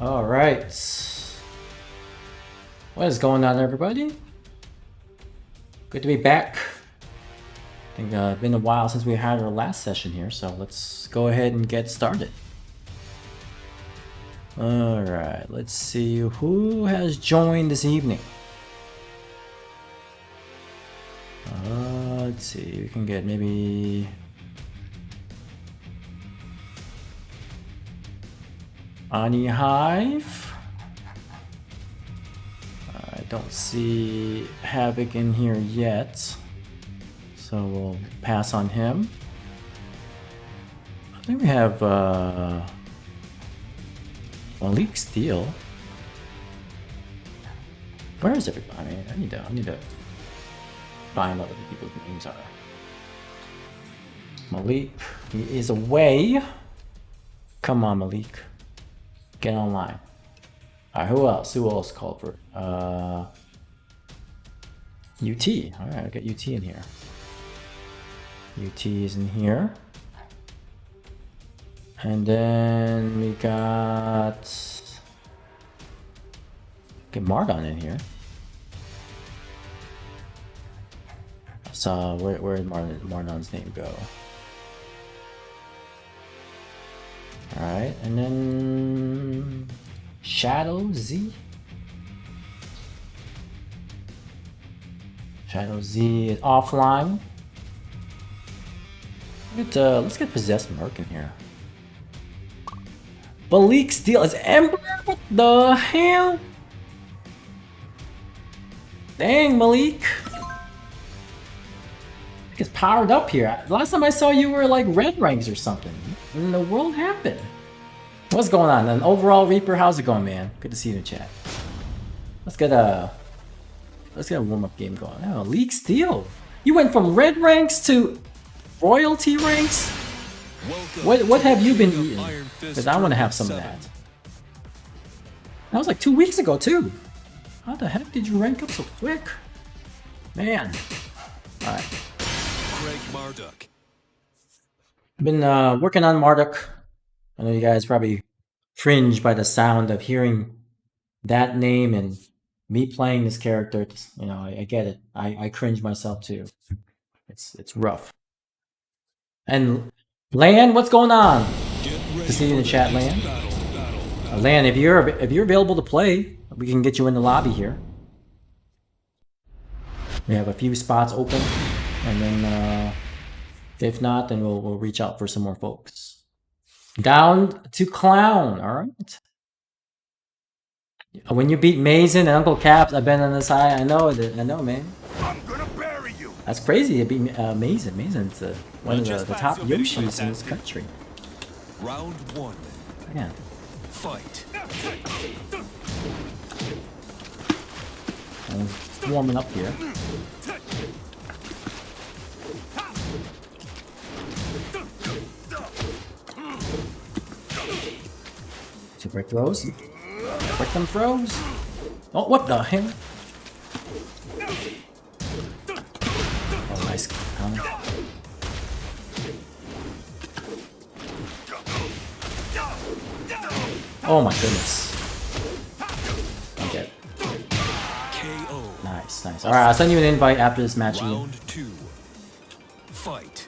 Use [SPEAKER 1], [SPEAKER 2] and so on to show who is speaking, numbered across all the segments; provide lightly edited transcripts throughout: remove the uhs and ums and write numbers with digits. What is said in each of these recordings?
[SPEAKER 1] All right. What is going on, everybody? Good to be back. I think it's been a while since we had our last session here, so let's go ahead and get started. All right, let's see who has joined this evening. Let's see, we can get maybe Ani Hive. I don't see Havoc in here yet, so we'll pass on him. I think we have Malik Steele. Where is everybody? I need to find out what the people's names are. Malik, he is away. Come on, Malik. Get online. Alright, who else? Who else called for? UT. Alright, I'll get UT in here. UT is in here. And then we got... get Mardon in here. So where did Mardon's name go? Alright, and then Shadow Z. Shadow Z is offline. Let's get Possessed Merc in here. Malik Steele is Ember? What the hell? Dang, Malik. It's powered up here. Last time I saw you were like red ranks or something. What in the world happened? What's going on? An overall Reaper, how's it going, man? Good to see you in the chat. Let's get a warm-up game going. Oh, Malik Steele. You went from red ranks to royalty ranks? What have you been eating? Because I want to have some of that. That was like 2 weeks ago too. How the heck did you rank up so quick? Man. Alright. Marduk. Been working on Marduk. I know you guys probably cringe by the sound of hearing that name and me playing this character. You know, I get it. I cringe myself too. It's rough. And Lan, what's going on? To see you in the chat, Lan. Lan, if you're available to play, we can get you in the lobby here. We have a few spots open, and then if not, then we'll reach out for some more folks. Down to Clown, all right. When you beat Mazen and Uncle Caps, I've been on the side. I know, man. I'm gonna bury you. That's crazy to beat Mazen. Mazen's one of the top Yoshis in this country.
[SPEAKER 2] Round one.
[SPEAKER 1] Yeah.
[SPEAKER 2] Fight.
[SPEAKER 1] I'm warming up here. To break throws. Break them throws. Oh, what the hell? Oh, nice counter. Oh my goodness. Okay. Nice, nice. Alright, I'll send you an invite after this match.
[SPEAKER 2] Round two. Fight.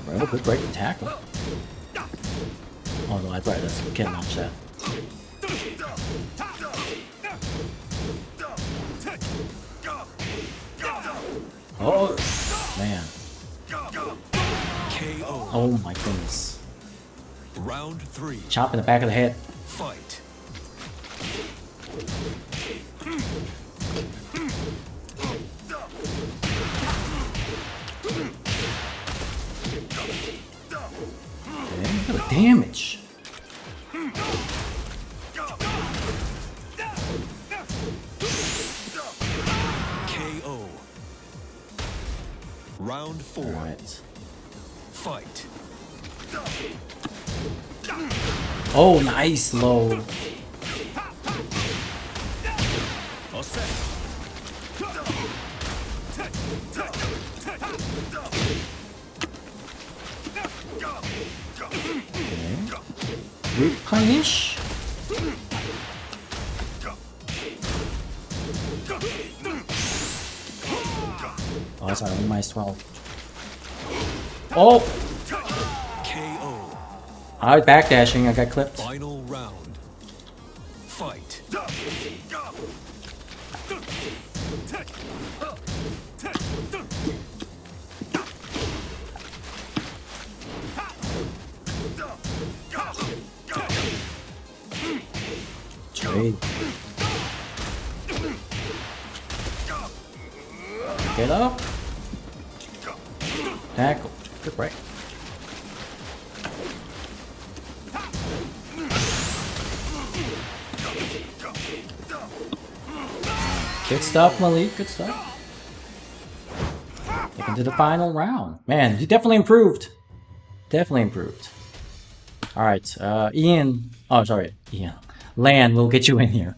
[SPEAKER 1] Well, good break and tackle. Oh no, that's right, we can't launch that. Oh man.
[SPEAKER 2] KO.
[SPEAKER 1] Oh my goodness.
[SPEAKER 2] Round three.
[SPEAKER 1] Chop in the back of the head.
[SPEAKER 2] Fight.
[SPEAKER 1] Okay, look at the damage.
[SPEAKER 2] KO. Round four.
[SPEAKER 1] All right.
[SPEAKER 2] Fight.
[SPEAKER 1] Oh, nice low.
[SPEAKER 2] All set.
[SPEAKER 1] Root punish. Oh, that's only minus 12. Oh!
[SPEAKER 2] KO.
[SPEAKER 1] I was backdashing, I got clipped.
[SPEAKER 2] Final round. Fight.
[SPEAKER 1] Trade. Get up. Tackle. Good break. Good stuff, Malik. Good stuff. Taken to the final round. Man, you definitely improved. Definitely improved. Alright, Ian. Oh, sorry. Ian. Lan, we'll get you in here.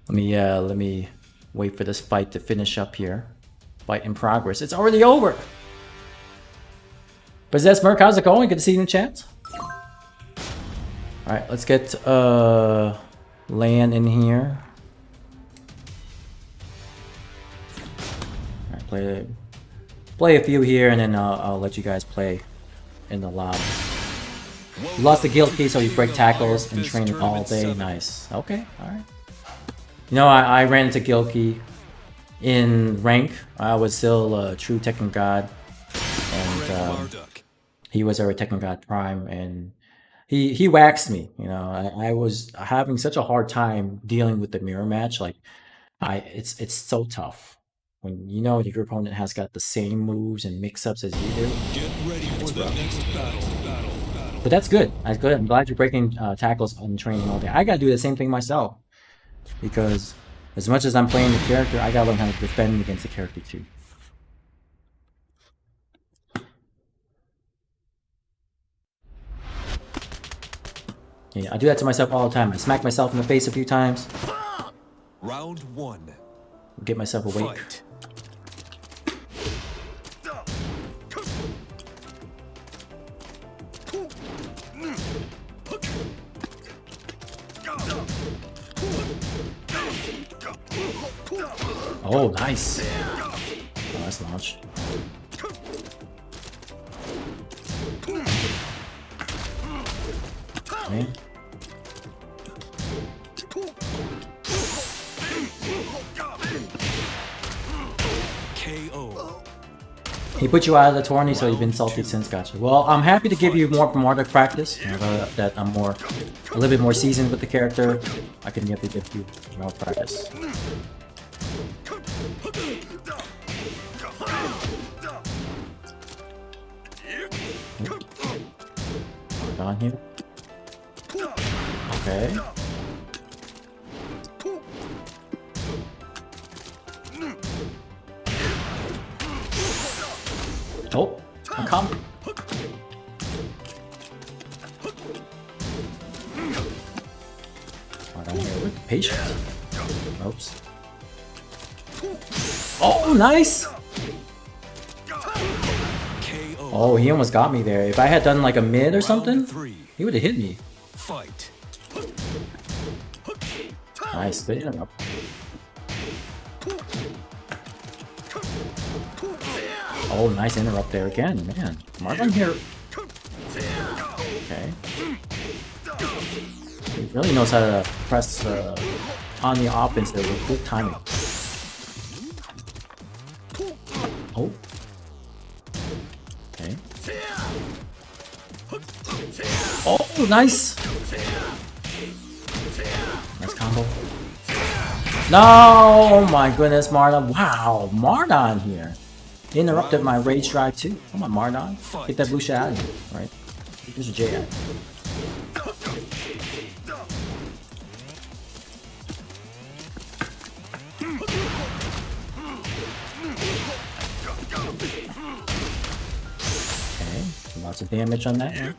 [SPEAKER 1] Let me wait for this fight to finish up here. Fight in progress. It's already over! Possessed Merc, how's it going? Good to see you in the chat. Alright, let's get Lan in here. Alright, play a few here and then I'll let you guys play in the lobby. You lost the guild key, so you break tackles and train all day. Nice. Okay, alright. You know, I ran into guild key in rank. I was still a true Tekken God. And he was our Tekken God Prime, and he waxed me. You know, I was having such a hard time dealing with the mirror match. Like, it's so tough when you know your opponent has got the same moves and mix-ups as you do.
[SPEAKER 2] Get ready for the next battle.
[SPEAKER 1] But that's good. That's good. I'm glad you're breaking tackles and training all day. I gotta do the same thing myself, because as much as I'm playing the character, I gotta learn how to defend against the character too. Yeah, I do that to myself all the time. I smack myself in the face a few times.
[SPEAKER 2] Round one.
[SPEAKER 1] Get myself awake.
[SPEAKER 2] Fight.
[SPEAKER 1] Oh, nice. Oh, that's launch. Okay.
[SPEAKER 2] KO.
[SPEAKER 1] He put you out of the tourney, so you've been salty since. Gotcha. Well, I'm happy to give you more to practice. Now that I'm a little bit more seasoned with the character, I can give you more practice. On here. Okay. Oh, I'm coming. Down here with patience. Oops. Oh, nice! Oh, he almost got me there. If I had done like a mid or something, he would have hit me.
[SPEAKER 2] Fight.
[SPEAKER 1] Nice, good interrupt. Oh, nice interrupt there again, man. Marlon here. Okay. He really knows how to press on the offense there with good timing. Oh. Okay. Oh, nice! Nice combo. No! Oh my goodness, Mardon. Wow, Mardon here. Interrupted my rage drive too. Come on, Mardon. Get that blue shit out of here. Alright. Here's a J out. Okay. Lots of damage on that one.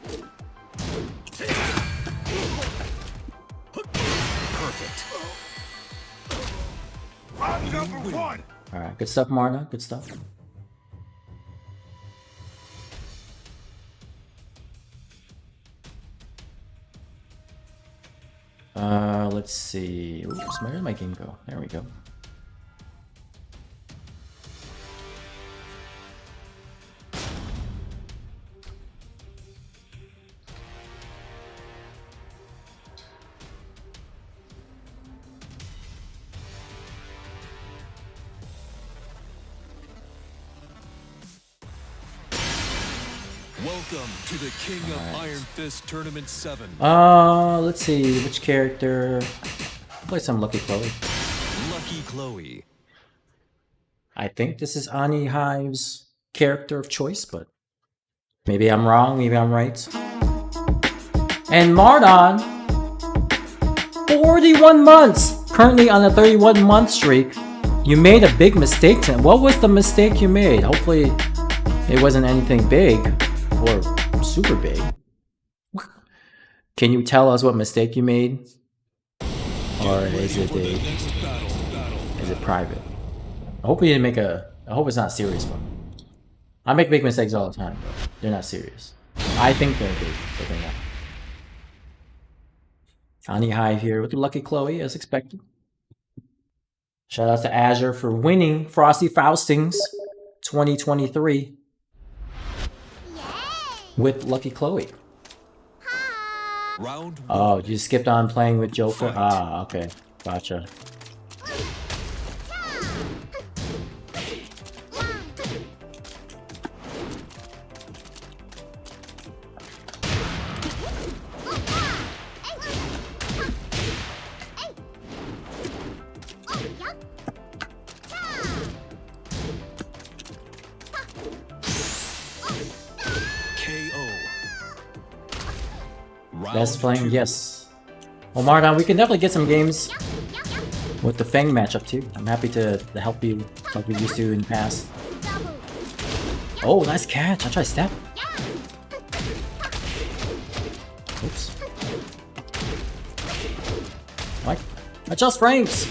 [SPEAKER 2] Round number 1.
[SPEAKER 1] Alright, good stuff, Marna. Good stuff. Let's see. Oops, where did my game go? There we go.
[SPEAKER 2] Welcome to the King of Iron Fist Tournament 7.
[SPEAKER 1] Let's see. Which character? Play some Lucky Chloe.
[SPEAKER 2] Lucky Chloe.
[SPEAKER 1] I think this is Ani Hive's character of choice, but maybe I'm wrong, maybe I'm right. And Mardon, 41 months! Currently on a 31-month streak. You made a big mistake tonight. What was the mistake you made? Hopefully it wasn't anything big or super big. Can you tell us what mistake you made? Or is it private? I hope you didn't make a... I hope it's not a serious one. I make big mistakes all the time, but they're not serious. I think they're big, but they're not. Ani Hive here with the Lucky Chloe, as expected. Shout out to Azure for winning Frosty Faustings 2023 with Lucky Chloe.
[SPEAKER 2] Round 1.
[SPEAKER 1] Oh, you skipped on playing with Joker? Ah, okay. Gotcha. Best playing, yes. Well, Mardon, we can definitely get some games with the Fang matchup too. I'm happy to help you like we used to in the past. Oh, nice catch. I tried to step. Oops. What? Adjust frames!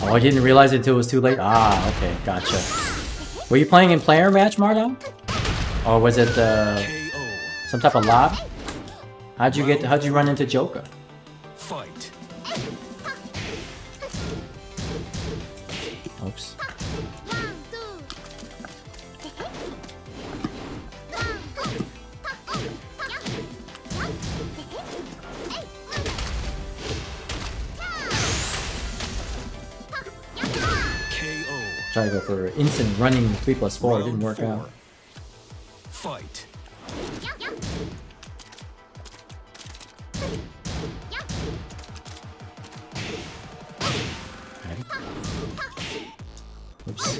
[SPEAKER 1] Oh, I didn't realize it until it was too late. Ah, okay, gotcha. Were you playing in player match, Mardon? Or was it some type of lob? How'd you run into Joker?
[SPEAKER 2] Fight.
[SPEAKER 1] Oops. Try to go for instant running 3+4. It didn't work out.
[SPEAKER 2] Fight.
[SPEAKER 1] Okay. Oops.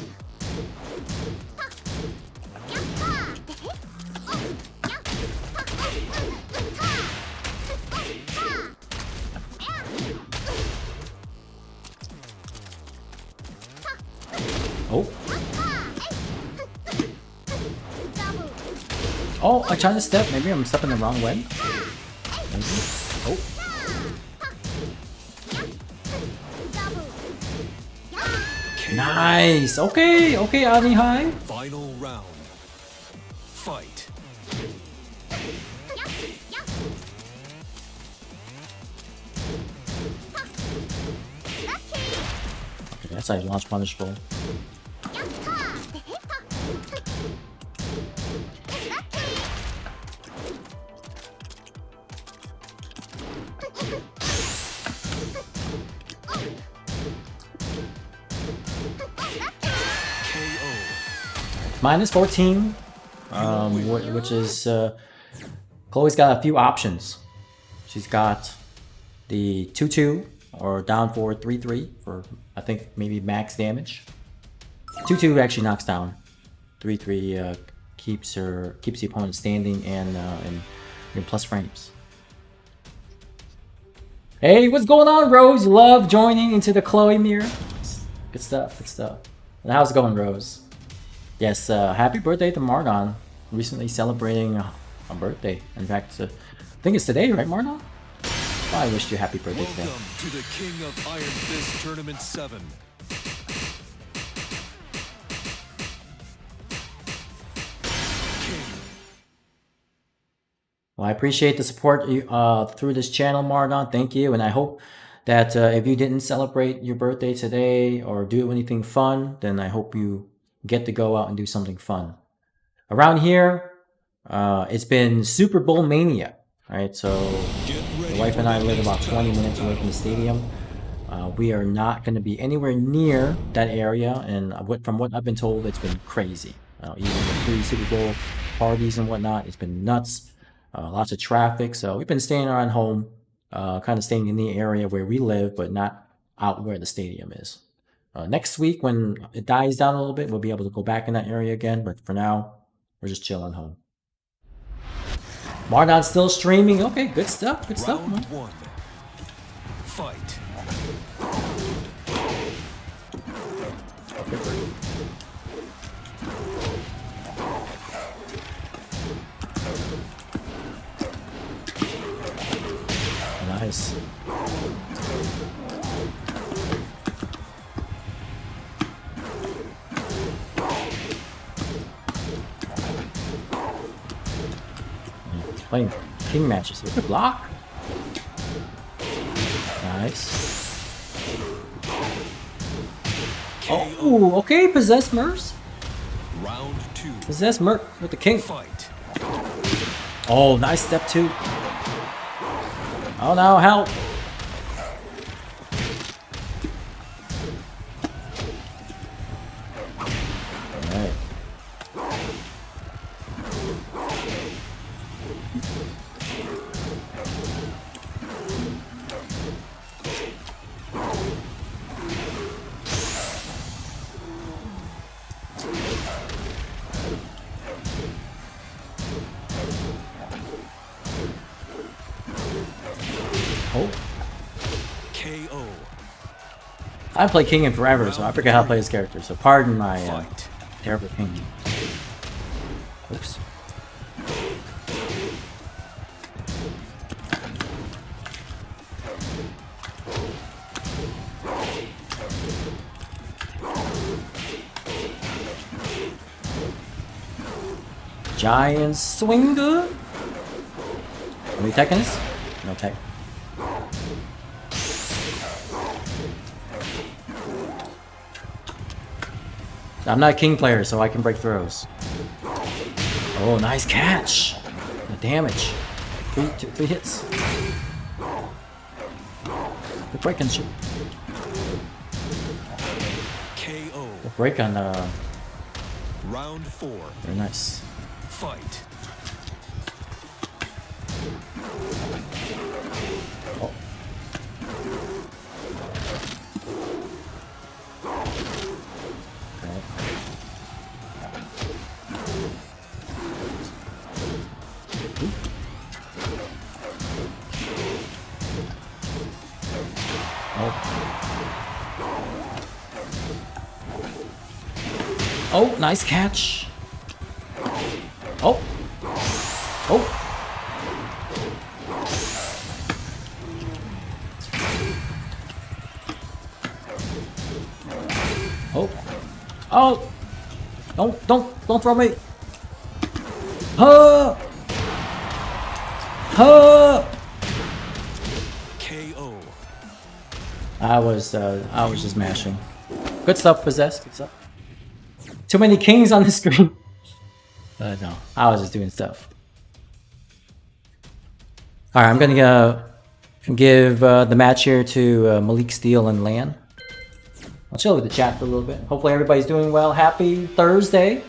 [SPEAKER 1] Oh. Oh, I tried to step. Maybe I'm stepping the wrong way. Maybe. Oh. Nice. Okay. Okay, Ani High.
[SPEAKER 2] Final round. Fight.
[SPEAKER 1] Okay, that's how you launch punish roll. Minus 14, which is, Chloe's got a few options. She's got the 2-2 or down forward 3-3 for, I think, maybe max damage. 2-2 actually knocks down. 3-3 keeps the opponent standing and plus frames. Hey, what's going on, Rose? Love joining into the Chloe mirror. Good stuff, good stuff. And how's it going, Rose? Yes, happy birthday to Mardon. Recently celebrating a birthday. In fact, I think it's today, right, Mardon? I wished you happy birthday today.
[SPEAKER 2] Welcome to the King of Iron Fist Tournament 7.
[SPEAKER 1] Well, I appreciate the support through this channel, Mardon. Thank you, and I hope that if you didn't celebrate your birthday today or do anything fun, then I hope you get to go out and do something fun. Around here, it's been Super Bowl mania, right? So the wife and I live about 20 minutes away from the stadium. We are not going to be anywhere near that area, and from what I've been told, it's been crazy. Even the pre-Super Bowl parties and whatnot, it's been nuts. Lots of traffic, so we've been staying around home, kind of staying in the area where we live, but not out where the stadium is. Next week, when it dies down a little bit, we'll be able to go back in that area again, but for now, we're just chilling home. Mardon's still streaming. Okay, good stuff. Good stuff.
[SPEAKER 2] Round 1. Fight.
[SPEAKER 1] Nice. Playing king matches. Look at block. Nice. Oh, okay. Possess Mercs.
[SPEAKER 2] Round 2.
[SPEAKER 1] Possess Merc with the king.
[SPEAKER 2] Fight.
[SPEAKER 1] Oh, nice step 2. Oh no, help. Alright. Oh.
[SPEAKER 2] KO.
[SPEAKER 1] I haven't played King in forever, so I forget how to play his character. So pardon my
[SPEAKER 2] Fight.
[SPEAKER 1] terrible King. Oops. Giant Swinger. Are we Tekken this? No tech. I'm not a king player, so I can break throws. Oh, nice catch! The damage. Three hits. Good break and shoot.
[SPEAKER 2] KO.
[SPEAKER 1] Good break on
[SPEAKER 2] Round 4.
[SPEAKER 1] very nice.
[SPEAKER 2] Fight.
[SPEAKER 1] Oh. Okay. Oh, nice catch. Oh. Oh. Oh. Oh. Don't throw me. Huh. Huh.
[SPEAKER 2] KO.
[SPEAKER 1] I was just mashing. Good stuff, Possessed. Good stuff. Too many kings on the screen. No, I was just doing stuff. All right, I'm gonna give the match here to Malik Steele and Lan. I'll chill with the chat for a little bit. Hopefully everybody's doing well. Happy Thursday.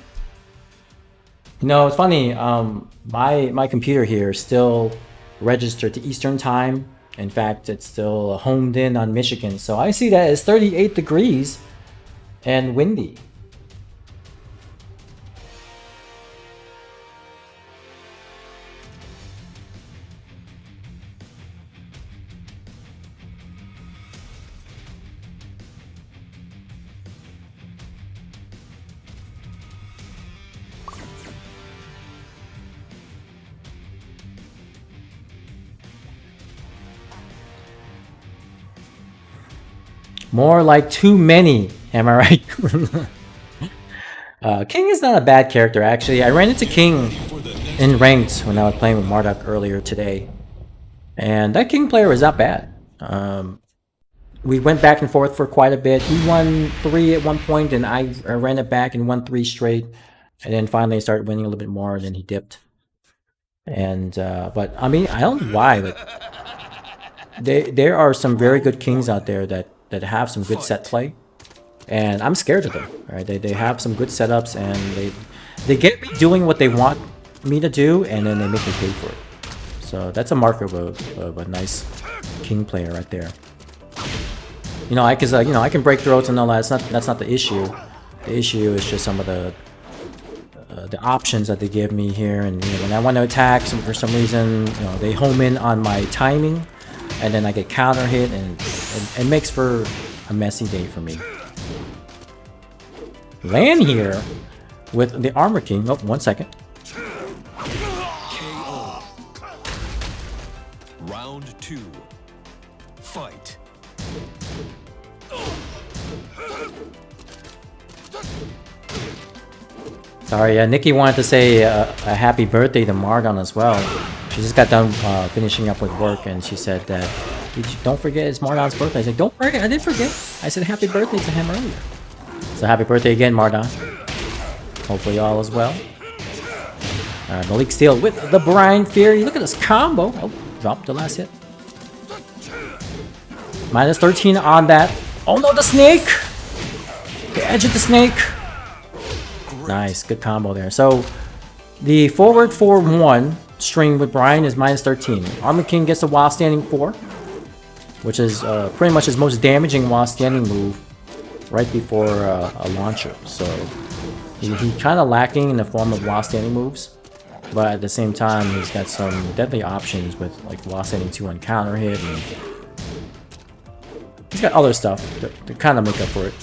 [SPEAKER 1] You know, it's funny. My computer here is still registered to Eastern Time. In fact, it's still homed in on Michigan. So I see that it's 38 degrees and windy. More like too many, am I right? King is not a bad character, actually. I ran into King in ranked when I was playing with Marduk earlier today. And that King player was not bad. We went back and forth for quite a bit. He won 3 at one point, and I ran it back and won 3 straight. And then finally I started winning a little bit more, and then he dipped. And, but, I mean, I don't know why, but there are some very good Kings out there that have some good set play. And I'm scared of them, right? They have some good setups, and they get me doing what they want me to do, and then they make me pay for it. So that's a marker of a nice King player right there. You know, I can break throats and all that. That's not the issue. The issue is just some of the options that they give me here. And you know, when I want to attack, for some reason, you know, they home in on my timing, and then I get counter hit, and it makes for a messy day for me. Land here with the Armor King. Oh, 1 second.
[SPEAKER 2] KO. Round 2. Fight.
[SPEAKER 1] Sorry, Nikki wanted to say a happy birthday to Mardon as well. She just got done finishing up with work, and she said that, don't forget it's Mardon's birthday. I said, don't forget, I didn't forget. I said happy birthday to him earlier. So happy birthday again, Mardon. Hopefully all is well. Alright, Malik Steele with the Brian Fury. Look at this combo. Oh, dropped the last hit. Minus 13 on that. Oh no, the snake! The edge of the snake. Nice, good combo there. So, the forward 4-1 string with Brian is minus 13. Armor King gets a while standing 4, which is pretty much his most damaging while standing move right before a launcher. So, he's kind of lacking in the form of while standing moves, but at the same time, he's got some deadly options with like while standing 2 on counter hit, and he's got other stuff to kind of make up for it.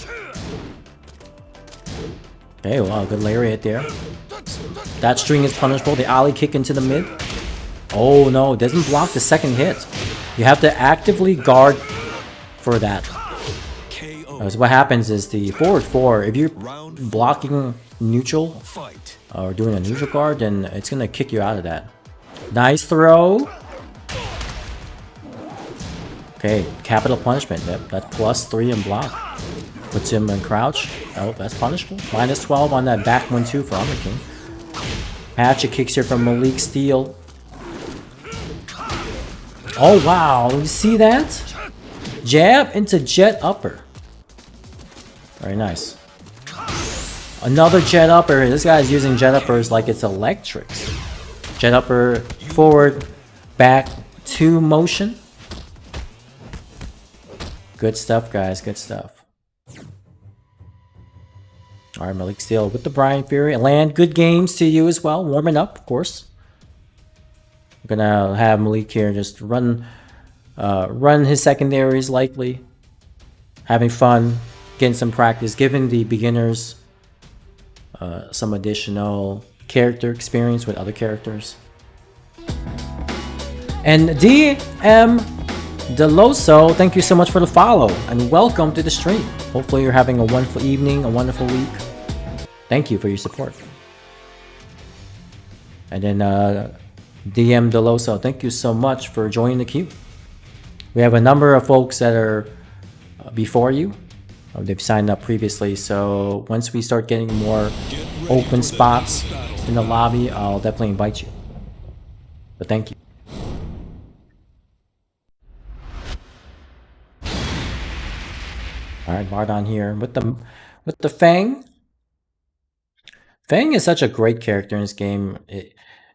[SPEAKER 1] Okay, wow, good lariat there. That string is punishable. The ollie kick into the mid. Oh no, it doesn't block the second hit. You have to actively guard for that. So what happens is the forward 4, if you're blocking neutral or doing a neutral guard, then it's gonna kick you out of that. Nice throw. Okay, capital punishment. That plus 3 in block. Puts him in crouch. Oh, that's punishable. Minus 12 on that back 1-2 for Armor King. Hatchet kicks here from Malik Steele. Oh wow, you see that? Jab into jet upper. Very nice. Another jet upper. This guy's using jet uppers like it's electrics. Jet upper, forward, back, 2 motion. Good stuff, guys. Good stuff. Alright, Malik Steele with the Brian Fury. Land, good games to you as well. Warming up, of course. I'm gonna have Malik here just run his secondaries likely. Having fun, getting some practice, giving the beginners some additional character experience with other characters. And DM Deloso, thank you so much for the follow and welcome to the stream. Hopefully you're having a wonderful evening, a wonderful week. Thank you for your support. And then DM Deloso, thank you so much for joining the queue. We have a number of folks that are before you. They've signed up previously, so once we start getting more open spots in the lobby, I'll definitely invite you. But thank you. Alright, Mardon here with the Fang. Fang is such a great character in this game.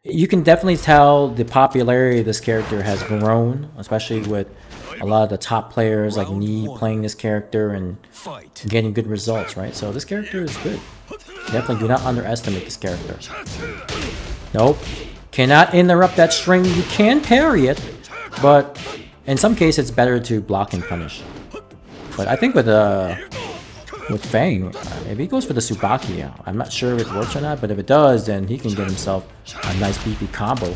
[SPEAKER 1] You can definitely tell the popularity of this character has grown, especially with a lot of the top players like Nee playing this character and getting good results, right? So this character is good. Definitely do not underestimate this character. Nope. Cannot interrupt that string. You can parry it, but in some cases it's better to block and punish. But I think with Fang, if he goes for the Tsubaki, I'm not sure if it works or not, but if it does, then he can get himself a nice beefy combo.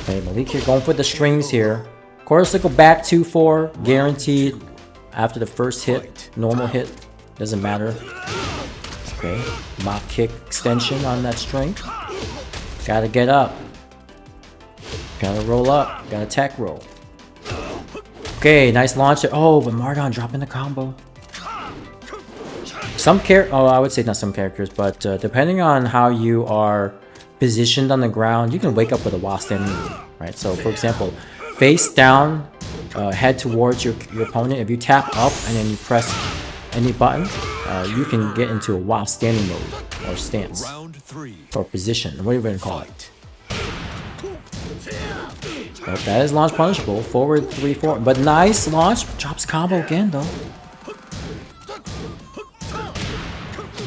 [SPEAKER 1] Okay, Malik here going for the strings here. Quarter cycle back 2-4, guaranteed after the first hit. Normal hit, doesn't matter. Okay, mock kick extension on that string. Gotta get up. Gotta roll up. Gotta attack roll. Okay, nice launch there. Oh, but Mardon dropping the combo. I would say not some characters, but depending on how you are positioned on the ground, you can wake up with a while standing move, right? So, for example, face down, head towards your opponent. If you tap up and then you press any button, you can get into a while standing mode or stance or position, whatever you want to call it. But that is launch punishable. Forward 3-4, but nice launch. Drops combo again though.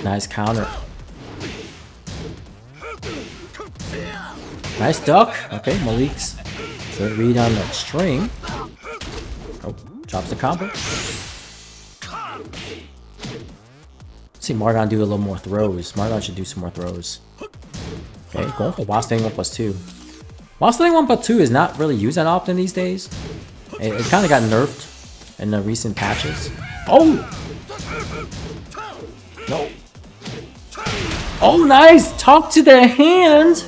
[SPEAKER 1] Nice counter. Nice duck. Okay, Malik's good read on that string. Oh, drops the combo. See Mardon do a little more throws. Mardon should do some more throws. Okay, going for while standing 1+2. While standing 1+2 is not really used that often these days. It kind of got nerfed in the recent patches. Oh! No. Oh, nice! Talk to the hand!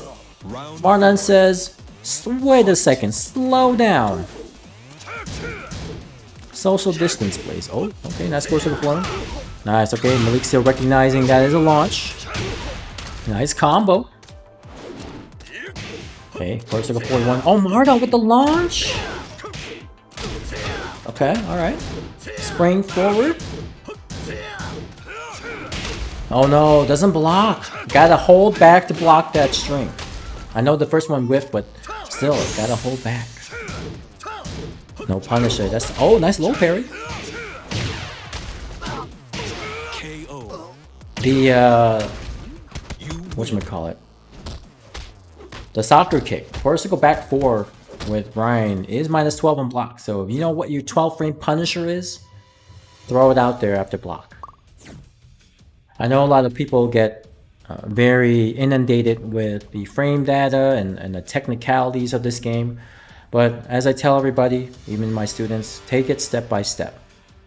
[SPEAKER 1] Mardon says, wait a second, slow down. Social distance, please. Oh, okay, nice course of the floor. Nice, okay, Malik still recognizing that is a launch. Nice combo. Okay, course circle 41. Oh, Mardon with the launch! Okay, alright. Spring forward. Oh no, doesn't block. Gotta hold back to block that string. I know the first one whiffed, but still, gotta hold back. No punisher. That's nice low parry. The whatchamacallit? The soccer kick. Horizontal back 4 with Brian is -12 on block. So if you know what your 12 frame punisher is, throw it out there after block. I know a lot of people get very inundated with the frame data and the technicalities of this game. But as I tell everybody, even my students, take it step by step,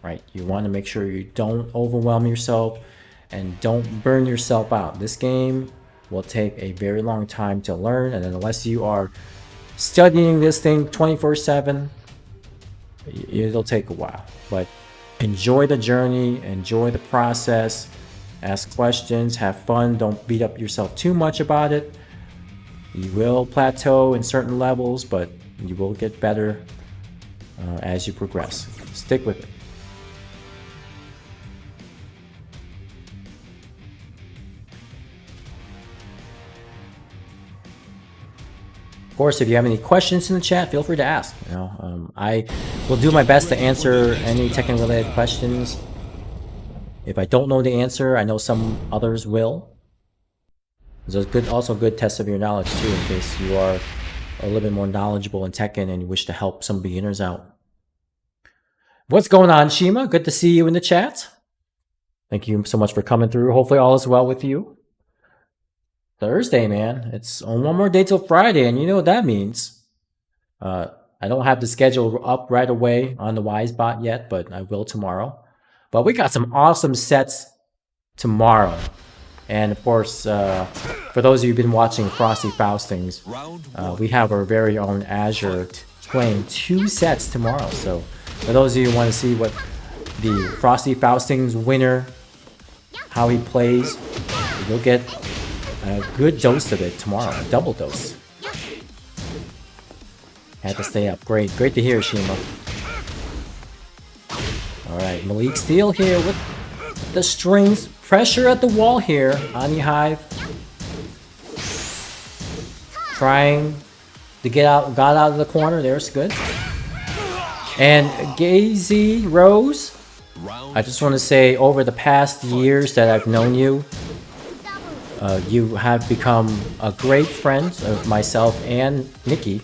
[SPEAKER 1] right? You want to make sure you don't overwhelm yourself and don't burn yourself out. This game will take a very long time to learn, and unless you are studying this thing 24/7, it'll take a while. But enjoy the journey, enjoy the process, ask questions, have fun, don't beat up yourself too much about it. You will plateau in certain levels, but you will get better as you progress. Stick with it. Of course, if you have any questions in the chat, feel free to ask. I will do my best to answer any Tekken related questions. If I don't know the answer, I know some others will. It's also a good test of your knowledge too, in case you are a little bit more knowledgeable in Tekken and you wish to help some beginners out. What's going on, Shima? Good to see you in the chat. Thank you so much for coming through. Hopefully all is well with you. Thursday, man. It's on one more day till Friday, and you know what that means. I don't have the schedule up right away on the Wisebot yet, but I will tomorrow. But we got some awesome sets tomorrow. And of course, for those of you who've been watching Frosty Faustings, we have our very own Azure playing 2 sets tomorrow. So for those of you who want to see what the Frosty Faustings winner, how he plays, you'll get a good dose of it tomorrow, a double dose. Had to stay up. Great to hear, Shima. Alright, Malik Steel here with the strings. Pressure at the wall here. Ani Hive trying to got out of the corner. There's good. And Gazy Rose, I just want to say, over the past years that I've known you, you have become a great friend of myself and Nikki.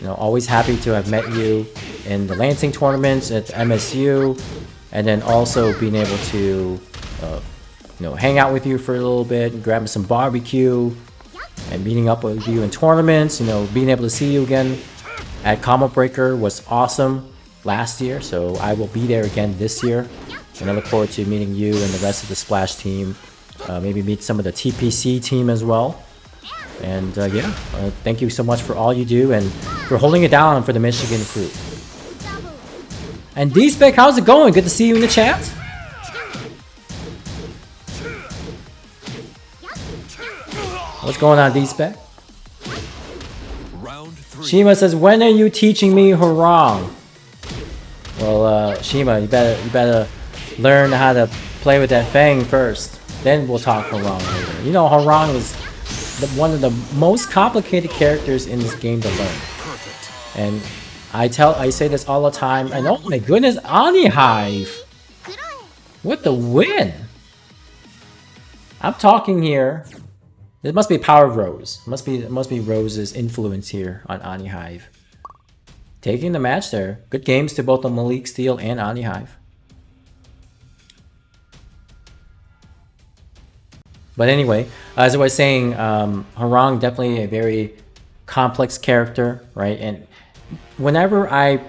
[SPEAKER 1] Always happy to have met you in the Lansing tournaments at MSU, and then also being able to hang out with you for a little bit, grabbing some barbecue, and meeting up with you in tournaments. Being able to see you again at Combo Breaker was awesome last year, so I will be there again this year. And I look forward to meeting you and the rest of the Splash team. Maybe meet some of the TPC team as well. And yeah, thank you so much for all you do and for holding it down for the Michigan crew. And D-Spec, how's it going? Good to see you in the chat. What's going on, D-Spec? Shima says, when are you teaching me Harang? Well, Shima, you better learn how to play with that Fang first. Then we'll talk Harang later. You know, Harang is one of the most complicated characters in this game to learn. And I say this all the time. And oh my goodness, Ani Hive! What the win? I'm talking here. It must be Power Rose. It must be Rose's influence here on Ani Hive. Taking the match there. Good games to both the Malik Steel and Ani Hive. But anyway, as I was saying, Harang definitely a very complex character, right? And when I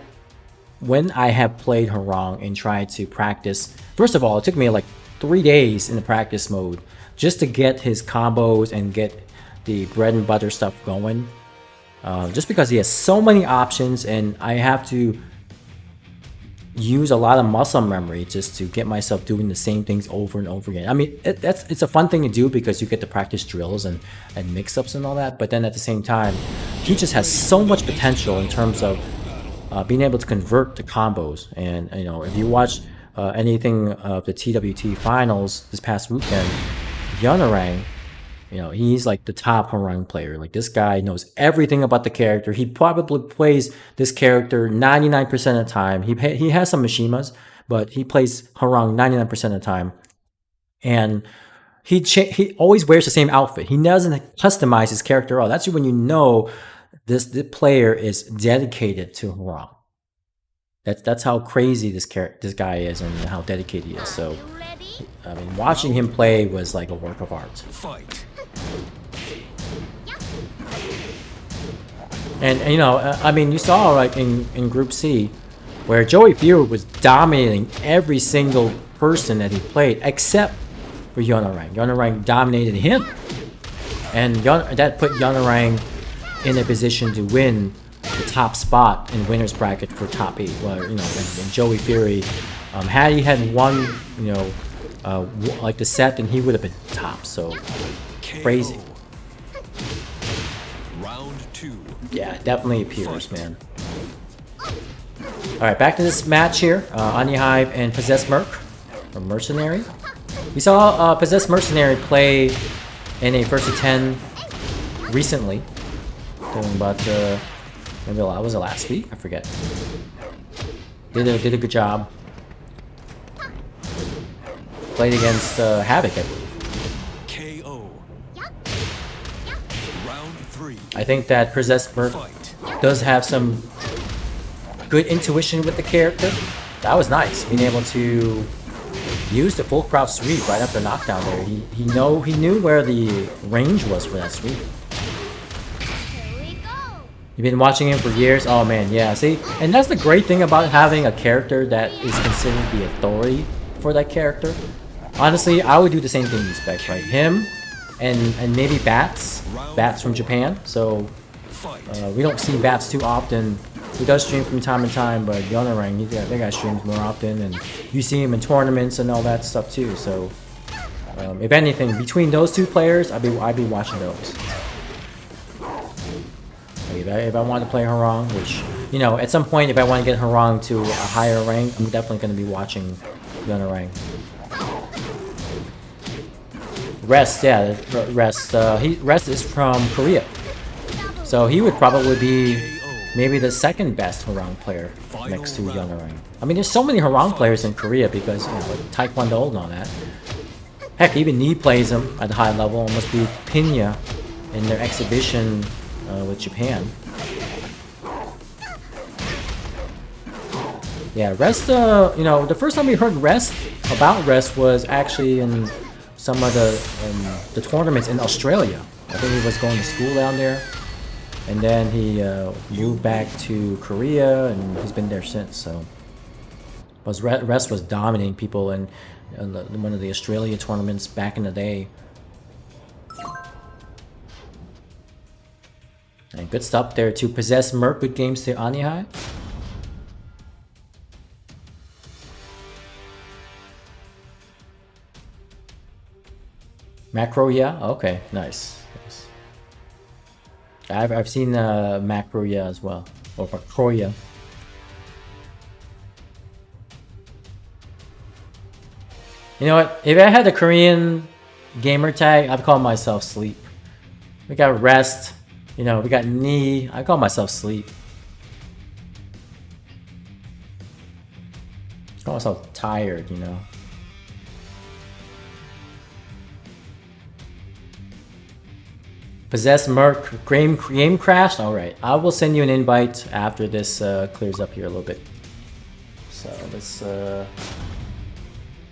[SPEAKER 1] have played Harang and tried to practice, first of all, it took me like 3 days in the practice mode just to get his combos and get the bread and butter stuff going. Just because he has so many options and I have to use a lot of muscle memory just to get myself doing the same things over and over again. I mean, it's a fun thing to do because you get to practice drills and mix-ups and all that, but then at the same time, he just has so much potential in terms of being able to convert to combos. And you know, if you watch anything of the TWT finals this past weekend, Yunarang, you know, he's like the top Harang player. Like, this guy knows everything about the character. He probably plays this character 99% of the time. He has some Mishimas, but he plays Harang 99% of the time. And he always wears the same outfit. He doesn't customize his character at all. That's when you know this player is dedicated to Harang. That's how crazy this guy is and how dedicated he is. So, I mean, watching him play was like a work of art.
[SPEAKER 2] Fight.
[SPEAKER 1] And you know, I mean, you saw like in Group C, where Joey Fury was dominating every single person that he played, except for Yunarang. Yunarang dominated him, and that put Yunarang in a position to win the top spot in winner's bracket for top 8. Well, you know, and Joey Fury, had he had won, you know, like the set, then he would have been top. So crazy.
[SPEAKER 2] Round 2.
[SPEAKER 1] Yeah, definitely appears, man. Alright, back to this match here. Anya Hive and Possessed Merc, or Mercenary. We saw Possessed Mercenary play in a first of 10 recently. Talking about, maybe was it last week? I forget. Did a good job. Played against Havoc, I believe. I think that Possessed Merc does have some good intuition with the character. That was nice, being able to use the full crowd sweep right after knockdown there. He knew where the range was for that sweep. You've been watching him for years? Oh man, yeah, see? And that's the great thing about having a character that is considered the authority for that character. Honestly, I would do the same thing in respect, right? Him and maybe Bats from Japan. So we don't see Bats too often. He does stream from time to time, but Yunarang, that guy streams more often, and you see him in tournaments and all that stuff too. So if anything, between those two players, I'd be watching those. If I want to play Harang, which, you know, at some point, if I want to get Harang to a higher rank, I'm definitely going to be watching Yunarang. Rest, yeah, Rest is from Korea, so he would probably be maybe the second best Harang player next to Yunarang. I mean, there's so many Harang players in Korea because, you know, like Taekwondo and all that. Heck, even Nii plays him at a high level. It must be Pinya in their exhibition with Japan. Yeah, Rest. You know, the first time we heard about Rest was actually in some of the tournaments in Australia. I think he was going to school down there. and then he moved back to Korea, and he's been there since. So, but rest was dominating people in one of the Australia tournaments back in the day. And good stuff there to possess Merc. Good games to Anihai. Macro, yeah. Okay, nice. I've seen Macroya as well, or Macroya. You know what? If I had a Korean gamer tag, I'd call myself Sleep. We got Rest, you know, we got Knee. I call myself Sleep. I call myself Tired, you know. Possess Merc, game crashed? Alright, I will send you an invite after this clears up here a little bit. So let's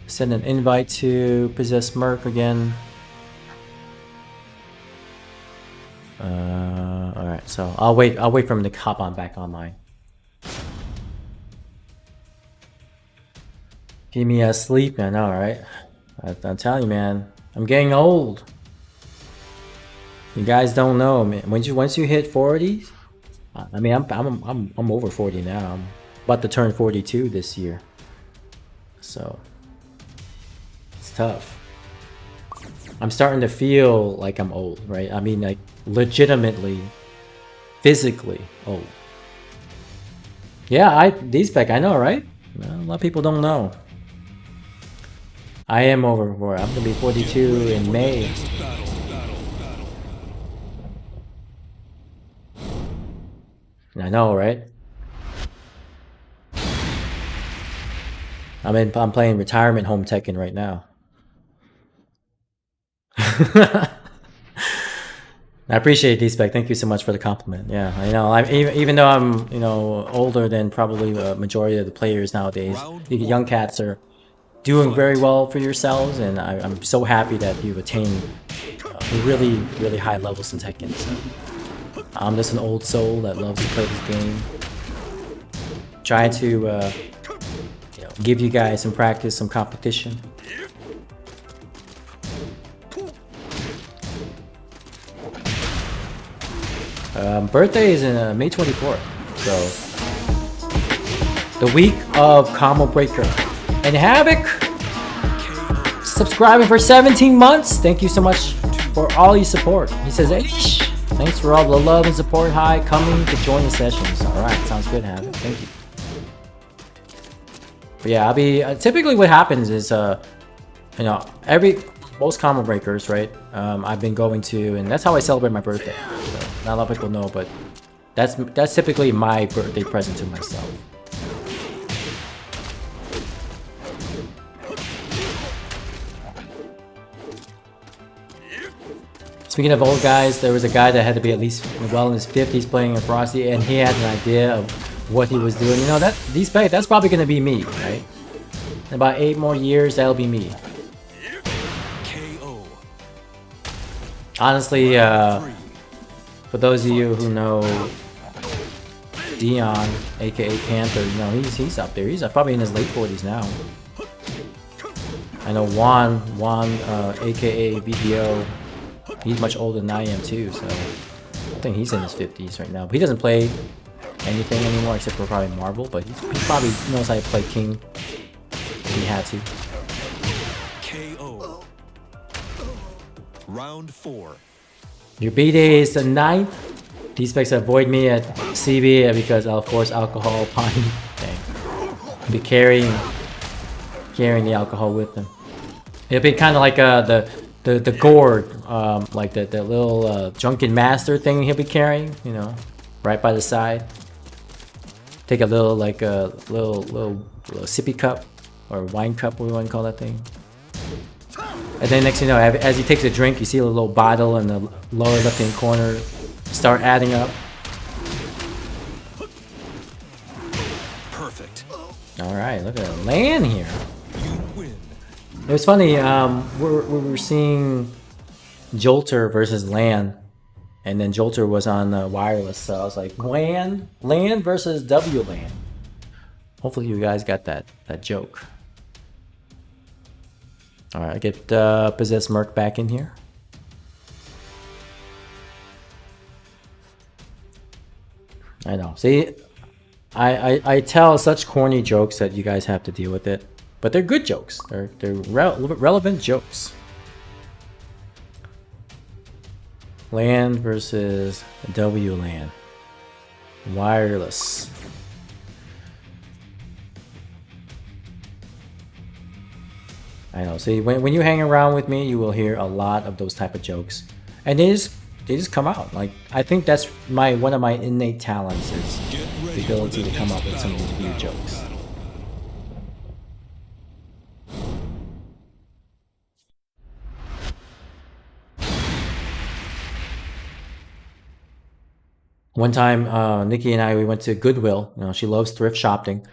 [SPEAKER 1] send an invite to Possess Merc again. Alright, so I'll wait for him to hop on back online. Give me a sleep, man. Alright. I'm telling you, man. I'm getting old. You guys don't know, man. Once you hit 40, I mean, I'm over 40 now. I'm about to turn 42 this year, so it's tough. I'm starting to feel like I'm old, right? I mean, like legitimately, physically old. Yeah, D-Spec, I know, right? Well, a lot of people don't know. I am over. I'm gonna be 42 in May. I know, right? I'm playing retirement home Tekken right now. I appreciate it, D-Spec. Thank you so much for the compliment. Yeah, I know. Even though I'm, you know, older than probably the majority of the players nowadays, the young cats are doing very well for yourselves, and I'm so happy that you've attained really, really high levels in Tekken. So. I'm just an old soul that loves to play this game. Trying to you know, give you guys some practice, some competition. Birthday is in May 24th, so the week of Combo Breaker. And Havoc, subscribing for 17 months. Thank you so much for all your support. He says, "Eish. Thanks for all the love and support. Hi, coming to join the sessions." Alright, sounds good, Havoc. Thank you. But yeah, I'll be... typically what happens is, you know, most combo breakers, right? I've been going to, and that's how I celebrate my birthday. So, not a lot of people know, but that's typically my birthday present to myself. Speaking of old guys, there was a guy that had to be at least well in his 50s playing in Frosty, and he had an idea of what he was doing. You know, that's probably going to be me, right? In about 8 more years, that'll be me. Honestly, for those of you who know Dion, aka Panther, you know, he's up there. He's probably in his late 40s now. I know Juan, aka VBO. He's much older than I am too, so I think he's in his 50s right now. But he doesn't play anything anymore except for probably Marvel, but he probably knows how to play King if he had to.
[SPEAKER 2] KO. Round 4.
[SPEAKER 1] Your B-Day is the 9th. D-Specs avoid me at CB because I'll force alcohol upon you. Dang. I'll be carrying the alcohol with them. It'll be kind of like the gourd, like the little drunken master thing he'll be carrying, you know, right by the side. Take a little like a little sippy cup or wine cup, what do you want to call that thing? And then next thing you know, as he takes a drink, you see a little bottle in the lower left-hand corner start adding up.
[SPEAKER 2] Perfect.
[SPEAKER 1] All right, look at it, land here. It was funny, we were seeing Jolter versus Lan And then Jolter was on wireless, so I was like, LAN versus WLAN. Hopefully you guys got that joke. All right, I get Possessed Merc back in here. I know. See, I tell such corny jokes that you guys have to deal with it, but they're good jokes. They're relevant jokes. LAN versus WLAN. Wireless. I know. See, when you hang around with me, you will hear a lot of those type of jokes, and they just come out. Like, I think that's one of my innate talents is the ability to come up with some of these weird jokes. One time, Nikki and we went to Goodwill. You know, she loves thrift shopping.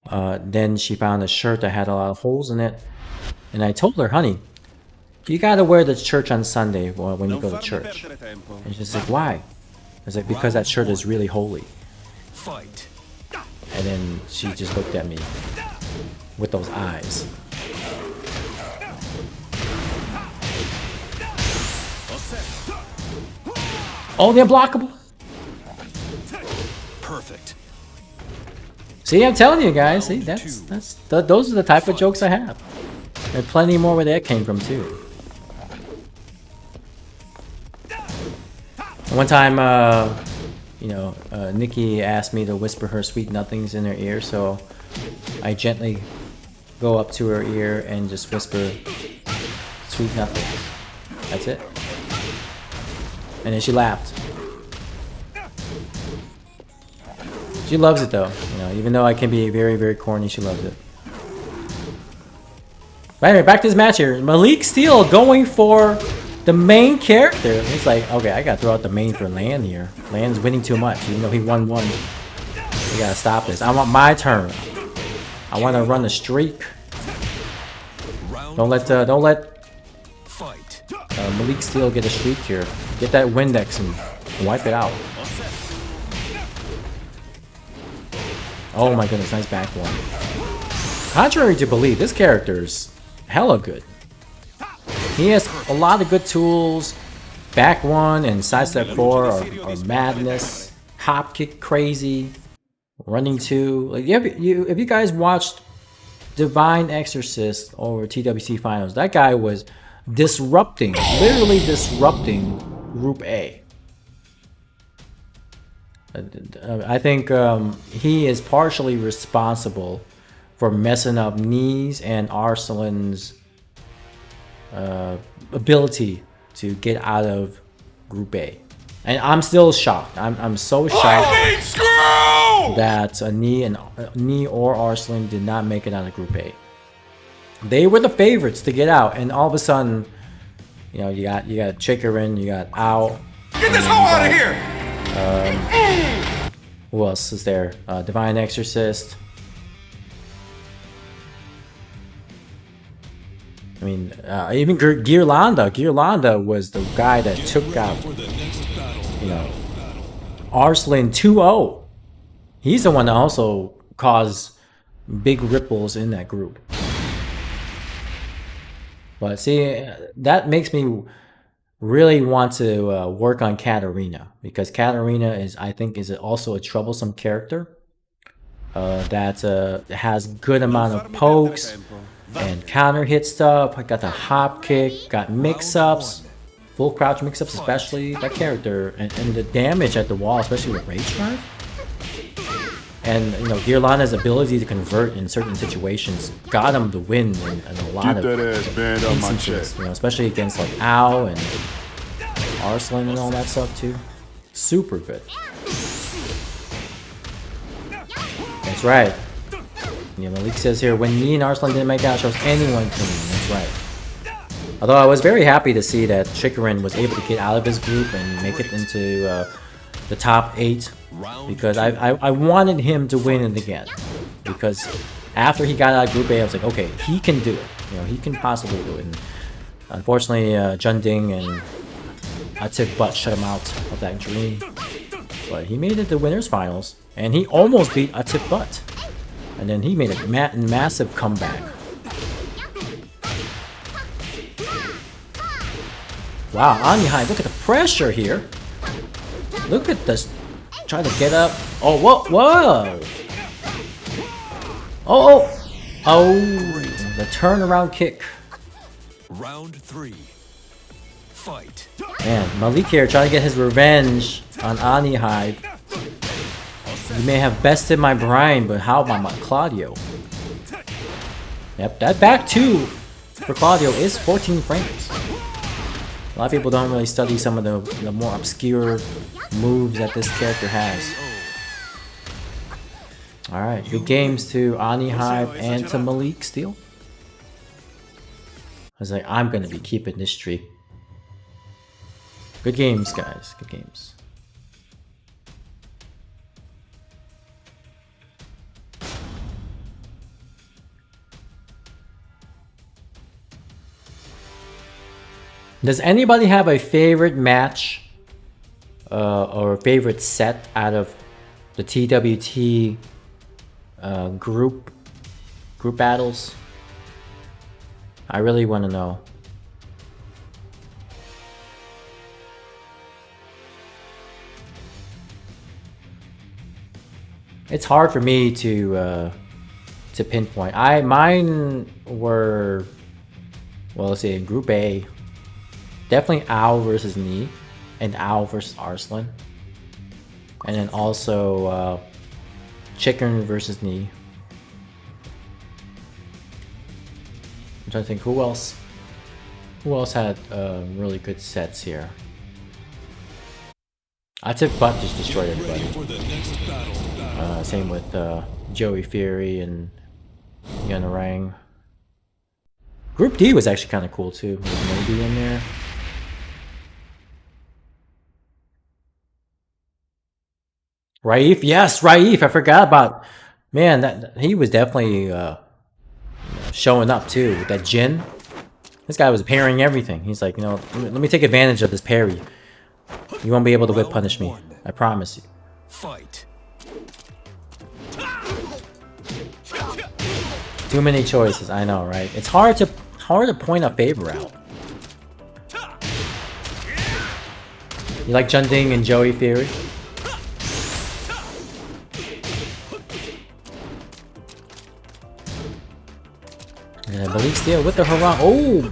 [SPEAKER 1] Then she found a shirt that had a lot of holes in it. And I told her, honey, you gotta wear the church on Sunday when you go to church. And she's like, why? I was like, because that shirt is really holy.
[SPEAKER 2] Fight.
[SPEAKER 1] And then she just looked at me with those eyes. Oh, the unblockable.
[SPEAKER 2] Perfect.
[SPEAKER 1] See, I'm telling you guys. See, those are the type of jokes I have. There are plenty more where that came from too. One time, Nikki asked me to whisper her sweet nothings in her ear, so I gently go up to her ear and just whisper sweet nothings. That's it. And then she laughed. She loves it though, you know, even though I can be very, very corny, she loves it. But anyway, back to this match here. Malik Steele going for the main character. He's like, okay, I gotta throw out the main for LAN here. LAN's winning too much, even though he won one. We gotta stop this. I want my turn. I want to run the streak. Don't let Malik Steele get a streak here. Get that Windex and wipe it out. Oh my goodness, nice back one. Contrary to belief, this character's hella good. He has a lot of good tools. Back one and sidestep 4 are madness. Hop kick crazy. Running 2. Like, if you guys watched Divine Exorcist over TWC Finals, that guy was disrupting, literally disrupting Group A. I think he is partially responsible for messing up Knees and Arslan's ability to get out of Group A. And I'm still shocked. I'm so shocked that Knee or Arslan did not make it out of Group A. They were the favorites to get out, and all of a sudden, you know, you got Chikarin, you got Ao.
[SPEAKER 2] Get this hoe out of here!
[SPEAKER 1] Who else is there? Divine Exorcist. I mean, even Gearlanda. Gearlanda was the guy that took out, you know, Arslan 2-0. He's the one that also caused big ripples in that group. But see, that makes me really want to work on Katarina, because Katarina I think is also a troublesome character that has good amount of pokes and counter hit stuff. I got the hop kick, got mix-ups, full crouch mix-ups especially. That character and the damage at the wall, especially with Rage Drive. And you know, Gearlanda's ability to convert in certain situations got him the win in a lot of instances, you know, especially against like Ao and Arslan and all that stuff too. Super good. That's right. You know, Malik says here, when me and Arslan didn't make out, shows anyone can win. That's right. Although I was very happy to see that Chikarin was able to get out of his group and make it into the top 8, because I wanted him to win it again. Because after he got out of Group A, I was like, okay, he can do it. You know, he can possibly do it. And unfortunately, Junding and Atip Butt shut him out of that dream. But he made it to winners finals, and he almost beat Atip Butt. And then he made a massive comeback. Wow, Anyahai, look at the pressure here. Look at this. Trying to get up. Oh, whoa, whoa. Oh, the turnaround kick.
[SPEAKER 2] Round 3. Fight.
[SPEAKER 1] Man, Malik here trying to get his revenge on Anyahai. You may have bested my Brian, but how about my Claudio? Yep, that back two for Claudio is 14 frames. A lot of people don't really study some of the more obscure moves that this character has. Alright, good games to Anyahai and to Malik still. I was like, I'm gonna be keeping this streak. Good games, guys. Good games. Does anybody have a favorite match or favorite set out of the TWT group battles? I really want to know. It's hard for me to pinpoint. Mine were, well, let's see, in Group A. Definitely Owl versus Knee, and Owl versus Arslan. And then also Chicken versus Knee. I'm trying to think who else had really good sets here. I took Butt just destroyed everybody. Same with Joey Fury and Yanarang. Group D was actually kind of cool too. With Moby in there. Raif, yes, Raif. I forgot about. Man, that he was definitely showing up too with that Jin. This guy was parrying everything. He's like, let me take advantage of this parry. You won't be able to whip punish me. I promise you.
[SPEAKER 2] Fight.
[SPEAKER 1] Too many choices. I know, right? It's hard to point a favor out. You like Junding and Joey Fury? And I believe still with the hurrah. Oh,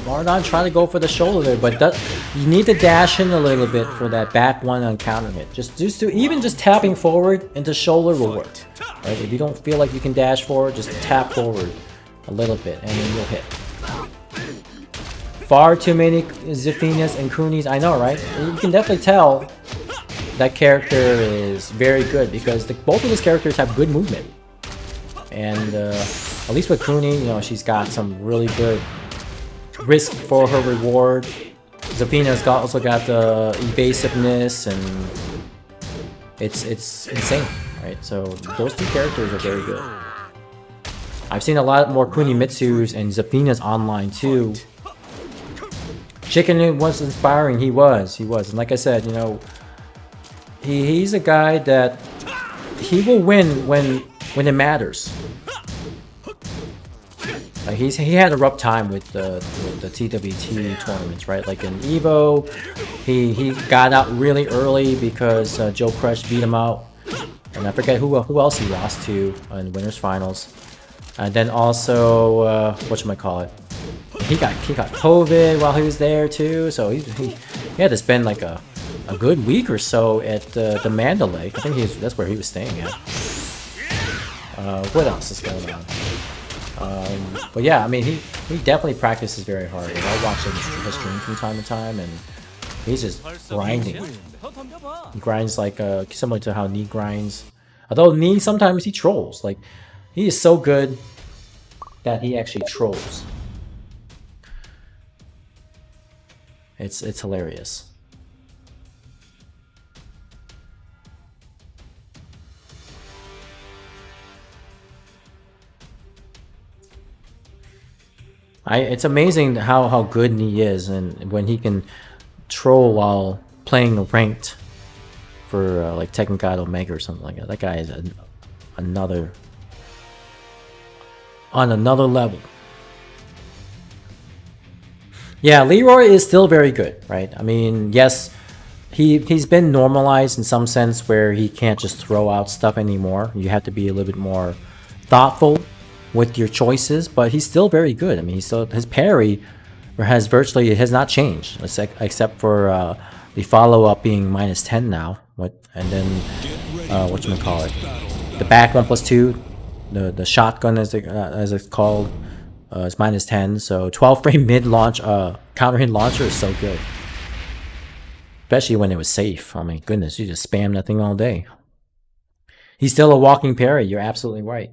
[SPEAKER 1] Mardon trying to go for the shoulder there, but you need to dash in a little bit for that back one on countering it. Just tapping forward into shoulder will work. Right? If you don't feel like you can dash forward, just tap forward a little bit and then you'll hit. Far too many Zefinas and Kunis, I know, right? You can definitely tell that character is very good because both of those characters have good movement. And at least with Kuni, she's got some really good risk for her reward. Zafina's also got the evasiveness, and it's insane, right? So those two characters are very good. I've seen a lot more Kunimitsus and Zafina's online too. Chicken was inspiring. He was, and like I said, he's a guy that he will win when it matters. He had a rough time with the TWT tournaments, right? Like in Evo, he got out really early because Joe Crush beat him out, and I forget who else he lost to in winners finals. And then also whatchamacallit, he got COVID while he was there too, so he had to spend like a good week or so at the Mandalay. I think that's where he was staying at. What else is going on? But yeah, I mean, he definitely practices very hard. I watch his stream from time to time, and he's just grinding. He grinds like similar to how Knee grinds. Although Knee sometimes he trolls. Like he is so good that he actually trolls. It's hilarious. It's amazing how good he is, and when he can troll while playing ranked for like Tekken God Omega or something like that. That guy is another on another level. Yeah, Leroy is still very good, right? I mean, yes, he's been normalized in some sense where he can't just throw out stuff anymore. You have to be a little bit more thoughtful with your choices, but he's still very good. I mean, he's still, his parry has not changed, except for the follow-up being -10 now. And then whatchamacallit, the back 1+2, the shotgun as it's called, is -10. So 12 frame mid launch counter hit launcher is so good, especially when it was safe. I mean, goodness, you just spam that thing all day. He's still a walking parry. You're absolutely right.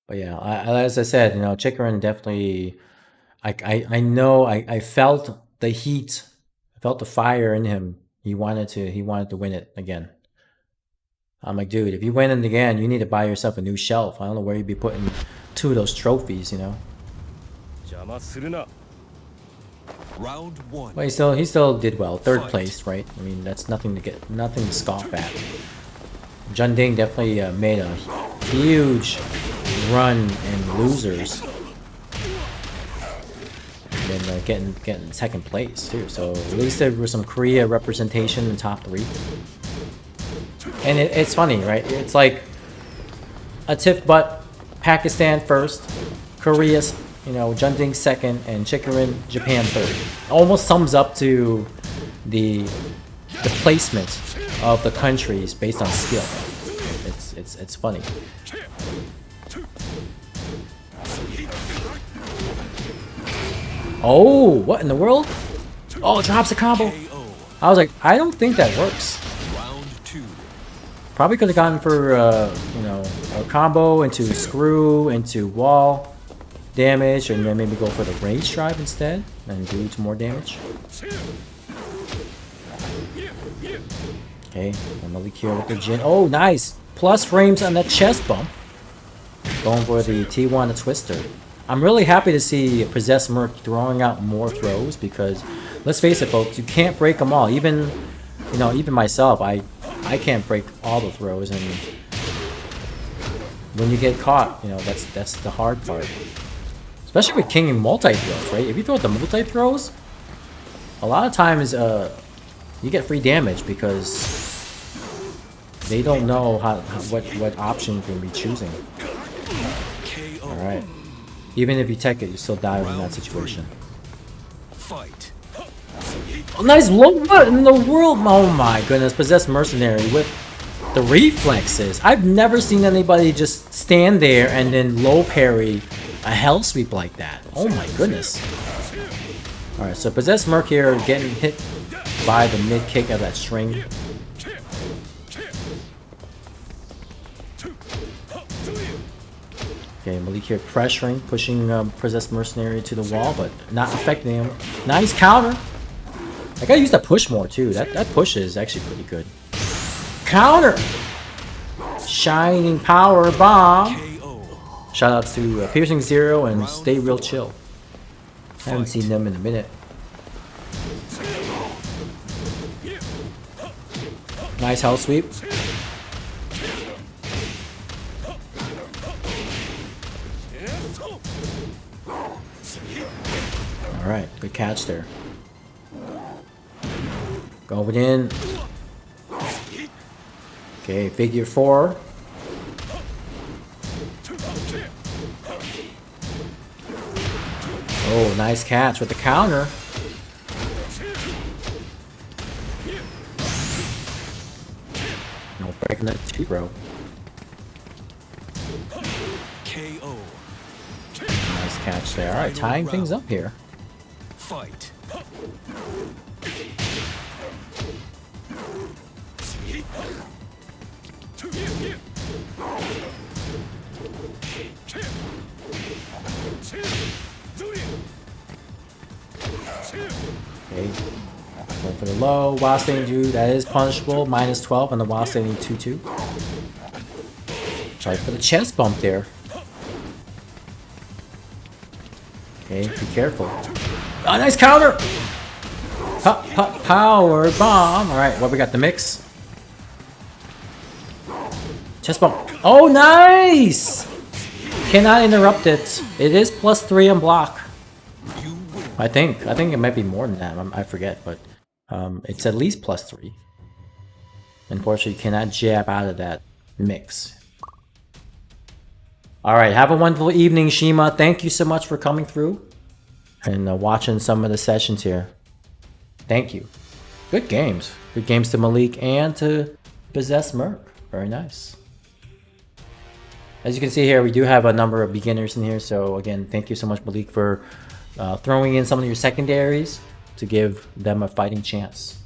[SPEAKER 1] But yeah, as I said, you know, Chikarin definitely. I know. I felt the heat. I felt the fire in him. He wanted to win it again. I'm like, dude, if you win it again, you need to buy yourself a new shelf. I don't know where you'd be putting 2 of those trophies, you know.
[SPEAKER 2] Round 1.
[SPEAKER 1] But he still did well. 3rd place, right? I mean, that's nothing to scoff at. Junding definitely made a huge run in losers, and then getting 2nd place too. So at least there was some Korea representation in top 3. And it's funny, right? It's like a tiff butt, Pakistan 1st, Korea's, you know, Junding 2nd, and Chikarin Japan 3rd. Almost sums up to the placement of the countries based on skill. It's funny. Oh, what in the world? Oh, drops a combo. I was like, I don't think that works.
[SPEAKER 2] Round 2.
[SPEAKER 1] Probably could have gone for you know, a combo into screw into wall damage, and then maybe go for the rage drive instead and do some more damage. Okay, Malik here with the Jin. Oh, nice! Plus frames on that chest bump. Going for the T1 to Twister. I'm really happy to see Possessed Merc throwing out more throws, because let's face it, folks, you can't break them all. Even, you know, even myself, I can't break all the throws, and when you get caught, you know, that's the hard part. Especially with King and multi-throws, right? If you throw the multi-throws, a lot of times you get free damage because they don't know what option you can be choosing. Alright. Even if you tech it, you still die in that situation.
[SPEAKER 2] Fight.
[SPEAKER 1] Oh, nice low. What in the world? Oh my goodness. Possessed Mercenary with the reflexes. I've never seen anybody just stand there and then low parry a hell sweep like that. Oh my goodness. Alright, so Possessed Merc here getting hit by the mid kick of that string. Okay, Malik here pressuring, pushing Possessed Mercenary to the wall, but not affecting him. Nice counter! I gotta use that push more too. That push is actually pretty good. Counter! Shining Power Bomb! Shoutouts to Piercing Zero and Stay Real Chill. I haven't seen them in a minute. Nice hell sweep. Alright, good catch there. Going in. Okay, figure 4. Oh, nice catch with the counter. No, breaking that 2, bro.
[SPEAKER 2] KO.
[SPEAKER 1] Nice catch there. Alright, tying things up here.
[SPEAKER 2] Fight.
[SPEAKER 1] Okay. Going for the low. While standing 2, that is punishable. -12 on the while standing 2-2. Try for the chest bump there. Okay, be careful. Oh, nice counter! Power bomb! Alright, what we got? The mix? Chest bump. Oh, nice! Cannot interrupt it. It is +3 on block. I think it might be more than that. I forget, but it's at least +3. Unfortunately, you cannot jab out of that mix. Alright, have a wonderful evening, Shima. Thank you so much for coming through and watching some of the sessions here. Thank you. Good games. Good games to Malik and to Possessed Merc. Very nice. As you can see here, we do have a number of beginners in here. So again, thank you so much, Malik, for throwing in some of your secondaries to give them a fighting chance.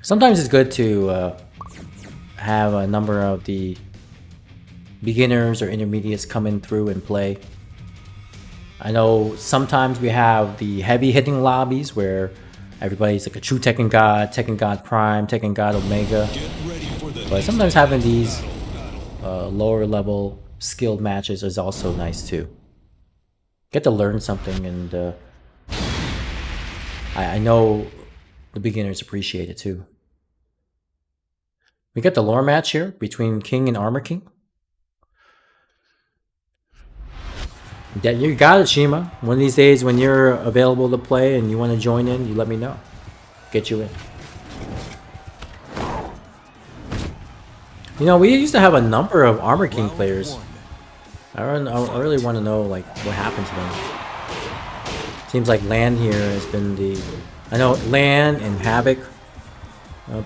[SPEAKER 1] Sometimes it's good to have a number of the beginners or intermediates coming through and play. I know sometimes we have the heavy hitting lobbies where everybody's like a true Tekken God Prime, Tekken God Omega. But sometimes having these lower level skilled matches is also nice too. Get to learn something, and I know the beginners appreciate it too. We got the lore match here between King and Armor King. Yeah, you got it, Shima. One of these days when you're available to play and you want to join in, you let me know. Get you in. You know, we used to have a number of Armor King players. I really want to know like what happened to them. Seems like Lan here has been the... I know Lan and Havoc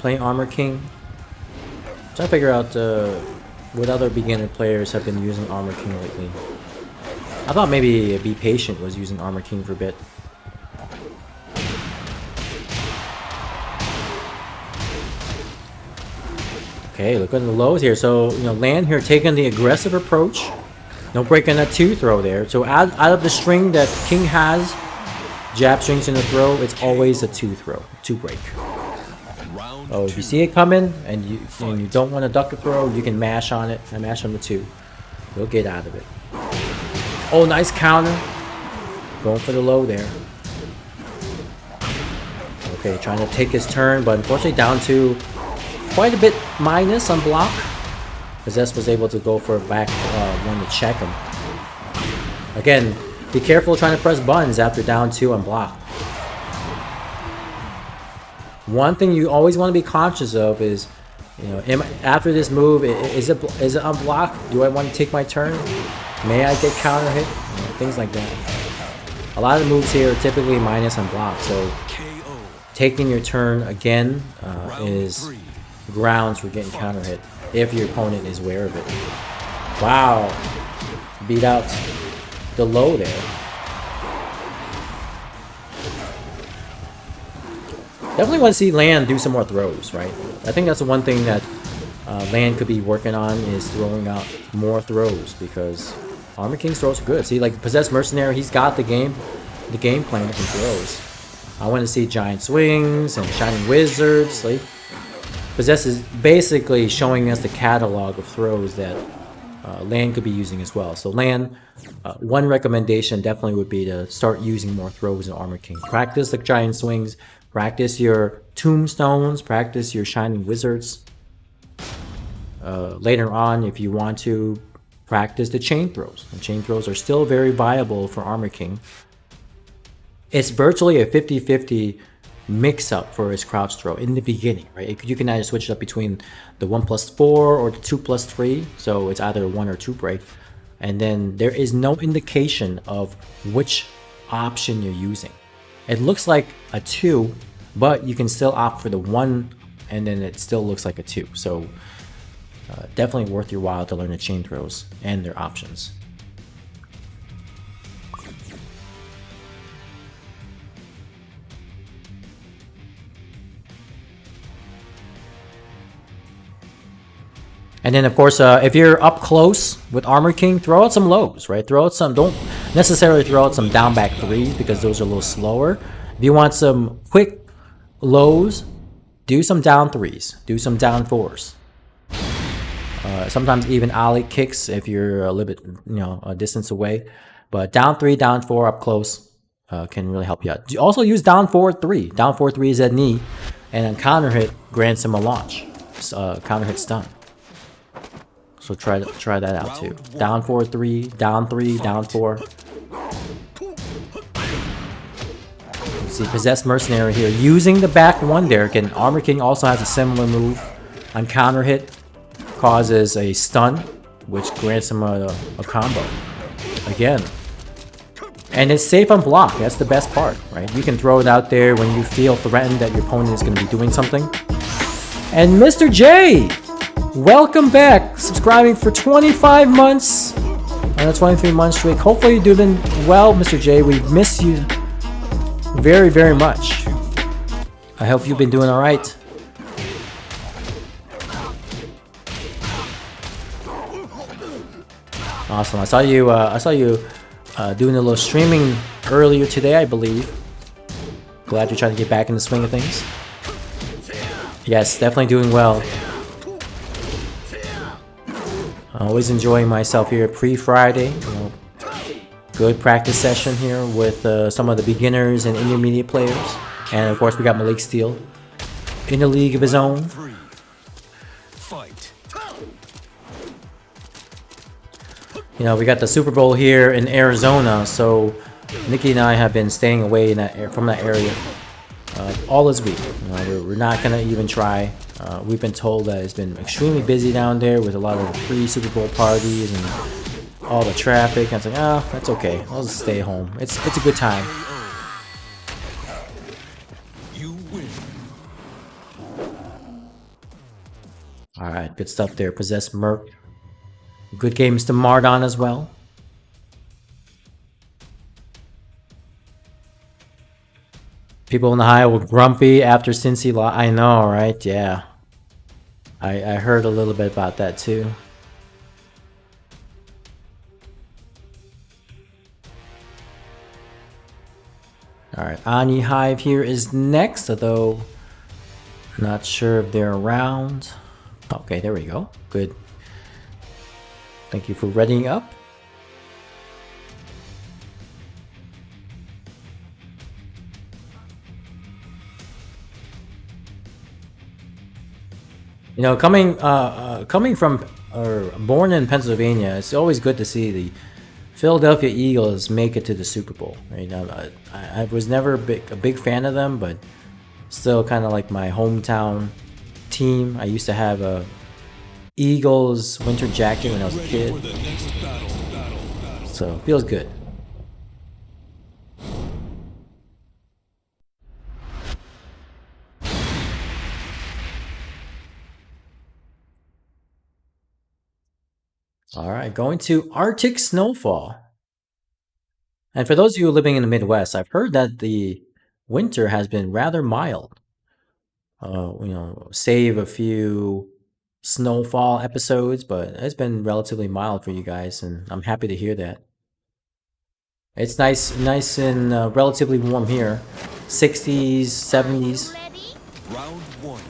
[SPEAKER 1] playing Armor King. Trying to figure out what other beginner players have been using Armor King lately. I thought maybe Be Patient was using Armor King for a bit. Okay, look at the lows here. So, you know, Lan here taking the aggressive approach. No breaking that 2 throw there. So out of the string that King has, jab strings in the throw, it's always a 2 throw, 2 break. Oh, if you see it coming and you don't want to duck a throw, you can mash on it and mash on the 2. You'll get out of it. Oh, nice counter. Going for the low there. Okay, trying to take his turn, but unfortunately down to quite a bit minus on block. Possessed was able to go for a back one to check him. Again, be careful trying to press buttons after down 2 on block. One thing you always want to be conscious of is, you know, after this move, is it on block? Do I want to take my turn? May I get counter hit? You know, things like that. A lot of the moves here are typically minus on block, so taking your turn again is grounds for getting counter hit if your opponent is aware of it. Wow, beat out the low there. Definitely want to see Lan do some more throws, right? I think that's the one thing that Lan could be working on, is throwing out more throws, because Armor King's throws are good. See, like Possessed Mercenary, he's got the game plan with throws. I want to see Giant Swings and Shining Wizards. Like, Possessed is basically showing us the catalog of throws that Lan could be using as well. So Lan, one recommendation definitely would be to start using more throws in Armor King. Practice the Giant Swings, practice your Tombstones, practice your Shining Wizards. Later on, if you want to, practice the chain throws. The chain throws are still very viable for Armor King. It's virtually a 50-50 mix-up for his crouch throw in the beginning, right? You can either switch it up between the 1+4 or the 2+3, so it's either a 1 or 2 break. And then there is no indication of which option you're using. It looks like a 2, but you can still opt for the 1, and then it still looks like a 2. So definitely worth your while to learn the chain throws and their options. And then, of course, if you're up close with Armor King, throw out some lows, right? Throw out some, don't necessarily throw out some down back 3s because those are a little slower. If you want some quick lows, do some down 3s, do some down 4s. Sometimes even ollie kicks if you're a little bit, a distance away. But down 3, down 4, up close can really help you out. You also use down forward 3. Down forward 3 is at knee, and then counter hit grants him a launch. Counter hit stun. So try that out too. Down forward 3, down 3, down 4. See, Possessed Mercenary here using the back 1 there. Again, Armor King also has a similar move. On counter hit, causes a stun, which grants him a combo. Again. And it's safe on block. That's the best part, right? You can throw it out there when you feel threatened that your opponent is going to be doing something. And Mr. J, welcome back. Subscribing for 25 months on a 23-month streak. Hopefully you're doing well, Mr. J. We miss you very, very much. I hope you've been doing all right. Awesome. I saw you doing a little streaming earlier today, I believe. Glad you're trying to get back in the swing of things. Yes, definitely doing well. Always enjoying myself here pre-Friday. Good practice session here with some of the beginners and intermediate players. And of course we got Malik Steele in a league of his own. We got the Super Bowl here in Arizona, so Nikki and I have been staying away from that area all this week. We're not gonna even try. We've been told that it's been extremely busy down there with a lot of pre-Super Bowl parties and all the traffic. And it's like, that's okay. I'll just stay home. It's a good time.
[SPEAKER 2] You win.
[SPEAKER 1] All right, good stuff there. Possessed Merc. Good game, Mr. Mardon as well. People in the high were grumpy after Cincy lost. I know, right? Yeah. I heard a little bit about that too. Alright, Ani Hive here is next, although not sure if they're around. Okay, there we go. Good. Thank you for readying up. Coming from or born in Pennsylvania, it's always good to see the Philadelphia Eagles make it to the Super Bowl. Right? I was never a big fan of them, but still kind of like my hometown team. I used to have a Eagles winter jacket when I was a kid, so feels good. All right, going to Arctic snowfall. And for those of you living in the Midwest, I've heard that the winter has been rather mild. Save a few snowfall episodes, but it's been relatively mild for you guys, and I'm happy to hear that. It's nice and relatively warm here, 60s, 70s.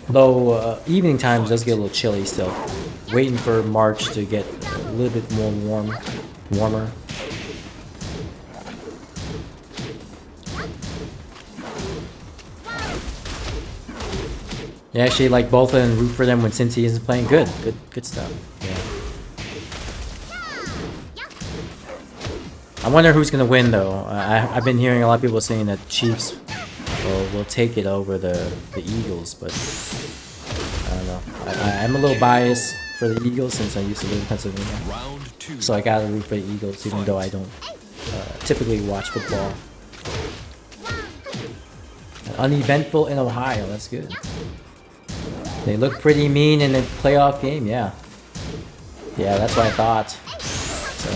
[SPEAKER 1] Though evening times does get a little chilly still. Waiting for March to get a little bit more warmer. Yeah, actually like both and root for them when Cincy isn't playing. Good stuff. Yeah. I wonder who's gonna win though. I've been hearing a lot of people saying that Chiefs will take it over the Eagles, but I don't know. I'm a little biased for the Eagles since I used to live in Pennsylvania, so I gotta root for the Eagles even though I don't typically watch football. Uneventful in Ohio, that's good. They look pretty mean in the playoff game, yeah. Yeah, that's what I thought. So,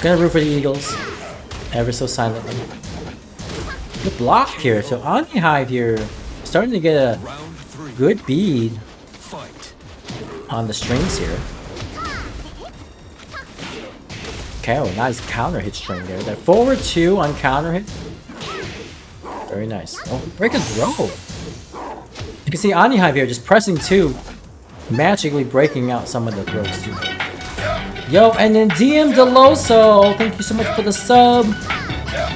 [SPEAKER 1] gonna root for the Eagles, ever so silently. Good block here, so Ani Hive here, starting to get a good bead on the strings here. Okay, oh, nice counter hit string there. That forward 2 on counter hit. Very nice. Oh, break and throw. You can see Ani Hive here just pressing 2 magically breaking out some of the throws too. Yo, and then DM Deloso, thank you so much for the sub.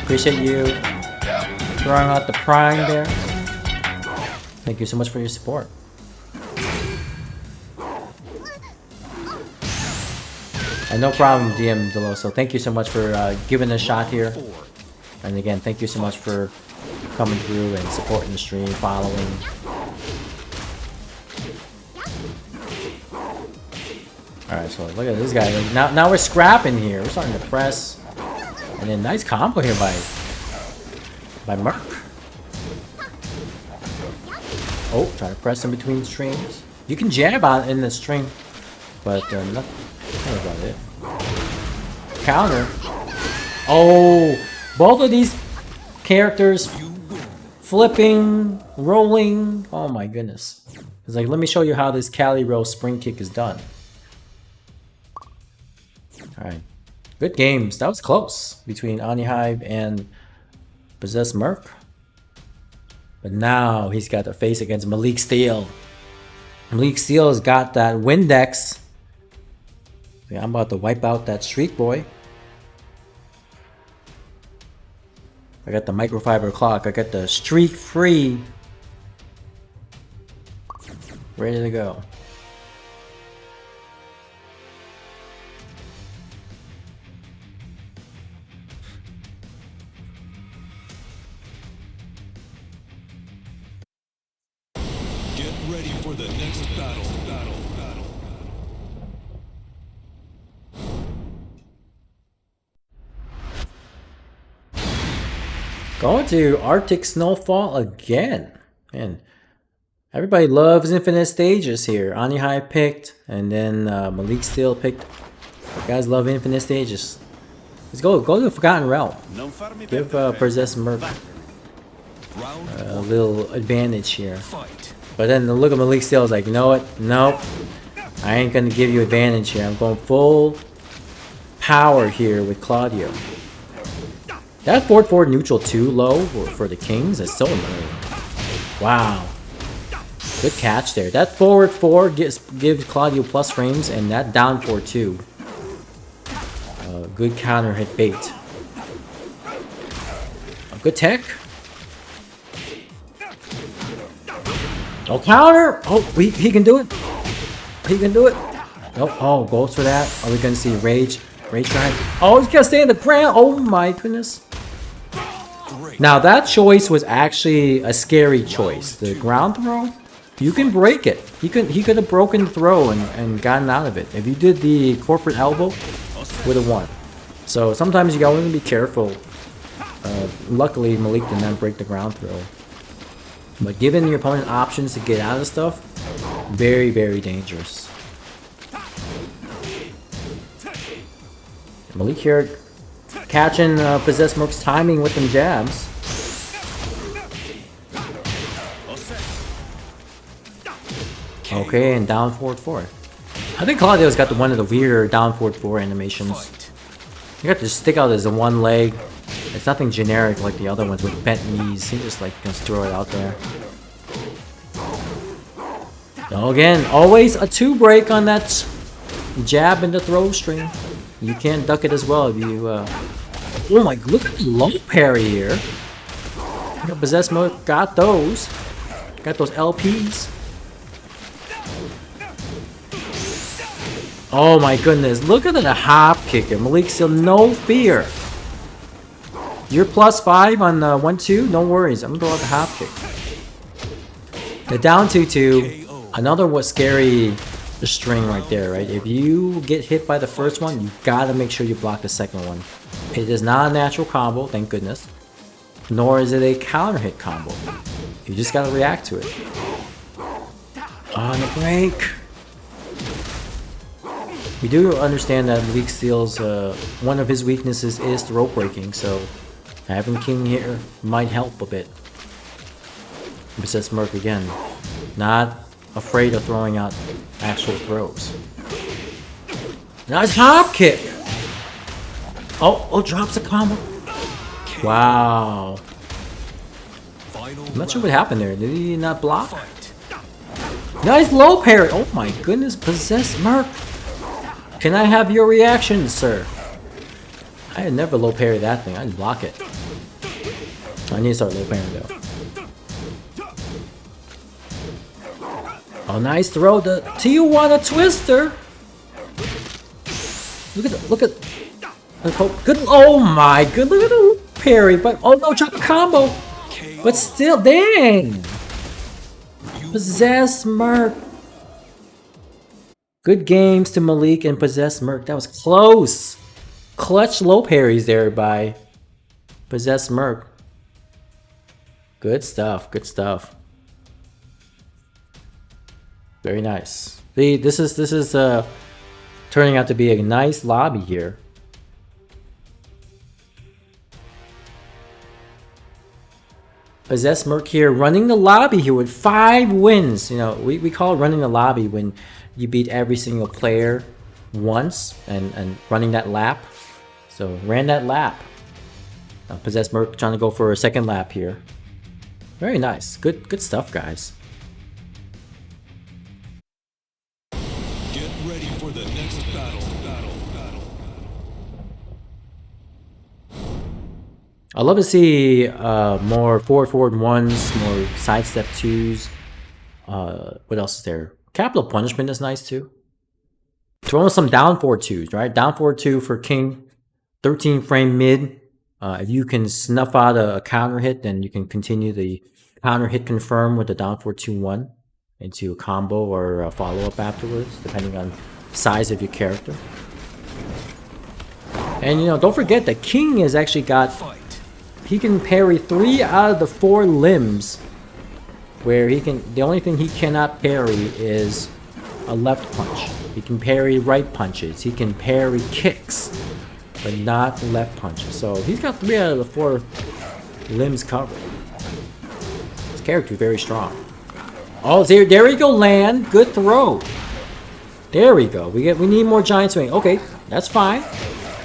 [SPEAKER 1] Appreciate you throwing out the prime there. Thank you so much for your support. And no problem, DM Deloso. Thank you so much for giving a shot here. And again, thank you so much for coming through and supporting the stream, following. Alright, so look at this guy. Now we're scrapping here. We're starting to press. And then nice combo here by Merc. Oh, try to press in between strings. You can jab on in the string, but nothing about it. Counter. Oh, both of these characters flipping, rolling. Oh my goodness. It's like, let me show you how this Cali Roll spring kick is done. Alright. Good games. That was close between Anihive and Possessed Merc. But now he's got to face against Malik Steel. Malik Steel has got that Windex. Yeah, I'm about to wipe out that Streak Boy. I got the microfiber clock. I got the Streak Free. Ready to go.
[SPEAKER 2] Get ready for the next battle.
[SPEAKER 1] Going to Arctic Snowfall again. Man, everybody loves Infinite Stages here. Anihai picked, and then Malik Steel picked. You guys love Infinite Stages. Let's go to the Forgotten Realm. Give Possessed Merc a little advantage here. But then the look at Malik Steel is like, you know what? Nope. I ain't gonna give you advantage here. I'm going full power here with Claudio. That forward neutral 2 low for the Kings is so annoying. Wow. Good catch there. That forward 4 gives Claudio plus frames, and that down 4 2. Good counter hit bait. Good tech. Oh, counter! Oh, he can do it. He can do it. Nope. Oh, goes for that. Are we gonna see Rage? Rage drive. Oh, he's gonna stay in the ground. Oh my goodness. Now that choice was actually a scary choice. The ground throw, you can break it. He could have broken the throw and gotten out of it. If you did the corporate elbow, would have won. So sometimes you gotta be careful. Luckily, Malik did not break the ground throw. But giving your opponent options to get out of stuff, very, very dangerous. Malik here catching Possessed Merc's timing with them jabs. Okay, and down forward 4. I think Claudio's got one of the weirder down forward 4 animations. You got to stick out as a one leg. It's nothing generic like the other ones with bent knees. He just like gonna throw it out there. So again, always a 2 break on that jab and the throw string. You can't duck it as well if you. Oh my! Look at the low parry here. Possessed Mode got those. Got those LPs. Oh my goodness! Look at the hop kicker. Malik still no fear. You're +5 on 1-2. No worries. I'm gonna go out the hop kick. The down 2-2. Another what scary string right there, right? If you get hit by the first one, you gotta make sure you block the second one. It is not a natural combo, thank goodness. Nor is it a counter hit combo. You just gotta react to it. On the break. We do understand that Malik Steel's one of his weaknesses is throat breaking, so having King here might help a bit. Possessed Merc again, not afraid of throwing out actual throws. Nice hop kick! Oh, drops a combo. Wow. I'm not sure what happened there. Did he not block? Nice low parry. Oh my goodness, possessed Merc. Can I have your reaction, sir? I had never low parry that thing. I just block it. I need to start low parrying though. Oh, nice throw. The Tijuana Twister. Look at good. Oh my good. Look at the parry. But oh no, drop a combo. But still, dang. Possessed Merc. Good games to Malik and Possessed Merc. That was close. Clutch low parries there by Possessed Merc. Good stuff. Good stuff. Very nice. This is turning out to be a nice lobby here. Possessed Merc here running the lobby here with 5 wins. You know, we call it running the lobby when you beat every single player once and running that lap. So ran that lap. Possessed Merc trying to go for a second lap here. Very nice. Good stuff, guys.
[SPEAKER 2] Get ready for the next battle.
[SPEAKER 1] I love to see more forward ones, more sidestep 2s. What else is there? Capital Punishment is nice too. Throwing some down forward 2s, right? Down forward 2 for King. 13 frame mid. If you can snuff out a counter hit, then you can continue the counter hit confirm with the down forward 2-1 into a combo or a follow up afterwards, depending on size of your character. And you know, don't forget that King has actually got. He can parry 3 out of the 4 limbs, where he can. The only thing he cannot parry is a left punch. He can parry right punches. He can parry kicks, but not left punches. So he's got 3 out of the 4 limbs covered. His character is very strong. Oh, there we go, land. Good throw. There we go. We need more giant swing. Okay, that's fine.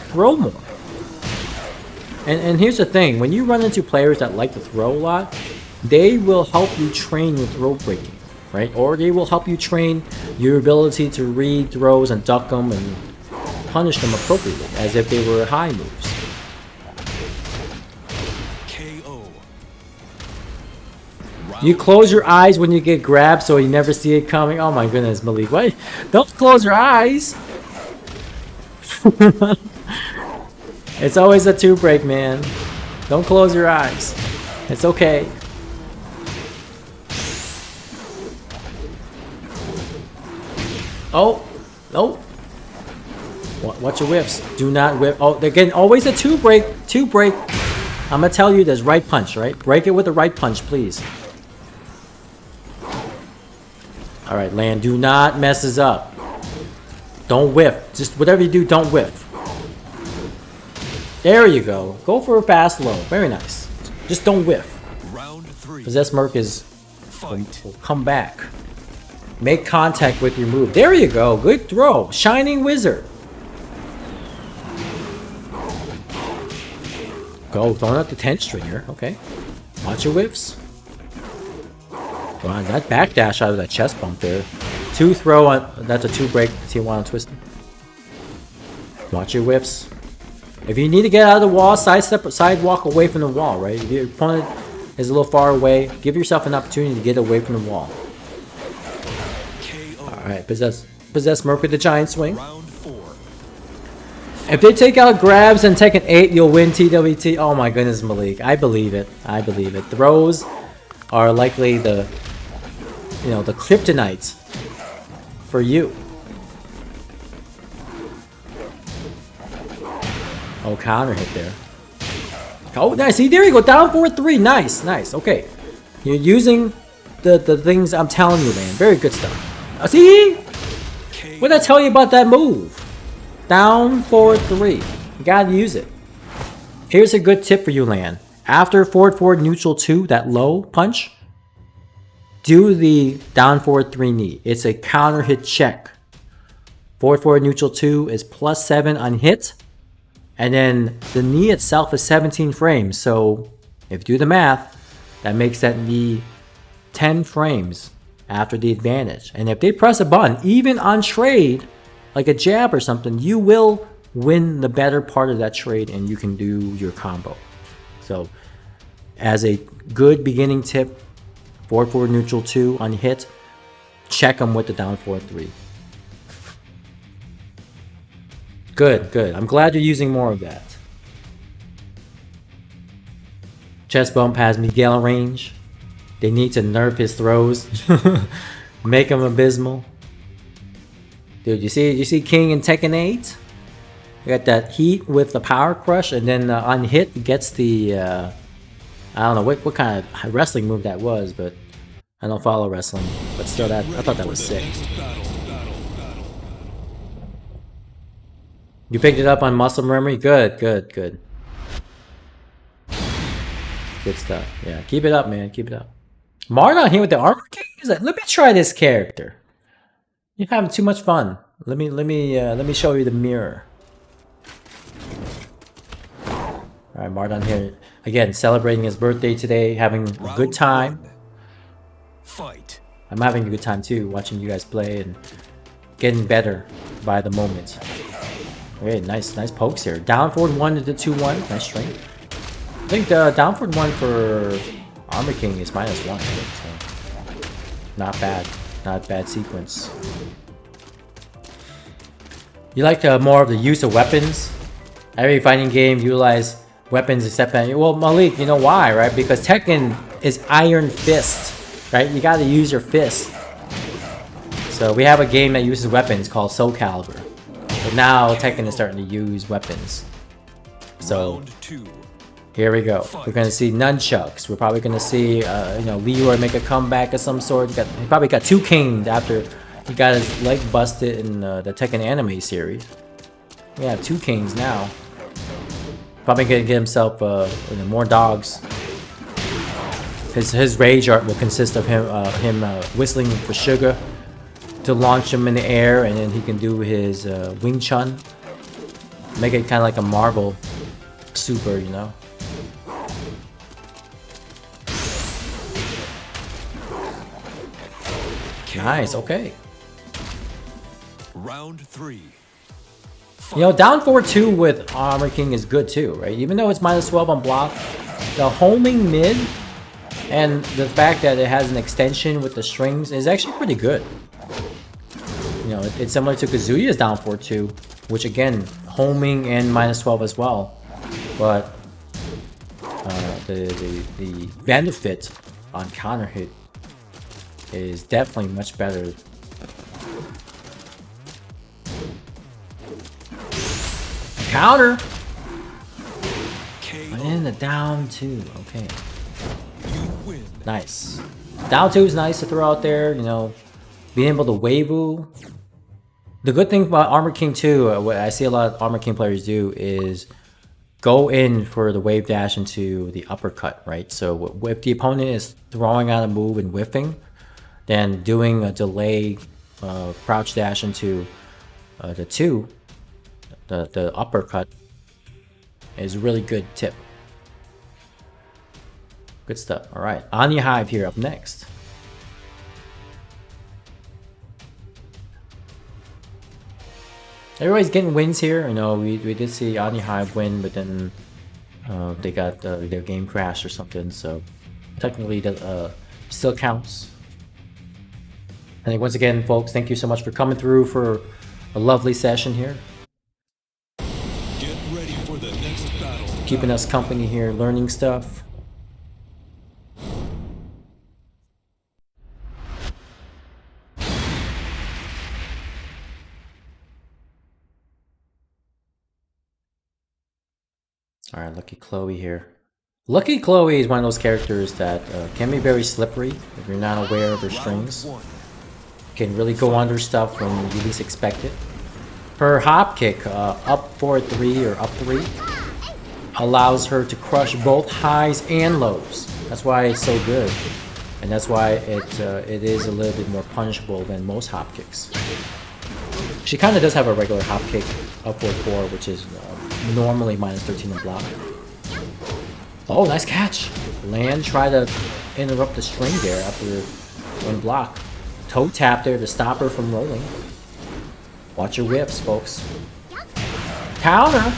[SPEAKER 1] Throw more. And here's the thing, when you run into players that like to throw a lot, they will help you train with throw breaking, right? Or they will help you train your ability to read throws and duck them and punish them appropriately, as if they were high moves.
[SPEAKER 2] KO.
[SPEAKER 1] You close your eyes when you get grabbed so you never see it coming. Oh my goodness, Malik, what? Don't close your eyes! It's always a 2 break, man. Don't close your eyes. It's okay. Oh, no. Watch your whiffs. Do not whiff. Oh, again, always a 2 break. 2 break. I'm gonna tell you there's right punch, right? Break it with the right punch, please. Alright, land. Do not mess this up. Don't whiff. Just whatever you do, don't whiff. There you go. Go for a fast low. Very nice. Just don't whiff.
[SPEAKER 2] Round 3.
[SPEAKER 1] Possessed Merc will come back. Make contact with your move. There you go. Good throw. Shining Wizard. Go. Throwing out the 10 stringer. Okay. Watch your whiffs. Wow, that backdash out of that chest bump there. 2 throw on. That's a 2 break. Tijuana Twister. Watch your whiffs. If you need to get out of the wall, sidewalk away from the wall, right? If your opponent is a little far away, give yourself an opportunity to get away from the wall. Alright, possess Merc with the giant swing. If they take out grabs and Tekken 8, you'll win TWT. Oh my goodness, Malik. I believe it. I believe it. Throws are likely the kryptonite for you. Oh, counter hit there. Oh, nice. See, there you go. Down 4-3. Nice, nice. Okay. You're using the things I'm telling you, man. Very good stuff. See? What did I tell you about that move? Down 4-3. You gotta use it. Here's a good tip for you, Lan. After forward neutral 2, that low punch, do the down 4-3 knee. It's a counter hit check. Forward neutral 2 is +7 on hit. And then the knee itself is 17 frames. So if you do the math, that makes that knee 10 frames after the advantage. And if they press a button, even on trade, like a jab or something, you will win the better part of that trade and you can do your combo. So as a good beginning tip, forward neutral 2 on hit, check them with the down forward 3. Good, good. I'm glad you're using more of that. Chest bump has Miguel range. They need to nerf his throws. Make him abysmal. Dude, you see King in Tekken 8? You got that heat with the power crush, and then on hit gets the I don't know what kind of wrestling move that was, but I don't follow wrestling. But still, I thought that was sick. You picked it up on muscle memory? Good, good, good. Good stuff. Yeah, keep it up, man. Keep it up. Marlon here with the Armor King? He's like, let me try this character. You're having too much fun. Let me show you the mirror. Alright, Mardon here again, celebrating his birthday today, having a good time.
[SPEAKER 2] Fight.
[SPEAKER 1] I'm having a good time too, watching you guys play and getting better by the moment. Okay, nice pokes here. Down forward 1 to the 2-1. Nice string. I think the down forward 1 for Armor King is -1. So not bad. Not a bad sequence. You like more of the use of weapons? Every fighting game utilize weapons except that. Well, Malik, you know why, right? Because Tekken is Iron Fist, right? You gotta use your fist. So we have a game that uses weapons called Soul Calibur. But now Tekken is starting to use weapons. So here we go. We're gonna see nunchucks. We're probably gonna see you know, Leroy make a comeback of some sort. He probably got 2 caned after he got his leg busted in the Tekken anime series. Yeah, 2 kings now. Probably gonna get himself you know, more dogs. His rage art will consist of him whistling for sugar to launch him in the air, and then he can do his Wing Chun. Make it kind of like a Marvel super, you know. Nice, okay.
[SPEAKER 2] Round 3.
[SPEAKER 1] You know, down forward 2 with Armor King is good too, right? Even though it's -12 on block, the homing mid and the fact that it has an extension with the strings is actually pretty good. You know, it's similar to Kazuya's down forward 2, which again, homing and -12 as well. But the benefit on counter hit is definitely much better. Counter! And the down 2, okay. Nice. Down 2 is nice to throw out there, you know, being able to waivu. The good thing about Armor King 2, what I see a lot of Armor King players do is go in for the wave dash into the uppercut, right? So if the opponent is throwing out a move and whiffing, then doing a delay crouch dash into the 2, the uppercut, is a really good tip. Good stuff. All right, Anya Hive here up next. Everybody's getting wins here. You know, we did see Anya Hive win, but then they got their game crashed or something. So technically, that still counts. I think once again, folks, thank you so much for coming through for a lovely session here.
[SPEAKER 2] Get ready for the next battle.
[SPEAKER 1] Keeping us company here, learning stuff. Alright, Lucky Chloe here. Lucky Chloe is one of those characters that can be very slippery if you're not aware of her strings. Can really go under stuff when you least expect it. Her hop kick, up 4-3 or up 3, allows her to crush both highs and lows. That's why it's so good. And that's why it is a little bit more punishable than most hop kicks. She kind of does have a regular hop kick up 4-4, which is normally -13 in block. Oh, nice catch! Land, try to interrupt the string there after one block. toe tap there to stop her from rolling. Watch your whips, folks. Counter!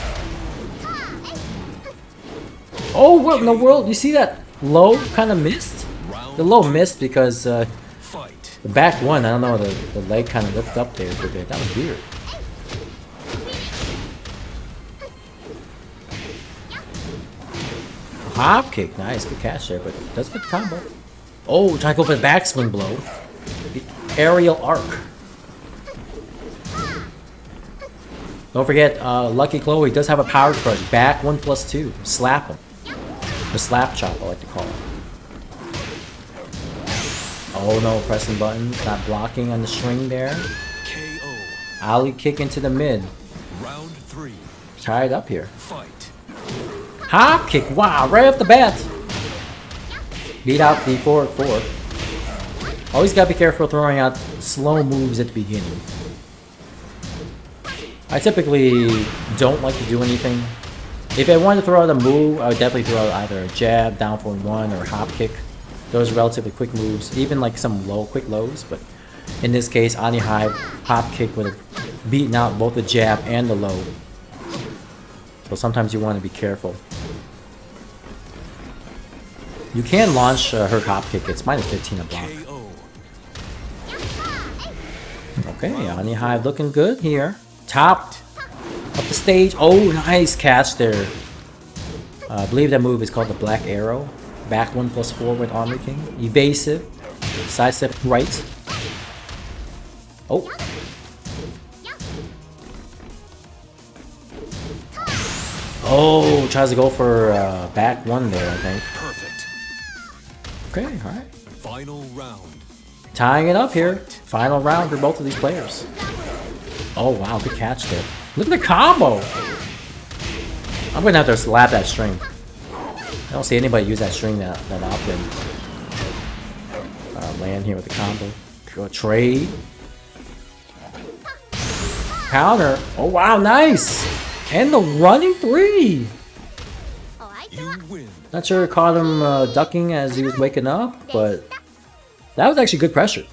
[SPEAKER 1] Oh, what in the world? You see that low kind of missed? The low missed because the back one, I don't know, the leg kind of lifted up there for a bit. That was weird. Hop kick, nice, good catch there, but does get the combo. Oh, trying to go for the backspin blow. The aerial arc. Don't forget, Lucky Chloe does have a power crush. Back 1+2. Slap him. The slap chop, I like to call it. Oh no, pressing buttons, not blocking on the string there.
[SPEAKER 2] KO.
[SPEAKER 1] Alley kick into the mid.
[SPEAKER 2] Round 3.
[SPEAKER 1] Tied up here.
[SPEAKER 2] Fight.
[SPEAKER 1] Hop kick, wow, right off the bat. Beat out the forward four. Always gotta be careful throwing out slow moves at the beginning. I typically don't like to do anything. If I wanted to throw out a move, I would definitely throw out either a jab, down for one, or a hop kick. Those are relatively quick moves, even like some quick lows, but in this case, Ani Hive hop kick would have beaten out both the jab and the low. So sometimes you want to be careful. You can launch her hop kick, it's -15 a block. Okay, Ani Hive looking good here. Top up the stage. Oh, nice catch there. I believe that move is called the Black Arrow. Back 1+4 with Armor King. Evasive. Sidestep right. Oh. Oh, tries to go for back one there, I think.
[SPEAKER 2] Perfect.
[SPEAKER 1] Okay, alright.
[SPEAKER 2] Final round.
[SPEAKER 1] Tying it up here. Final round for both of these players. Oh wow, good catch there. Look at the combo! I'm gonna have to slap that string. I don't see anybody use that string that often. Land here with the combo. Go trade. Counter. Oh wow, nice! And the running three!
[SPEAKER 2] You win.
[SPEAKER 1] Not sure it caught him ducking as he was waking up, but that was actually good pressure.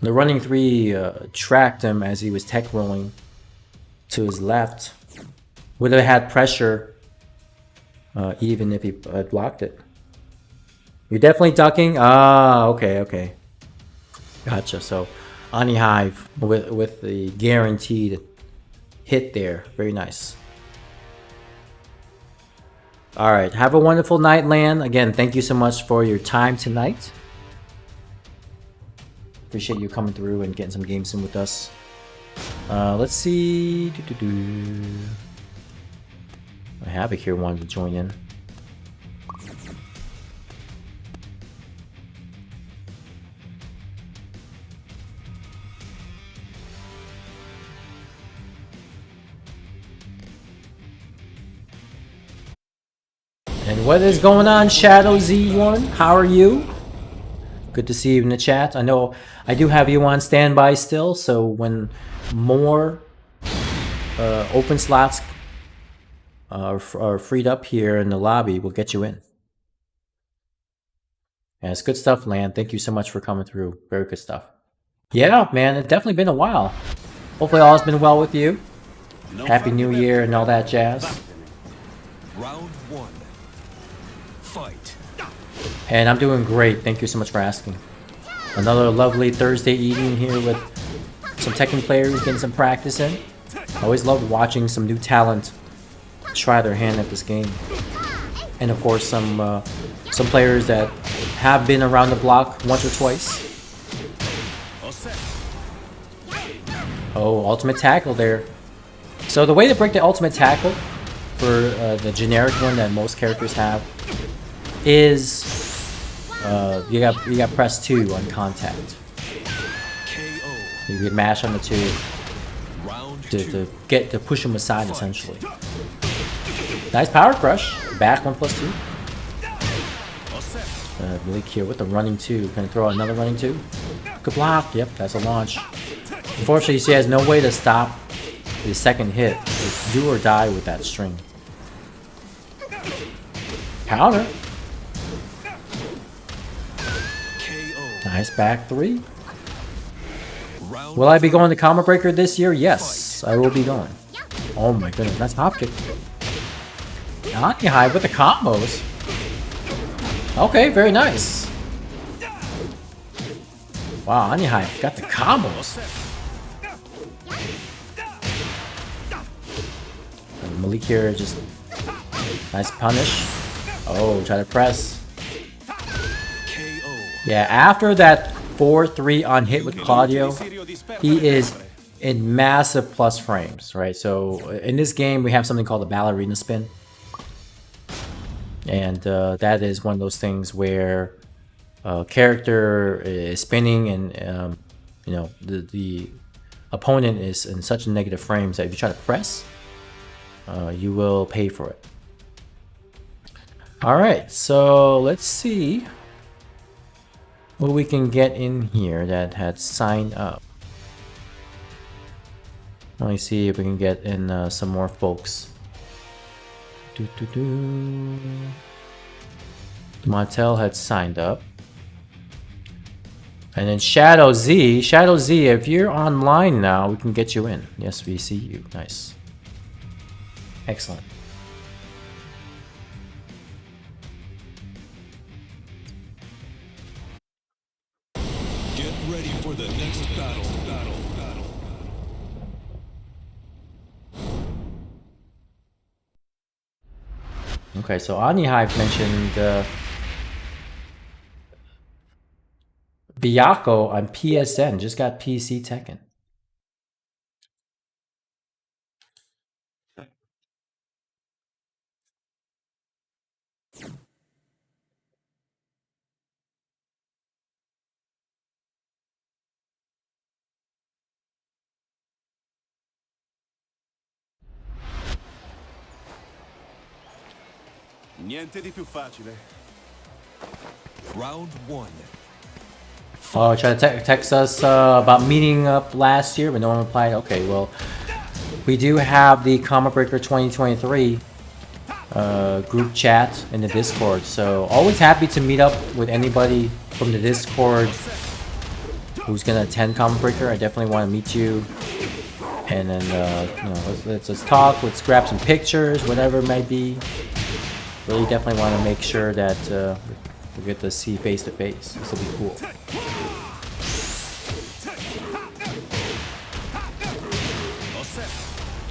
[SPEAKER 1] The running three tracked him as he was tech rolling to his left. Would have had pressure even if he blocked it. You're definitely ducking? Ah, okay. Gotcha. So, Ani Hive with the guaranteed hit there. Very nice. Alright, have a wonderful night, Lan. Again, thank you so much for your time tonight. Appreciate you coming through and getting some games in with us. Let's see. Havoc here wanted to join in. And what is going on, Shadow Z1? How are you? Good to see you in the chat. I know I do have you on standby still, so when more open slots are freed up here in the lobby, we'll get you in. And it's good stuff, Lan. Thank you so much for coming through. Very good stuff. Yeah, man, it's definitely been a while. Hopefully all has been well with you. Happy New Year and all that jazz.
[SPEAKER 2] Round 1. Fight.
[SPEAKER 1] And I'm doing great. Thank you so much for asking. Another lovely Thursday evening here with some Tekken players getting some practice in. I always love watching some new talent try their hand at this game. And of course some players that have been around the block once or twice. Oh, ultimate tackle there. So the way to break the ultimate tackle for the generic one that most characters have is you got press 2 on contact. You can mash on the 2 to push him aside essentially. Nice power crush. Back 1+2. Malik here with the running 2. Gonna throw out another running 2. Good block. Yep, that's a launch. Unfortunately, she has no way to stop the second hit. It's do or die with that string. Counter. Nice back 3.
[SPEAKER 2] Round
[SPEAKER 1] Will I be going to Combo Breaker this year? Yes, I will be going. Oh my goodness, that's hop kick. Ani high with the combos. Okay, very nice. Wow, Ani high got the combos. And Malik here just nice punish. Oh, try to press.
[SPEAKER 2] KO.
[SPEAKER 1] Yeah, after that 4-3 on hit with Claudio, he is in massive plus frames, right? So in this game, we have something called the ballerina spin. And that is one of those things where character is spinning and, you know, the opponent is in such negative frames that if you try to press, you will pay for it. All right, so let's see what we can get in here that had signed up. Let me see if we can get in some more folks. Montel had signed up. And then Shadow Z. Shadow Z, if you're online now, we can get you in. Yes, we see you. Nice. Excellent.
[SPEAKER 2] Get ready for the next battle.
[SPEAKER 1] Okay, so Ani Hive mentioned Byaku on PSN. Just got PC Tekken.
[SPEAKER 3] Niente di più facile.
[SPEAKER 2] Round 1.
[SPEAKER 1] Oh, try to text us about meeting up last year, but no one replied. Okay, well, we do have the Combo Breaker 2023 group chat in the Discord, so always happy to meet up with anybody from the Discord who's gonna attend Combo Breaker. I definitely want to meet you, and then you know, let's talk, let's grab some pictures, whatever it might be. Really definitely want to make sure that we get to see face to face. This will be cool.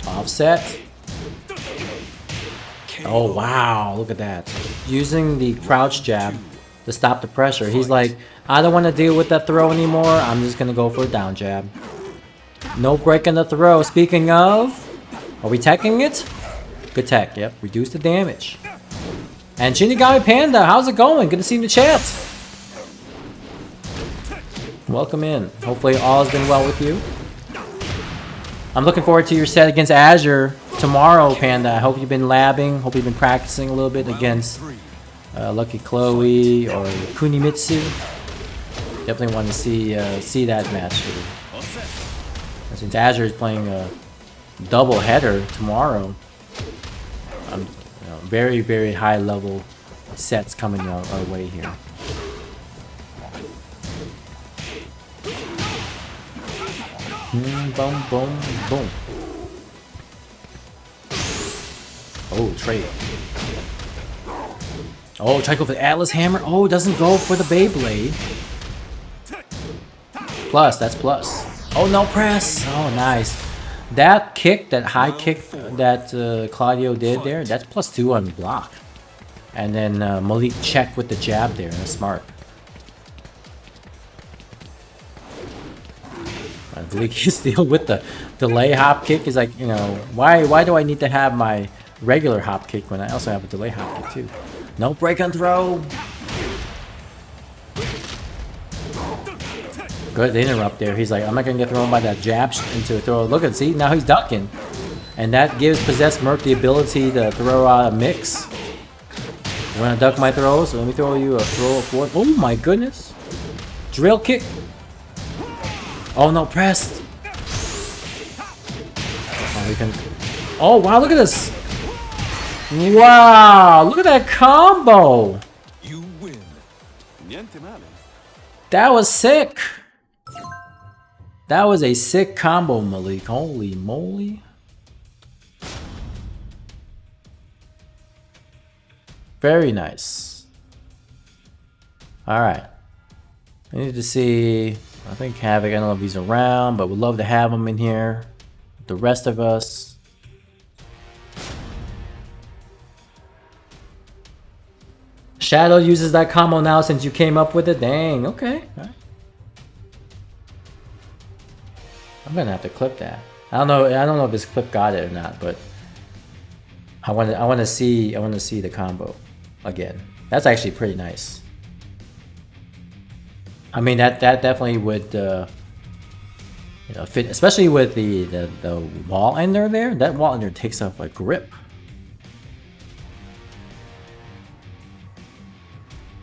[SPEAKER 1] Offset. Oh wow, look at that. Using the crouch jab to stop the pressure. He's like, I don't want to deal with that throw anymore. I'm just going to go for a down jab. No break in the throw. Speaking of, are we teching it? Good tech, yep. Reduce the damage. And Shinigami Panda, how's it going? Good to see you in the chat. Welcome in. Hopefully all has been well with you. I'm looking forward to your set against Azure tomorrow, Panda. I hope you've been labbing. Hope you've been practicing a little bit against Lucky Chloe or Kunimitsu. Definitely want to see that match. Since Azure is playing a double header tomorrow, very, very high level sets coming our way here. Boom, boom, boom. Oh, trade. Oh, try to go for the Atlas Hammer. Oh, doesn't go for the Beyblade. Plus, that's plus. Oh, no press. Oh, nice. That kick, that high kick that Claudio did there, that's +2 on block. And then Malik checked with the jab there. That's smart. Malik is still with the delay hop kick. Is like, you know, why do I need to have my regular hop kick when I also have a delay hop kick too? No break and throw. Good interrupt there. He's like, I'm not gonna get thrown by that jab into a throw. Look at, see, now he's ducking, and that gives Possessed Merc the ability to throw out a mix. You wanna duck my throw? So let me throw you a throw forward. Oh my goodness! Drill kick. Oh no, pressed. Oh, we can. Oh wow! Look at this. Wow! Look at that combo.
[SPEAKER 2] You win.
[SPEAKER 3] Niente male.
[SPEAKER 1] That was sick. That was a sick combo, Malik. Holy moly. Very nice. Alright. I need to see. I think Havoc, I don't know if he's around, but we'd love to have him in here. The rest of us. Shadow uses that combo now since you came up with it. Dang, okay. Right. I'm gonna have to clip that. I don't know if this clip got it or not, but I wanna see the combo again. That's actually pretty nice. I mean that definitely would you know, fit, especially with the wall ender there. That wall ender takes off a grip.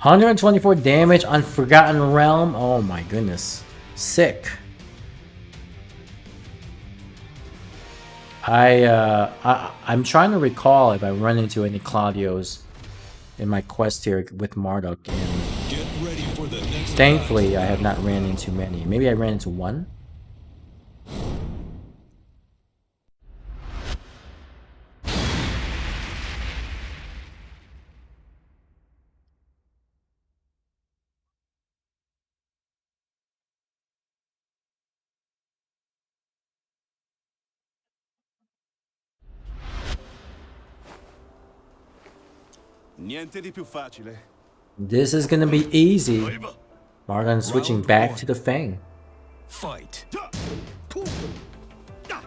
[SPEAKER 1] 124 damage on Forgotten Realm. Oh my goodness. Sick. I'm trying to recall if I run into any Claudios in my quest here with Marduk, and
[SPEAKER 2] Get ready for the next
[SPEAKER 1] thankfully I have not ran into many. Maybe I ran into one.
[SPEAKER 3] Niente di più facile.
[SPEAKER 1] This is gonna be easy. Marduk switching back to the Fang.
[SPEAKER 2] Fight.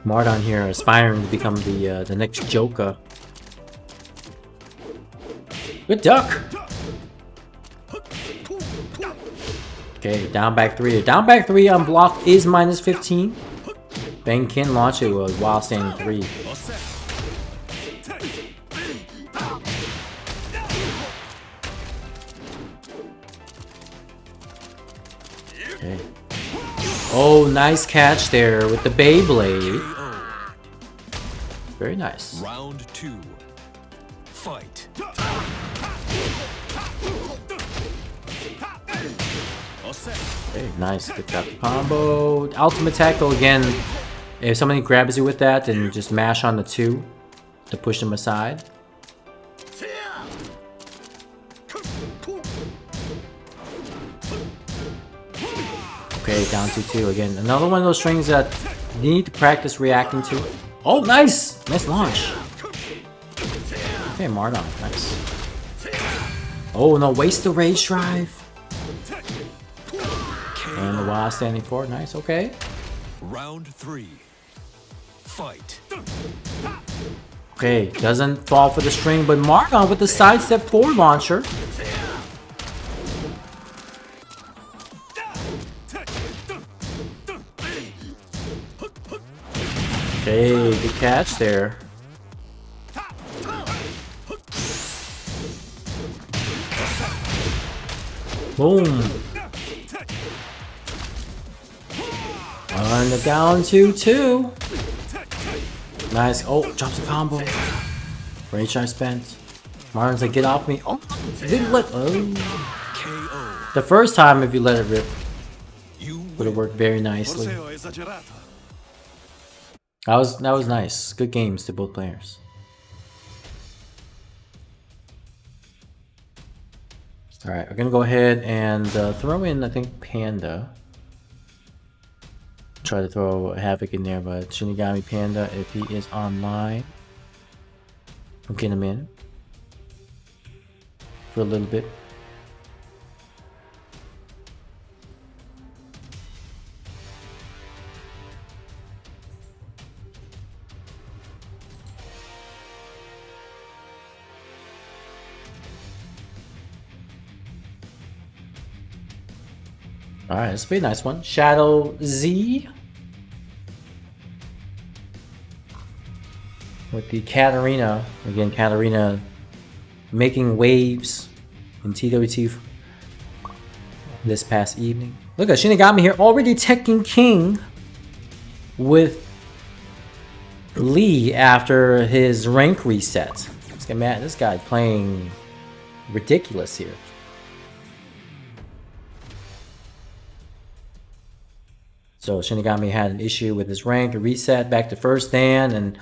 [SPEAKER 1] Marduk here aspiring to become the next Joker. Good duck. Okay, down back three. Down back three unblocked is minus 15. Fang can launch it while standing 3. Okay. Oh, nice catch there with the Beyblade. Very nice.
[SPEAKER 2] Round 2. Fight.
[SPEAKER 1] Okay, nice. Good job. Combo. Ultimate tackle again. If somebody grabs you with that, then just mash on the 2 to push them aside. Okay, down to 2 again. Another one of those strings that you need to practice reacting to. Oh, nice! Nice launch. Okay, Marduk. Nice. Oh, no. Waste the rage drive. And the wild standing 4. Nice. Okay.
[SPEAKER 2] Round 3. Fight.
[SPEAKER 1] Okay, doesn't fall for the string, but Marduk with the sidestep 4 launcher. Okay, good catch there. Boom. On the down 2-2. Nice. Oh, drops a combo. Rage I spent. Martin's like, get off me. Oh, didn't let. Oh. The first time, if you let it rip, would have worked very nicely. That was nice. Good games to both players. All right, we're gonna go ahead and throw in, I think, Panda. Try to throw Havoc in there, but Shinigami Panda, if he is online, we'll get him in for a little bit. Alright, this will be a nice one. Shadow Z. With the Katarina. Again, Katarina making waves in TWT this past evening. Look at Shinigami here, already Tekken King with Lee after his rank reset. This guy playing ridiculous here. So Shinigami had an issue with his rank, a reset back to first Dan, and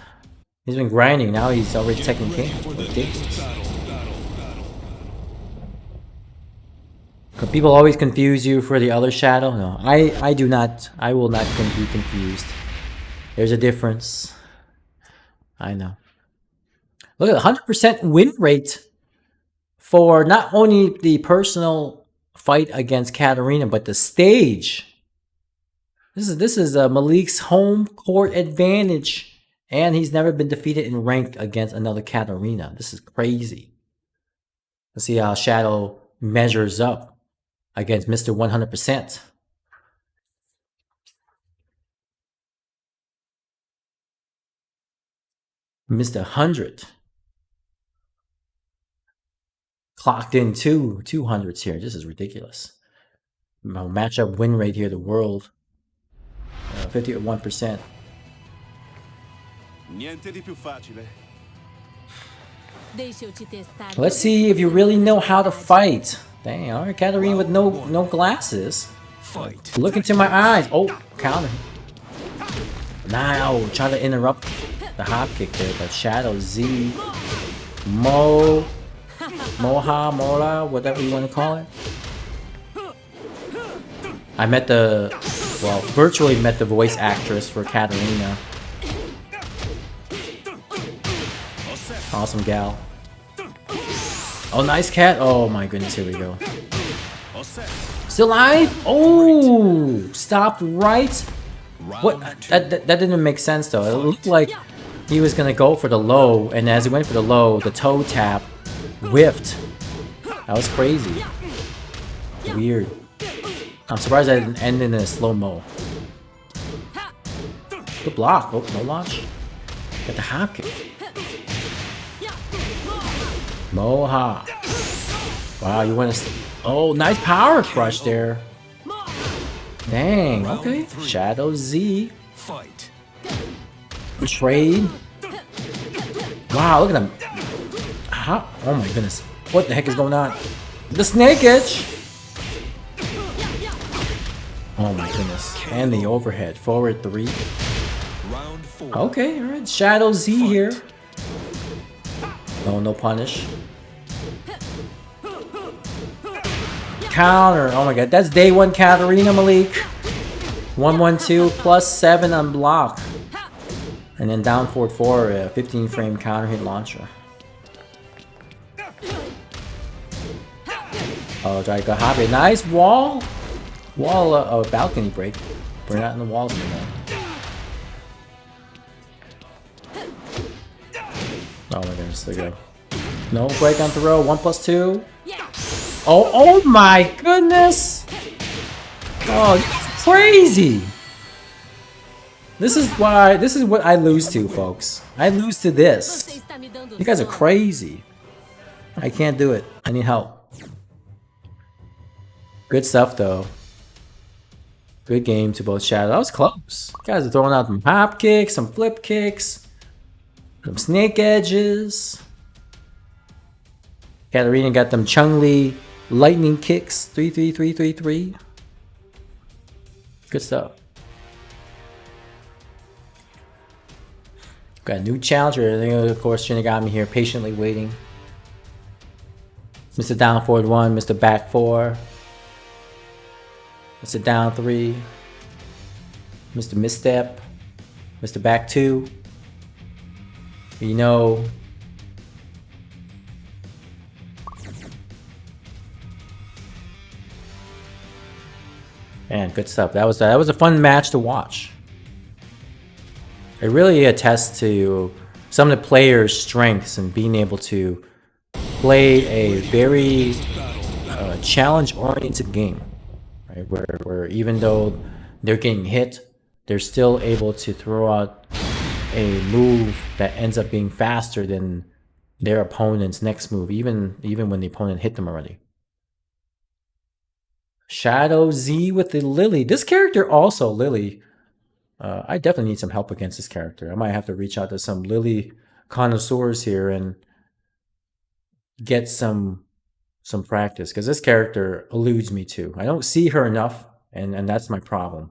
[SPEAKER 1] he's been grinding. Now he's already Tekken King. Ridiculous. People always confuse you for the other Shadow. No, I do not. I will not be confused. There's a difference. I know. Look at 100% win rate for not only the personal fight against Katarina, but the stage. This is Malik's home court advantage, and he's never been defeated in ranked against another Katarina. This is crazy. Let's see how Shadow measures up against Mr. 100%. Mr. 100. Clocked in 200s here. This is ridiculous. Matchup win rate here, the world. 51%.
[SPEAKER 3] Niente di più facile.
[SPEAKER 1] Let's see if you really know how to fight. Dang, alright, Katarina with no glasses.
[SPEAKER 2] Fight.
[SPEAKER 1] Look into my eyes. Oh, counter. Now, try to interrupt the hop kick there, but Shadow Z, Moha, Mola, whatever you want to call it. I met virtually met the voice actress for Katarina. Awesome gal. Oh, nice cat. Oh my goodness, here we go. Still alive? Oh, stopped right. What? That didn't make sense though. It looked like he was gonna go for the low, and as he went for the low, the toe tap whiffed. That was crazy. Weird. I'm surprised I didn't end in a slow-mo. Good block. Oh, no launch. Got the hop kick. Moha. Wow, you want to... Oh, nice power crush there. Dang, okay. Shadow Z.
[SPEAKER 2] Fight.
[SPEAKER 1] Trade. Wow, look at him. Oh my goodness. What the heck is going on? The snake edge. Oh my goodness. And the overhead. Forward 3.
[SPEAKER 2] Round 4.
[SPEAKER 1] Okay, alright. Shadow Z here. No punish. Counter. Oh my god. That's day 1 Katarina Malik. 112 plus 7 on block. And then down forward 4, 15 frame counter hit launcher. Oh, try to go hobby. Nice wall. Balcony break. We're not in the walls anymore. Oh my goodness, there you go. No break on throw. 1+2. Oh my goodness! Oh, it's crazy! This is what I lose to, folks. I lose to this. You guys are crazy. I can't do it. I need help. Good stuff, though. Good game to both Shadow. That was close. You guys are throwing out some hop kicks, some flip kicks, some snake edges. Katarina got them Chung-Li lightning kicks. 3-3-3-3-3. Good stuff. Got a new challenger. I think, of course, Shinigami here, patiently waiting. Mr. Down forward 1, Mr. Back 4. Mr. Down 3. Mr. Misstep. Mr. Back 2. You know. And good stuff. That was a fun match to watch. It really attests to some of the players' strengths and being able to play a very challenge-oriented game, right? Where even though they're getting hit, they're still able to throw out a move that ends up being faster than their opponent's next move, even when the opponent hit them already. Shadow Z with the Lily. This character also, Lily. I definitely need some help against this character. I might have to reach out to some Lily connoisseurs here and get some practice, because this character eludes me too. I don't see her enough, and that's my problem.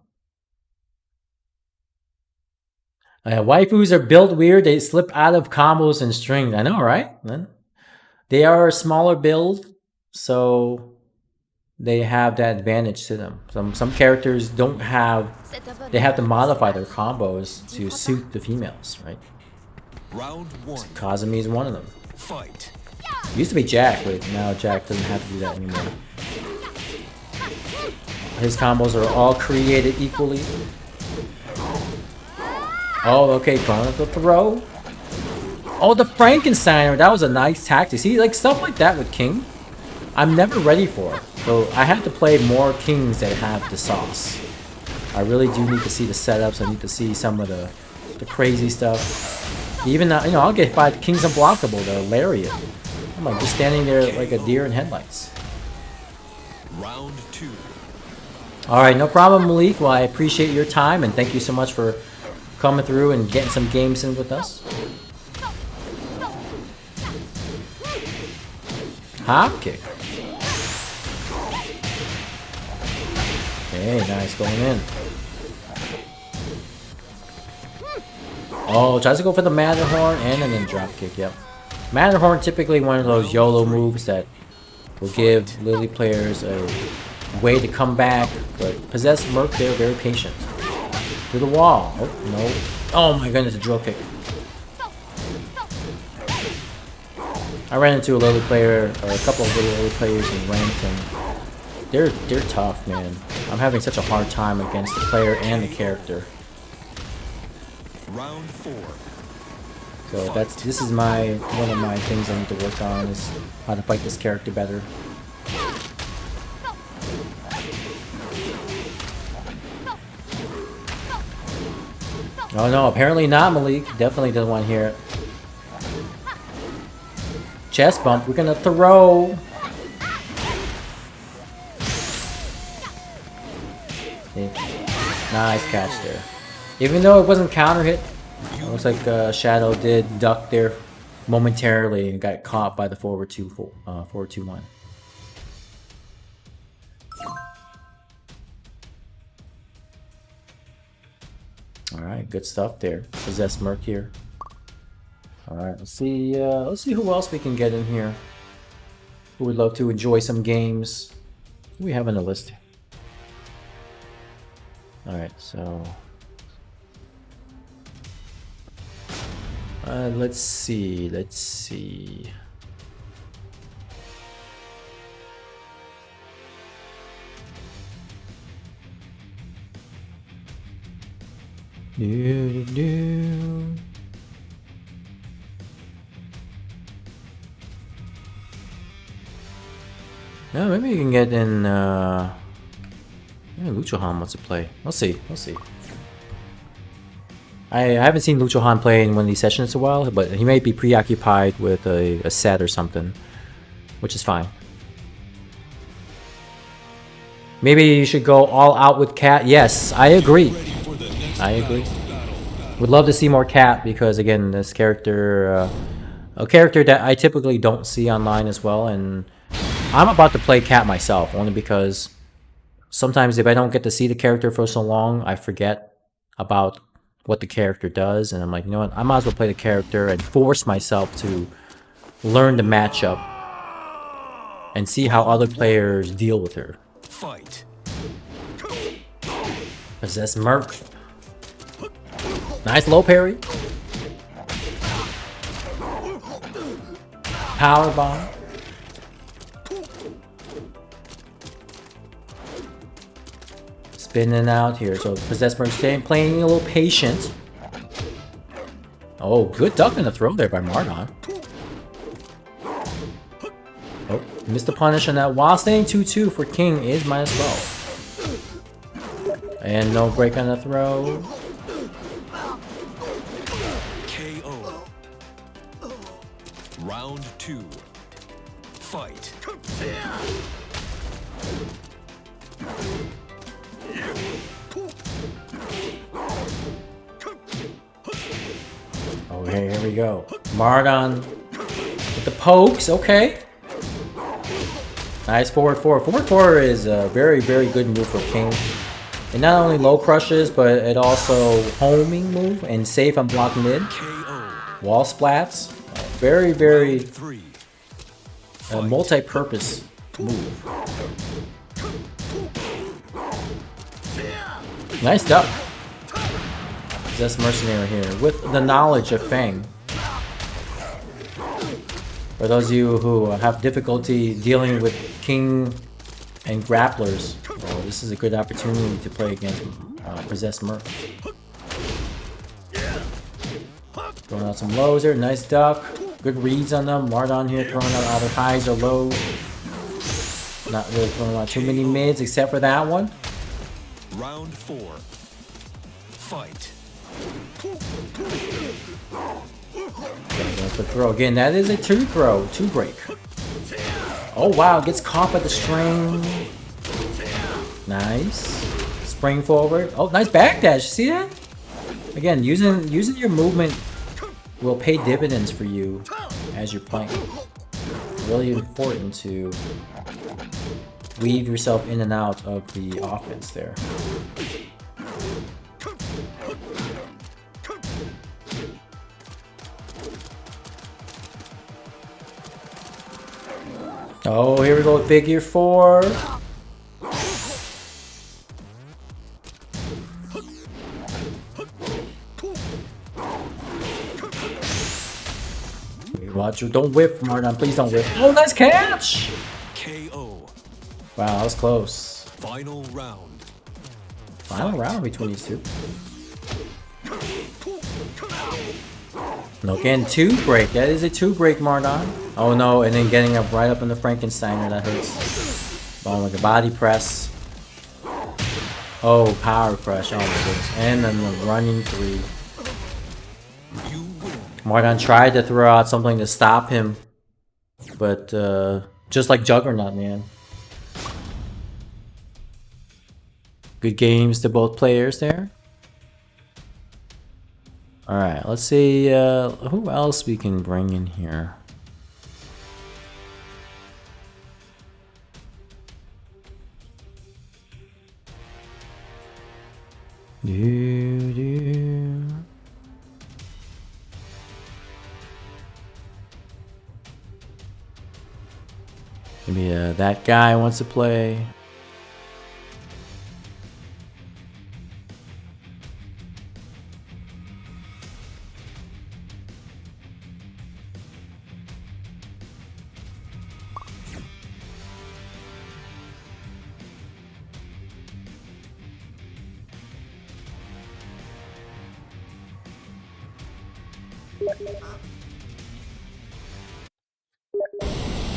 [SPEAKER 1] Waifus are built weird. They slip out of combos and strings. I know, right? They are a smaller build, so they have that advantage to them. Some characters don't have. They have to modify their combos to suit the females, right?
[SPEAKER 2] Round 1.
[SPEAKER 1] Kazumi is one of them.
[SPEAKER 2] Fight.
[SPEAKER 1] Used to be Jack, but now Jack doesn't have to do that anymore. His combos are all created equally. Oh, okay, going with the throw. Oh, the Frankensteiner, that was a nice tactic. See, like stuff like that with King, I'm never ready for. So I have to play more Kings that have the sauce. I really do need to see the setups. I need to see some of the crazy stuff. Even I'll get 5 Kings Unblockable, the Lariat. I'm like just standing there like a deer in headlights.
[SPEAKER 2] Round 2.
[SPEAKER 1] All right, no problem, Malik. Well, I appreciate your time and thank you so much for coming through and getting some games in with us. Hop kick. Okay, nice going in. Oh, tries to go for the Matterhorn and then drop kick, yep. Matterhorn typically one of those YOLO moves that will give Lily players a way to come back, but Possessed Merc, they're very patient. To the wall. Oh, no. Oh my goodness, a drill kick. I ran into a Lily player, or a couple of Lily players in ranked, and they're tough, man. I'm having such a hard time against the player and the character.
[SPEAKER 2] Round 4.
[SPEAKER 1] So this is one of my things I need to work on is how to fight this character better. Oh no, apparently not, Malik. Definitely doesn't want to hear it. Chest bump, we're gonna throw. Nice catch there. Even though it wasn't counter hit, it looks like Shadow did duck there momentarily and got caught by the forward 2-1. Alright, good stuff there. Possessed Merc here. Alright, let's see who else we can get in here. Who would love to enjoy some games. Who do we have on the list? Alright, so let's see. Yeah, maybe you can get in yeah, Luchohan wants to play. We'll see. I haven't seen Luchohan play in one of these sessions in a while, but he may be preoccupied with a set or something, which is fine. Maybe you should go all out with Cat. Yes, I agree. Would love to see more Cat because again, this character, a character that I typically don't see online as well, and I'm about to play Cat myself only because sometimes if I don't get to see the character for so long, I forget about what the character does, and I'm like, you know what, I might as well play the character and force myself to learn the matchup and see how other players deal with her.
[SPEAKER 2] Fight.
[SPEAKER 1] Possessed Merc. Nice low parry. Power bomb. Spinning out here. So Possessed Merc staying playing a little patient. Oh, good duck and a throw there by Mardon. Oh, missed the punish on that while staying 2-2 for King is -12. And no break on the throw.
[SPEAKER 2] KO. Round 2. Fight.
[SPEAKER 1] Oh, hey, here we go. Mardon with the pokes. Okay. Nice forward 4. Forward 4 is a very, very good move for King. It not only low crushes, but it also homing move and save on block mid. Wall splats. Very, very multi-purpose move. Nice duck. Possessed mercenary here with the knowledge of Fang. For those of you who have difficulty dealing with king and grapplers, well, this is a good opportunity to play against Possessed Merc. Throwing out some lows here, nice duck. Good reads on them. Mardon here throwing out either highs or lows. Not really throwing out too many mids except for that one.
[SPEAKER 2] Round 4. Fight.
[SPEAKER 1] The throw again. That is a 2-throw, 2-break. Oh wow, gets caught by the string. Nice. Spring forward. Oh, nice backdash. See that? Again, using your movement will pay dividends for you as you're playing. Really important to weave yourself in and out of the offense there. Oh, here we go, figure 4. Watch you, don't whiff, Mardon, please don't whiff. Oh, nice catch!
[SPEAKER 2] KO.
[SPEAKER 1] Wow, that was close.
[SPEAKER 2] Final round.
[SPEAKER 1] Final round between these two. No, again, 2-break. That is a 2-break, Mardon. Oh no, and then getting up right up in the Frankensteiner, that hurts. Oh, like a body press. Oh, power crush. Oh my goodness. And then the running 3. Mardon tried to throw out something to stop him. But, just like Juggernaut, man. Good games to both players there. Alright, let's see who else we can bring in here. Maybe that guy wants to play.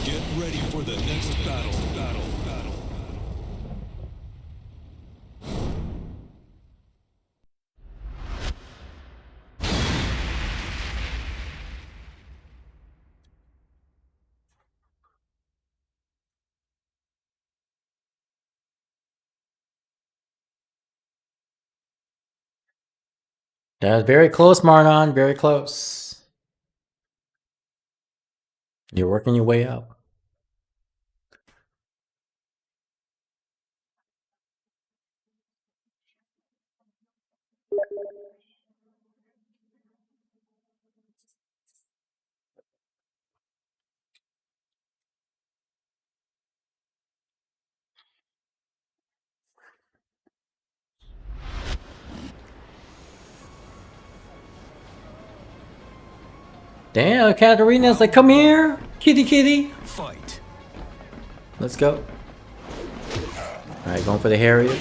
[SPEAKER 2] Get ready for the next battle.
[SPEAKER 1] That was very close, Mardon. Very close. You're working your way up. Damn, Katarina's like, come here, kitty kitty.
[SPEAKER 2] Fight.
[SPEAKER 1] Let's go. Alright, going for the Harrier.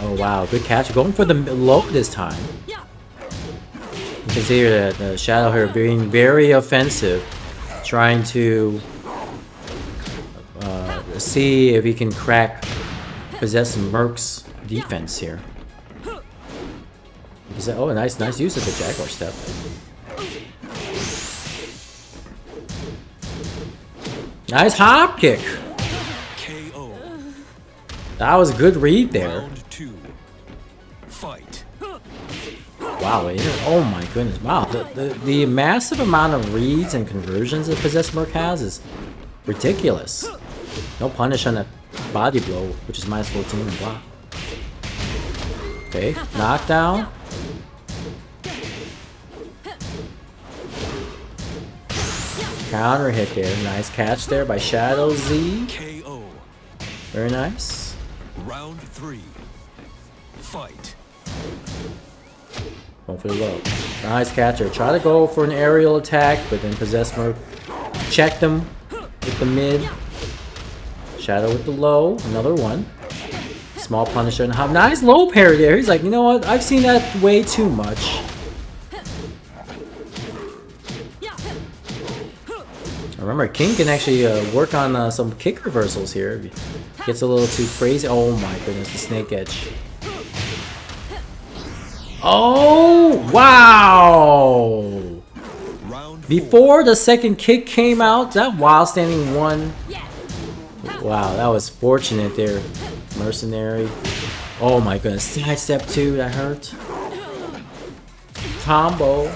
[SPEAKER 1] Oh wow, good catch. Going for the low this time. You can see here the Shadow here being very offensive. Trying to see if he can crack Possessed Merc's defense here. Oh, nice use of the Jaguar Step. Nice hop kick.
[SPEAKER 2] KO.
[SPEAKER 1] That was a good read there.
[SPEAKER 2] Round 2. Fight.
[SPEAKER 1] Wow, oh my goodness, wow. The massive amount of reads and conversions that Possessed Merc has is ridiculous. No punish on a body blow, which is minus 14 and block. Okay, knockdown. Counter hit there. Nice catch there by Shadow Z.
[SPEAKER 2] KO.
[SPEAKER 1] Very nice.
[SPEAKER 2] Round 3. Fight.
[SPEAKER 1] Going for the low. Nice catcher. Try to go for an aerial attack, but then Possessed Merc checked him with the mid. Shadow with the low. Another one. Small punisher and hop. Nice low parry there. He's like, you know what? I've seen that way too much. Remember, King can actually work on some kick reversals here. If he gets a little too crazy. Oh my goodness, the snake edge. Oh, wow! Before the second kick came out, that wild standing one. Wow, that was fortunate there. Mercenary. Oh my goodness, side step 2, that hurt. Combo.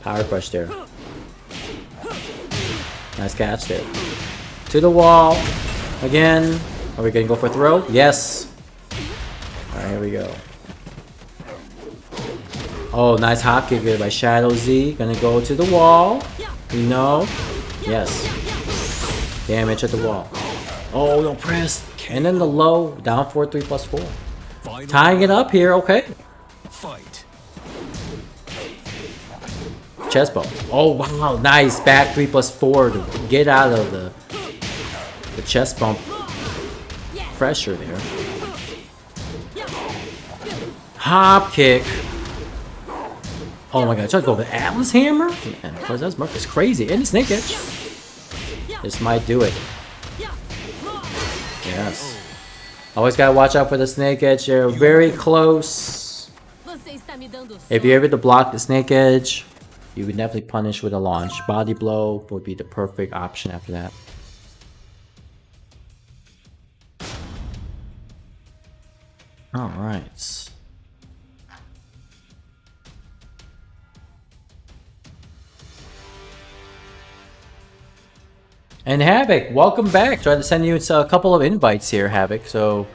[SPEAKER 1] Power crush there. Nice catch there. To the wall. Again. Are we gonna go for a throw? Yes. Alright, here we go. Oh, nice hop kick there by Shadow Z. Gonna go to the wall. No. Yes. Damage at the wall. Oh, no press. And then the low. Down 4-3 plus 4. Tying it up here. Okay.
[SPEAKER 2] Fight.
[SPEAKER 1] Chest bump. Oh wow, nice back 3 plus 4 to get out of the chest bump pressure there. Hop kick. Oh my god, try to go with the Atlas Hammer? Man, Possessed Merc is crazy. And the Snake Edge. This might do it. Yes. Always gotta watch out for the Snake Edge. They're very close. If you're able to block the Snake Edge, you would definitely punish with a launch. Body blow would be the perfect option after that. Alright. And Havoc, welcome back. Tried to send you a couple of invites here, Havoc. So,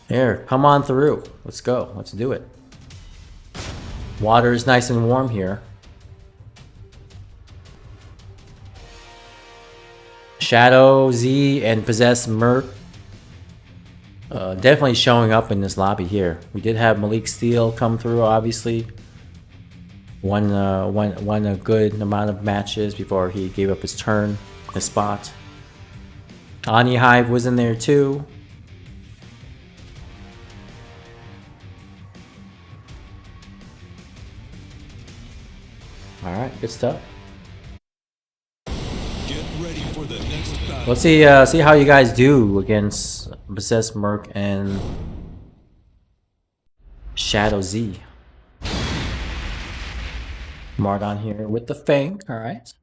[SPEAKER 1] here, come on through. Let's go. Let's do it. Water is nice and warm here. Shadow, Z, and Possessed Merc definitely showing up in this lobby here. We did have Malik Steele come through, obviously. Won a good amount of matches before he gave up his turn, his spot. Ani Hive was in there too. Alright, good stuff. Let's see how you guys do against Possessed Merc and Shadow Z. Mardon here with the Fang, alright.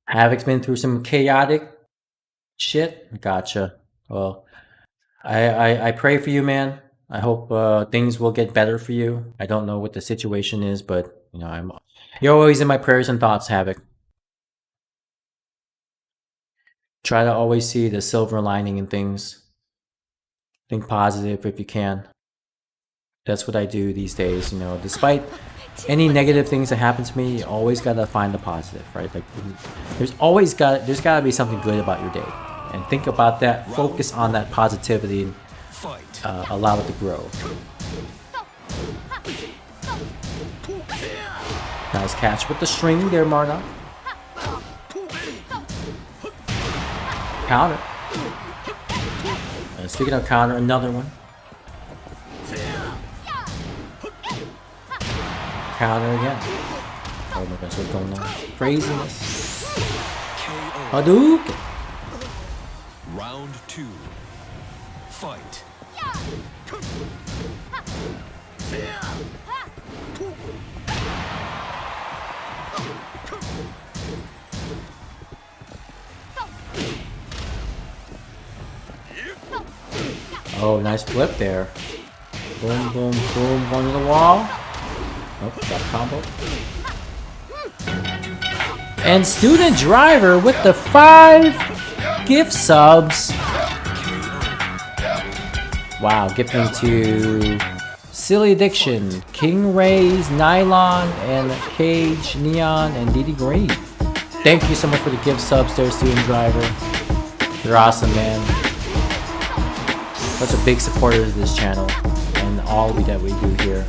[SPEAKER 1] Havoc's been through some chaotic shit. Gotcha. Well, I pray for you, man. I hope things will get better for you. I don't know what the situation is, but you know, you're always in my prayers and thoughts, Havoc. Try to always see the silver lining in things. Think positive if you can. That's what I do these days, you know. Despite any negative things that happen to me, you always gotta find the positive, right? Like there's gotta be something good about your day. And think about that, focus on that positivity and allow it to grow. Nice catch with the string there, Marna. Counter. Speaking of counter, another one. Counter again. Oh my gosh, what's going on? Craziness. Hadouken.
[SPEAKER 2] Round 2. Fight.
[SPEAKER 1] Oh, nice flip there. Boom, boom, boom, one to the wall. Oh, got a combo. And Student Driver with the 5 gift subs. Wow, gifting to Silly Addiction, King Ray's, Nylon, and Cage, Neon, and DD Green. Thank you so much for the gift subs there, Student Driver. You're awesome, man. Such a big supporter of this channel and all that we do here.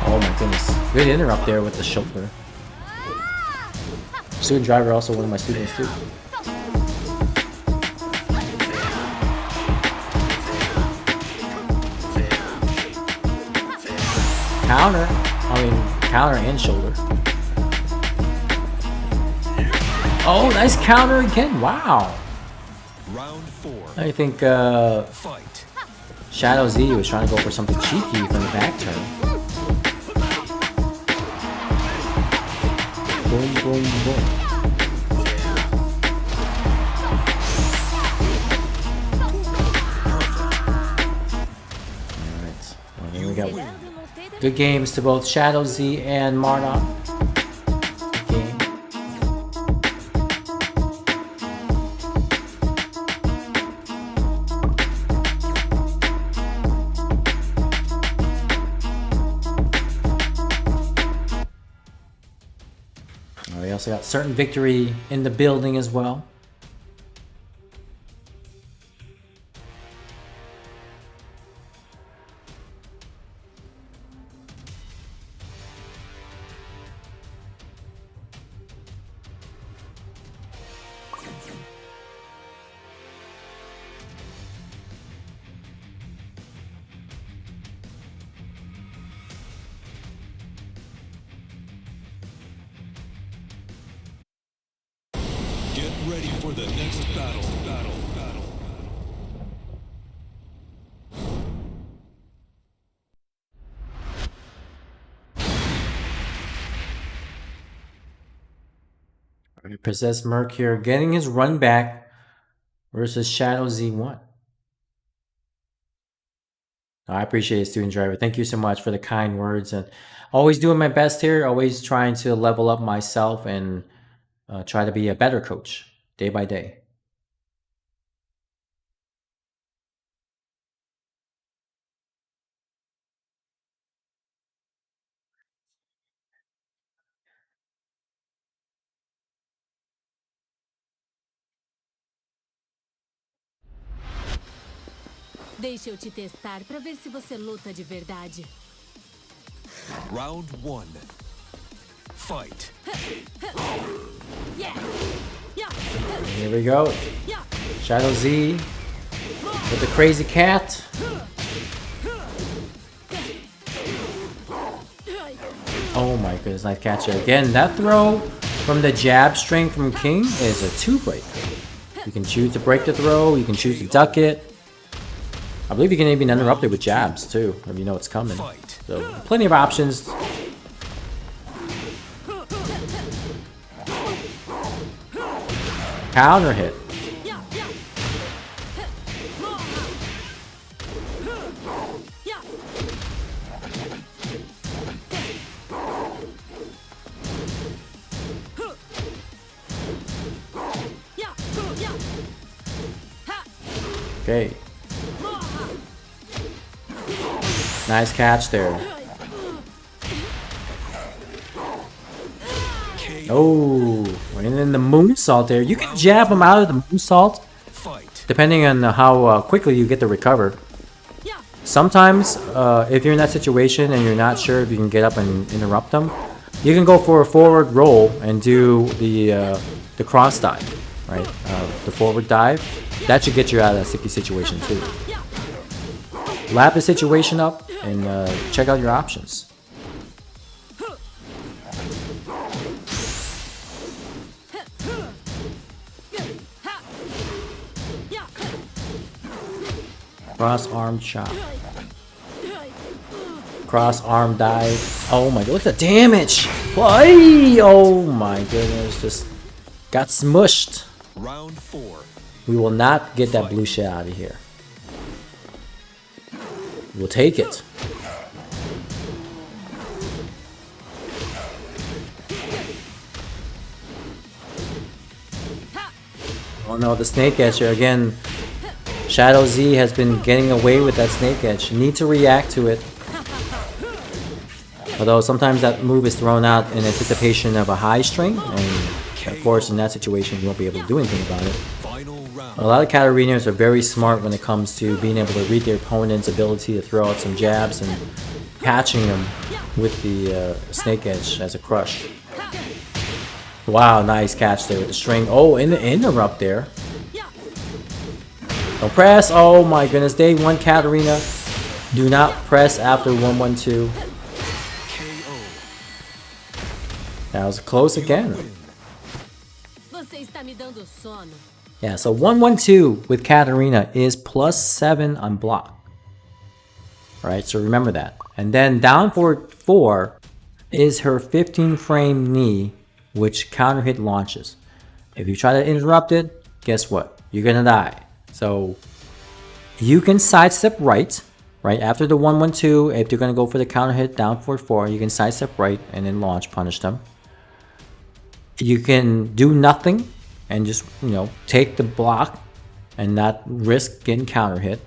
[SPEAKER 1] Oh my goodness. Good interrupt there with the shoulder. Student Driver, also one of my students too. Counter. Counter and shoulder. Oh, nice counter again. Wow.
[SPEAKER 2] Round 4.
[SPEAKER 1] I think
[SPEAKER 2] Fight.
[SPEAKER 1] Shadow Z was trying to go for something cheeky from the back turn. Boom, boom, boom. Alright. Well, here we go. Good games to both Shadow Z and Marduk. Good game. We also got Certain Victory in the building as well.
[SPEAKER 2] Get ready for the next battle.
[SPEAKER 1] Possessed Merc here getting his run back versus Shadow Z1. I appreciate it, Student Driver. Thank you so much for the kind words, and always doing my best here, always trying to level up myself and try to be a better coach day by day.
[SPEAKER 4] Deixa eu te testar pra ver se você luta de verdade.
[SPEAKER 2] Round 1. Fight.
[SPEAKER 1] Here we go. Shadow Z with the crazy cat. Oh my goodness, nice catch here. Again, that throw from the jab string from King is a 2-break. You can choose to break the throw, you can choose to duck it. I believe you can even interrupt it with jabs too, if you know it's coming. So, plenty of options. Counter hit. Okay. Nice catch there. Oh, and then the moonsault there. You can jab him out of the moonsault depending on how quickly you get to recover. Sometimes, if you're in that situation and you're not sure if you can get up and interrupt them, you can go for a forward roll and do the cross dive, right? The forward dive. That should get you out of that sticky situation too. Lap the situation up and check out your options. Cross arm chop. Cross arm dive. Oh my god, look at the damage! Why? Oh my goodness, just got smushed.
[SPEAKER 2] Round 4.
[SPEAKER 1] We will not get that blue shit out of here. We'll take it. Oh no, the snake edge here again. Shadow Z has been getting away with that snake edge. You need to react to it. Although sometimes that move is thrown out in anticipation of a high string, and of course in that situation you won't be able to do anything about it. A lot of Katarinas are very smart when it comes to being able to read their opponent's ability to throw out some jabs and catching them with the snake edge as a crush. Wow, nice catch there with the string. Oh, in the interrupt there. Don't press. Oh my goodness. Day 1 Katarina. Do not press after 112. That was close again.
[SPEAKER 4] Você está me dando sono.
[SPEAKER 1] Yeah, so 112 with Katarina is +7 on block. Alright, so remember that. And then down forward 4 is her 15 frame knee, which counter hit launches. If you try to interrupt it, guess what? You're gonna die. So you can sidestep right after the 112. If you're gonna go for the counter hit down forward 4, you can sidestep right and then launch, punish them. You can do nothing and just, you know, take the block and not risk getting counter hit.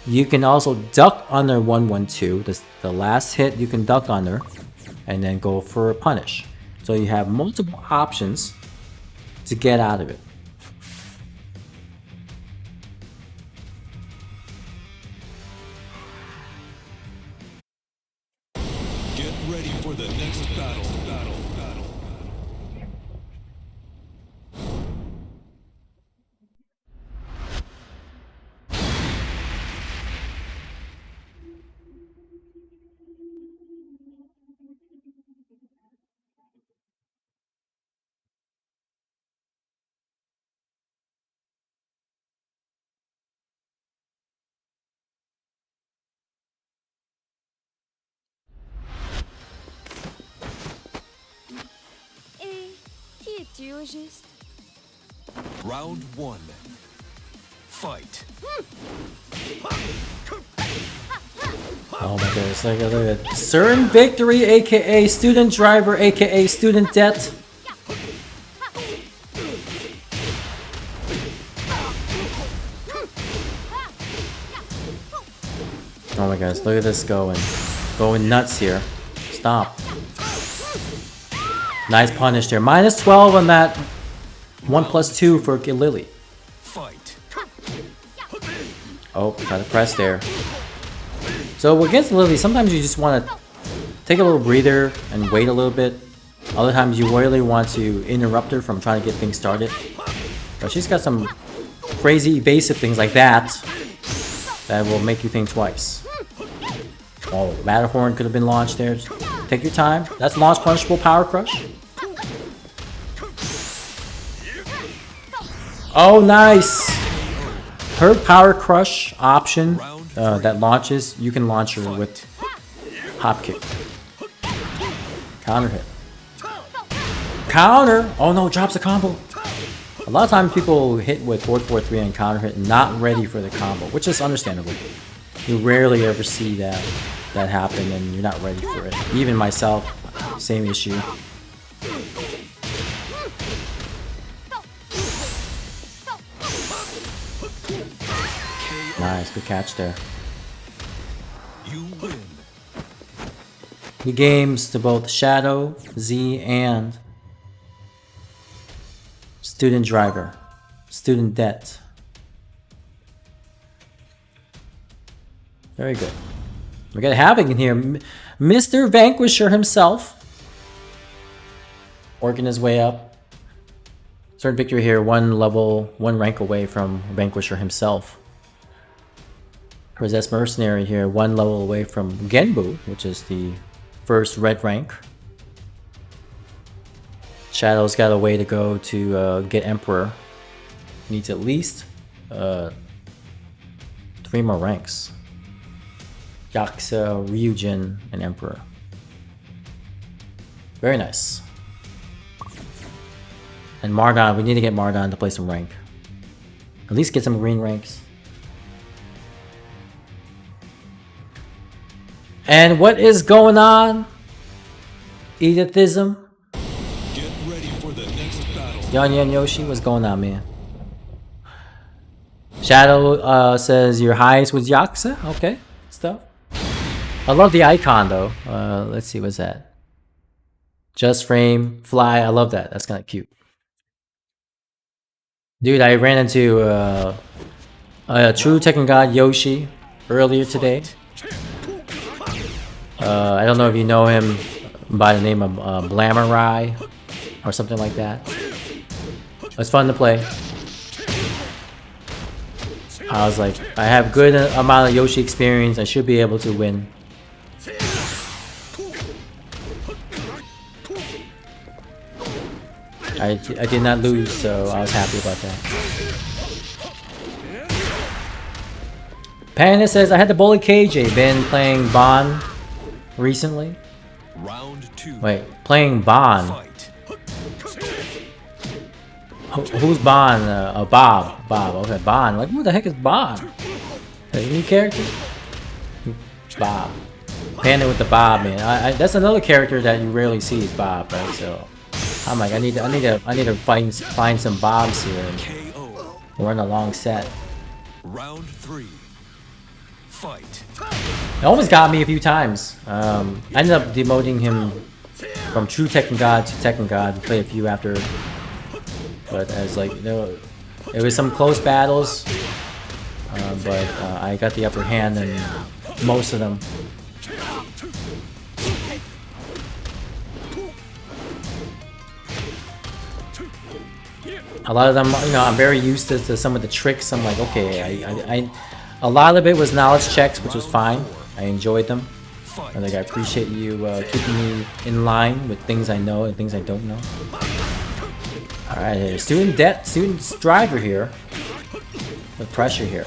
[SPEAKER 1] You can also duck under 112. The last hit you can duck under and then go for a punish. So you have multiple options to get out of it.
[SPEAKER 2] Get ready for the next battle. Round 1. Fight.
[SPEAKER 1] Oh my goodness, look at it. Certain Victory, aka Student Driver, aka Student Debt. Oh my goodness, look at this going nuts here. Stop. Nice punish there. -12 on that 1+2 for Lily.
[SPEAKER 2] Fight.
[SPEAKER 1] Oh, try to press there. So against Lily, sometimes you just want to take a little breather and wait a little bit. Other times you really want to interrupt her from trying to get things started. But she's got some crazy evasive things like that that will make you think twice. Oh, Matterhorn could have been launched there. Take your time. That's launch punishable power crush. Oh, nice! Her power crush option that launches, you can launch her with hop kick. Counter hit. Counter! Oh no, drops a combo. A lot of times people hit with 4-4-3 and counter hit not ready for the combo, which is understandable. You rarely ever see that happen and you're not ready for it. Even myself, same issue. Nice, good catch there.
[SPEAKER 2] You win.
[SPEAKER 1] Good games to both Shadow, Z, and Student Driver. Student Debt. Very good. We got Havoc in here. Mr. Vanquisher himself. Working his way up. Certain Victory here, one rank away from Vanquisher himself. Possessed Mercenary here, one level away from Genbu, which is the first red rank. Shadow's got a way to go to get Emperor. Needs at least 3 more ranks. Yakuza, Ryujin, and Emperor. Very nice. And Mardon, we need to get Mardon to play some rank. At least get some green ranks. And what is going on? Edithism?
[SPEAKER 2] Get ready for the next battle.
[SPEAKER 1] Yan Yoshi, what's going on, man? Shadow says your highest was Yakuza. Okay, stuff. I love the icon though. Let's see, what's that? Just frame, fly. I love that. That's kind of cute. Dude, I ran into a true Tekken God Yoshi earlier today. I don't know if you know him by the name of Blamerai or something like that. It's fun to play. I was like, I have good amount of Yoshi experience. I should be able to win. I did not lose, so I was happy about that. Panda says, I had the bully KJ. Been playing Bon recently.
[SPEAKER 2] Round 2.
[SPEAKER 1] Wait, playing Bon.
[SPEAKER 2] Fight.
[SPEAKER 1] Who's Bon? Bob. Bob. Okay, Bon. Like, who the heck is Bon? A new character? Bob. Panda with the Bob, man. That's another character that you rarely see is Bob, right? So I'm like, I need to find some Bobs here and
[SPEAKER 2] KO.
[SPEAKER 1] run a long set.
[SPEAKER 2] Round 3. Fight.
[SPEAKER 1] It almost got me a few times. I ended up demoting him from True Tekken God to Tekken God. We played a few after, but I was like, you know, it was some close battles, but I got the upper hand in most of them. A lot of them, you know, I'm very used to some of the tricks. I'm like, okay, a lot of it was knowledge checks, which was fine. I enjoyed them. I think I appreciate you keeping me in line with things I know and things I don't know. Alright, student driver here. With pressure here.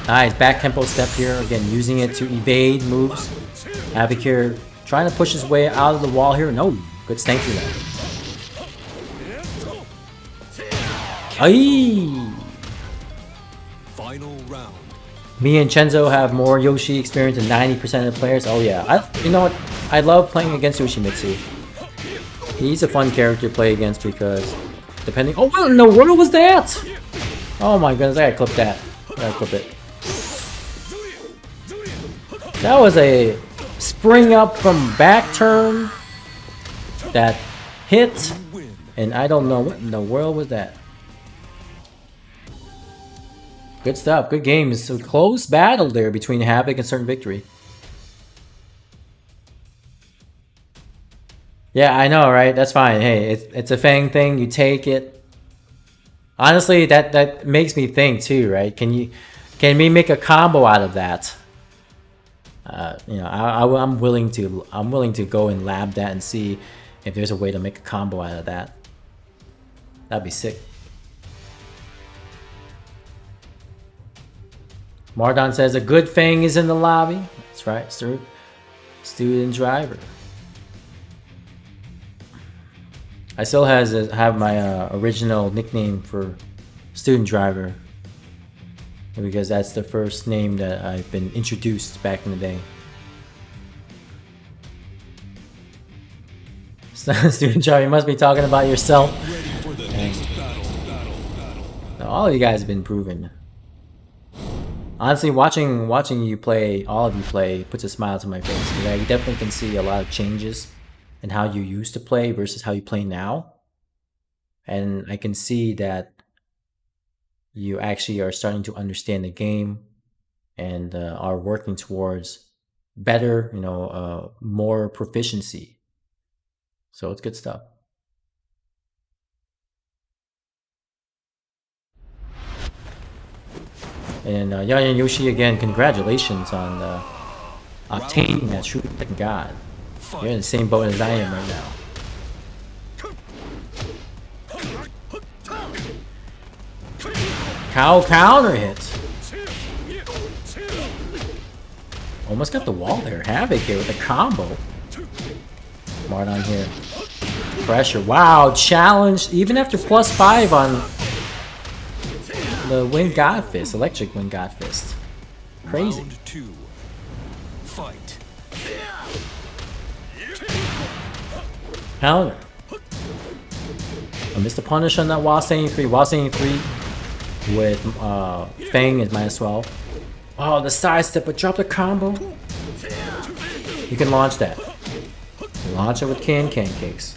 [SPEAKER 1] Nice, back tempo step here. Again, using it to evade moves. Havoc here, trying to push his way out of the wall here. No, good stank through that. Aye.
[SPEAKER 2] Final round.
[SPEAKER 1] Me and Chenzo have more Yoshi experience than 90% of the players. Oh yeah, you know what? I love playing against Yoshimitsu. He's a fun character to play against because depending. Oh, what in the world was that? Oh my goodness, I gotta clip that. I gotta clip it. That was a spring up from back turn that hit, and I don't know what in the world was that. Good stuff, good game. It's a close battle there between Havoc and Certain Victory. Yeah, I know, right? That's fine. Hey, it's a Fang thing. You take it. Honestly, that makes me think too, right? Can we make a combo out of that? You know, I'm willing to go and lab that and see if there's a way to make a combo out of that. That'd be sick. Mardon says a good Fang is in the lobby. That's right, student driver. I still have my original nickname for student driver because that's the first name that I've been introduced back in the day. Student driver, you must be talking about yourself. Now, all of you guys have been proven. Honestly, watching you play, all of you play, puts a smile to my face. Yeah, you definitely can see a lot of changes in how you used to play versus how you play now. And I can see that you actually are starting to understand the game and are working towards better, you know, more proficiency. So it's good stuff. And Yan Yoshi, again, congratulations on obtaining that True Tekken God. You're in the same boat as I am right now. Cow counter hit. Almost got the wall there. Havoc here with a combo. Mardon here. Pressure. Wow, challenge. Even after +5 on the Wind God Fist, Electric Wind God Fist. Crazy.
[SPEAKER 2] Round 2. Fight.
[SPEAKER 1] Counter. I missed the punish on that while staying 3. While staying 3 with Fang is -12. Oh, the side step, but drop the combo. You can launch that. Launch it with can cakes.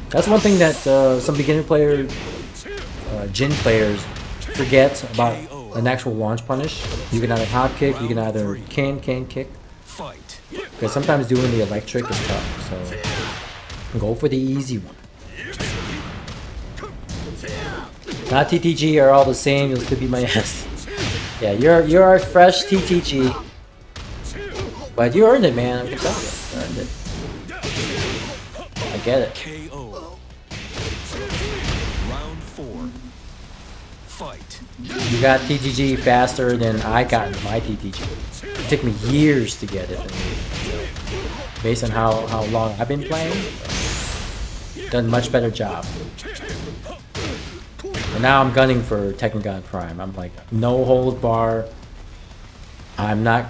[SPEAKER 1] That's one thing that some beginner players, Jin players, forget about an actual launch punish. You can either hop kick, you can either can kick.
[SPEAKER 2] Fight.
[SPEAKER 1] Because sometimes doing the electric is tough, so go for the easy one. Not TTG are all the same, you'll still beat my ass. Yeah, you're a fresh TTG. But you earned it, man, I can tell you. You earned it. I get it.
[SPEAKER 2] KO. Round 4. Fight.
[SPEAKER 1] You got TTG faster than I got my TTG. It took me years to get it. And, based on how long I've been playing, done a much better job. And now I'm gunning for Tekken God Prime. I'm like, no hold bar. I'm not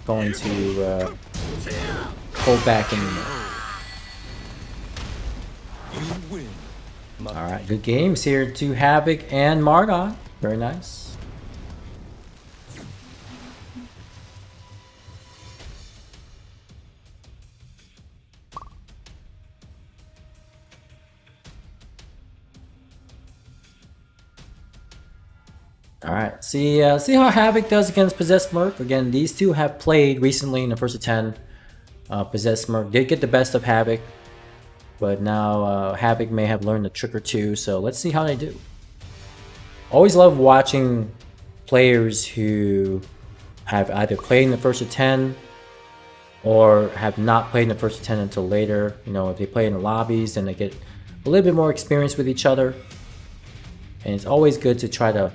[SPEAKER 1] going to hold back anymore.
[SPEAKER 2] You win.
[SPEAKER 1] Alright, good games here to Havoc and Margon. Very nice. Alright, see how Havoc does against Possessed Merc. Again, these two have played recently in the first of 10. Possessed Merc did get the best of Havoc, but now Havoc may have learned a trick or two, so let's see how they do. Always love watching players who have either played in the first of 10 or have not played in the first of 10 until later. You know, if they play in the lobbies, then they get a little bit more experience with each other. And it's always good to try to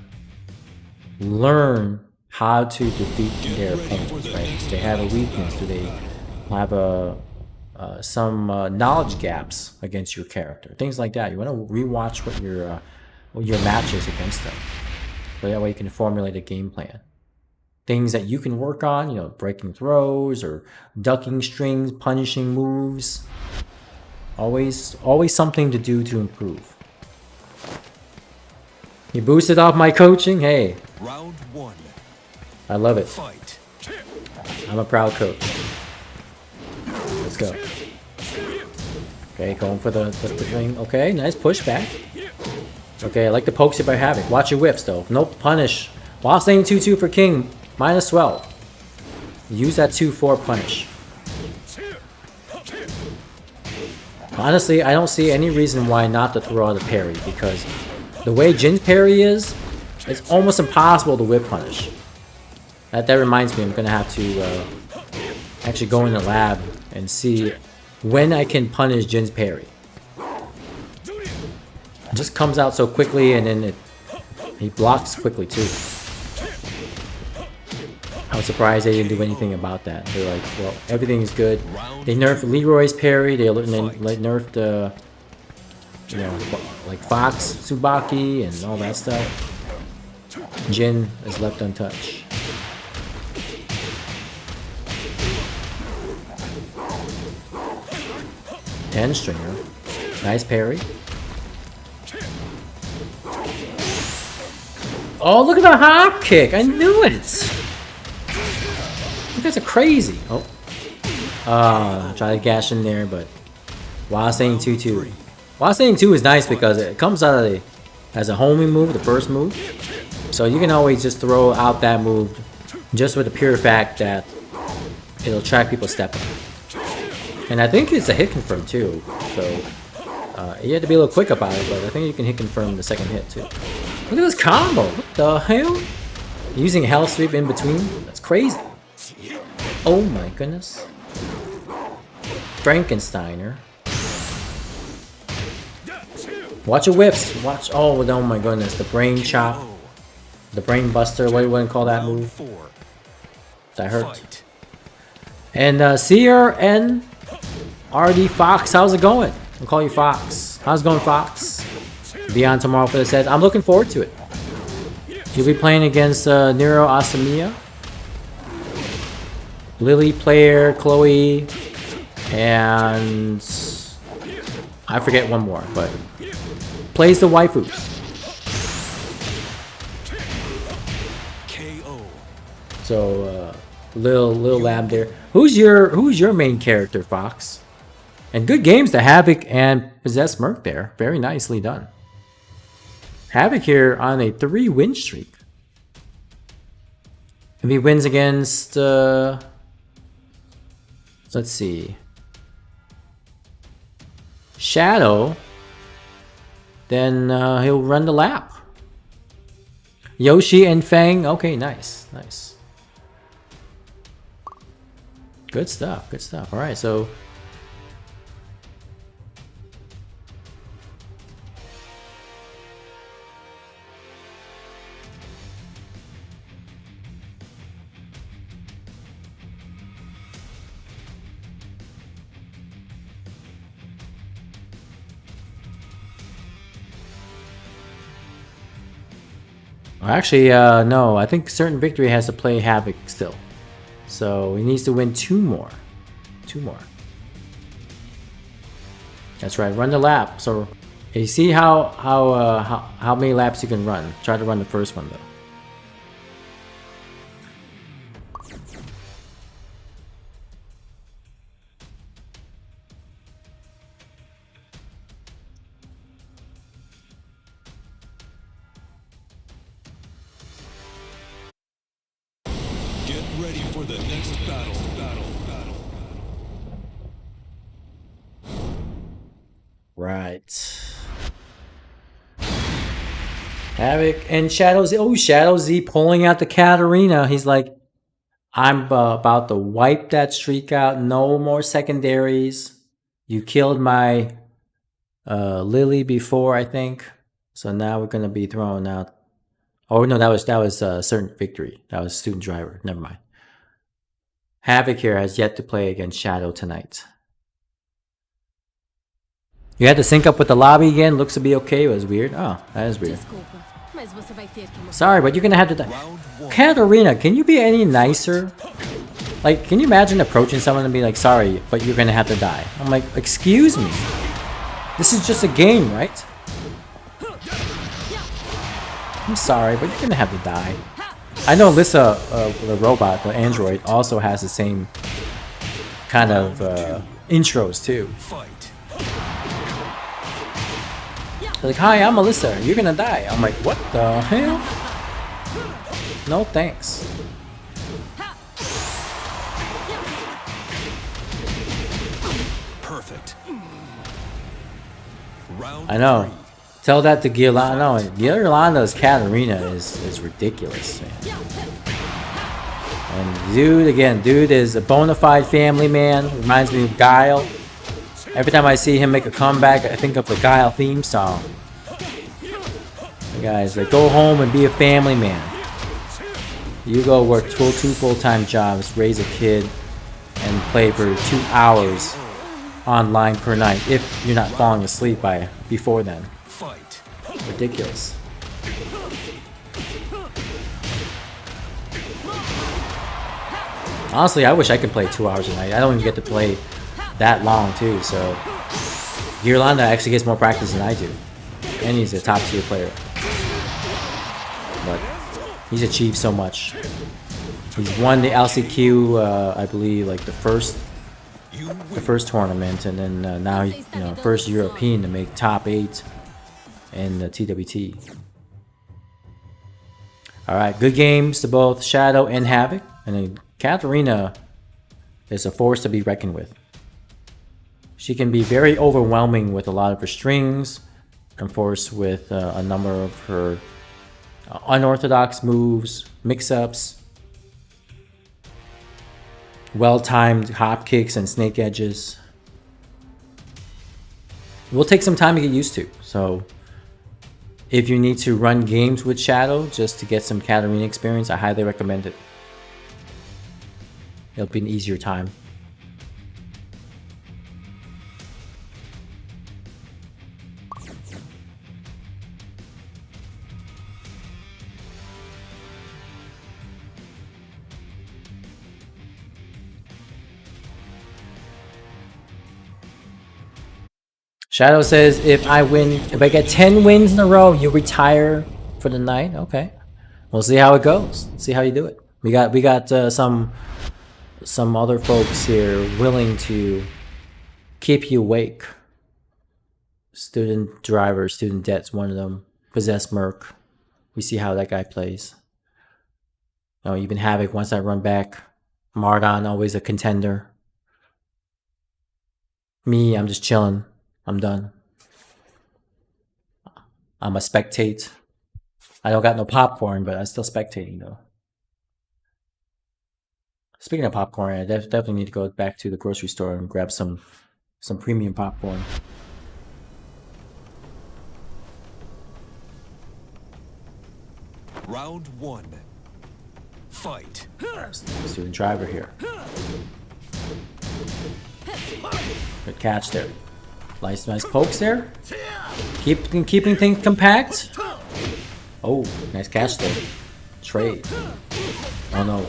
[SPEAKER 1] learn how to defeat their opponents, right? Do they have a weakness? Do they have some knowledge gaps against your character? Things like that. You want to rewatch what your matches against them, so that way you can formulate a game plan. Things that you can work on, you know, breaking throws or ducking strings, punishing moves. Always something to do to improve. You boosted off my coaching? Hey.
[SPEAKER 2] Round 1.
[SPEAKER 1] I love it.
[SPEAKER 2] Fight.
[SPEAKER 1] I'm a proud coach. Let's go. Okay, going for the thing. Okay, nice pushback. Okay, I like the pokes here by Havoc. Watch your whiffs though. Nope, punish. While staying 2-2 for King, -12. Use that 2-4 punish. Honestly, I don't see any reason why not to throw out a parry, because the way Jin's parry is, it's almost impossible to whip punish. That reminds me, I'm gonna have to actually go in the lab and see when I can punish Jin's parry. It just comes out so quickly, and then he blocks quickly too. I was surprised they didn't do anything about that. They're like, well, everything's good. They nerfed Leroy's parry. They nerfed you know, like Fox, Tsubaki, and all that stuff. Jin is left untouched. Ten stringer. Nice parry. Oh, look at the hop kick! I knew it! You guys are crazy. Oh. Try to gash in there, but while saying 2-2. While saying 2 is nice because it comes out of as a homing move, the first move. So you can always just throw out that move just with the pure fact that it'll attract people stepping. And I think it's a hit confirm too. So you have to be a little quick about it, but I think you can hit confirm the second hit too. Look at this combo! What the hell? Using Hell Sweep in between? That's crazy. Oh my goodness. Frankensteiner. Watch your whiffs. Watch. Oh my goodness. The brain chop. The brain buster. What do you want to call that move? That hurt. And CRN RD Fox. How's it going? I'll call you Fox. How's it going, Fox? Be on tomorrow for the sets. I'm looking forward to it. You'll be playing against Nero Asamiya, Lily player, Chloe, and I forget one more, but plays the waifus.
[SPEAKER 2] KO.
[SPEAKER 1] So Lil Lab there. Who's your main character, Fox? And good games to Havoc and Possessed Merc there. Very nicely done. Havoc here on a 3-win streak. If he wins against let's see, Shadow, then he'll run the lap. Yoshi and Fang. Okay, nice. Nice. Good stuff. Good stuff. All right, so actually, no. I think Certain Victory has to play Havoc still. So he needs to win 2 more. 2 more. That's right. Run the lap. So you see how many laps you can run. Try to run the first one though.
[SPEAKER 2] Get ready for the next battle.
[SPEAKER 1] Right. Havoc and Shadow Z. Oh, Shadow Z pulling out the Katarina. He's like, I'm about to wipe that streak out. No more secondaries. You killed my Lily before, I think. So now we're gonna be throwing out. Oh no, that was Certain Victory. That was Student Driver. Never mind. Havoc here has yet to play against Shadow tonight. You had to sync up with the lobby again. Looks to be okay. It was weird. Oh, that is weird.
[SPEAKER 4] Desculpa, mas você vai ter que morrer.
[SPEAKER 1] Sorry, but you're gonna have to die. Katarina, can you be any nicer? Like, can you imagine approaching someone and be like, sorry, but you're gonna have to die? I'm like, excuse me. This is just a game, right? I'm sorry, but you're gonna have to die. I know Lissa, the robot, the android, also has the same kind of intros too.
[SPEAKER 2] Fight.
[SPEAKER 1] They're like, hi, I'm Melissa. You're gonna die. I'm like, what the hell? No thanks.
[SPEAKER 2] Perfect. Round
[SPEAKER 1] I know.
[SPEAKER 2] 3.
[SPEAKER 1] Tell that to Giolanda. No, Giolanda's Katarina is ridiculous, man. And dude is a bona fide family man. Reminds me of Guile. Every time I see him make a comeback, I think of the Guile theme song. The guy's like, go home and be a family man. You go work 2 full-time jobs, raise a kid, and play for 2 hours online per night if you're not falling asleep before then.
[SPEAKER 2] Fight.
[SPEAKER 1] Ridiculous. Honestly, I wish I could play 2 hours a night. I don't even get to play that long too, so Yolanda actually gets more practice than I do. And he's a top tier player. But he's achieved so much. He's won the LCQ, I believe, like the first tournament, and then now he's first European to make top 8 in the TWT. All right, good games to both Shadow and Havoc, and then Katarina is a force to be reckoned with. She can be very overwhelming with a lot of her strings, and force with a number of her unorthodox moves, mix-ups, well-timed hop kicks and snake edges. It will take some time to get used to, so if you need to run games with Shadow just to get some Katarina experience, I highly recommend it. It'll be an easier time. Shadow says, if I get 10 wins in a row, you retire for the night. Okay, we'll see how it goes. See how you do it. We got some other folks here willing to keep you awake. Student driver, student debt's one of them. Possessed Merc. We see how that guy plays. Oh, even Havoc once I run back. Mardon always a contender. Me, I'm just chilling. I'm done. I'm a spectate. I don't got no popcorn, but I'm still spectating though. Speaking of popcorn, I definitely need to go back to the grocery store and grab some premium popcorn.
[SPEAKER 2] Round 1. Fight.
[SPEAKER 1] Student driver here. Good catch there. Nice pokes there. Keeping things compact. Oh, nice catch there. Trade. Oh no.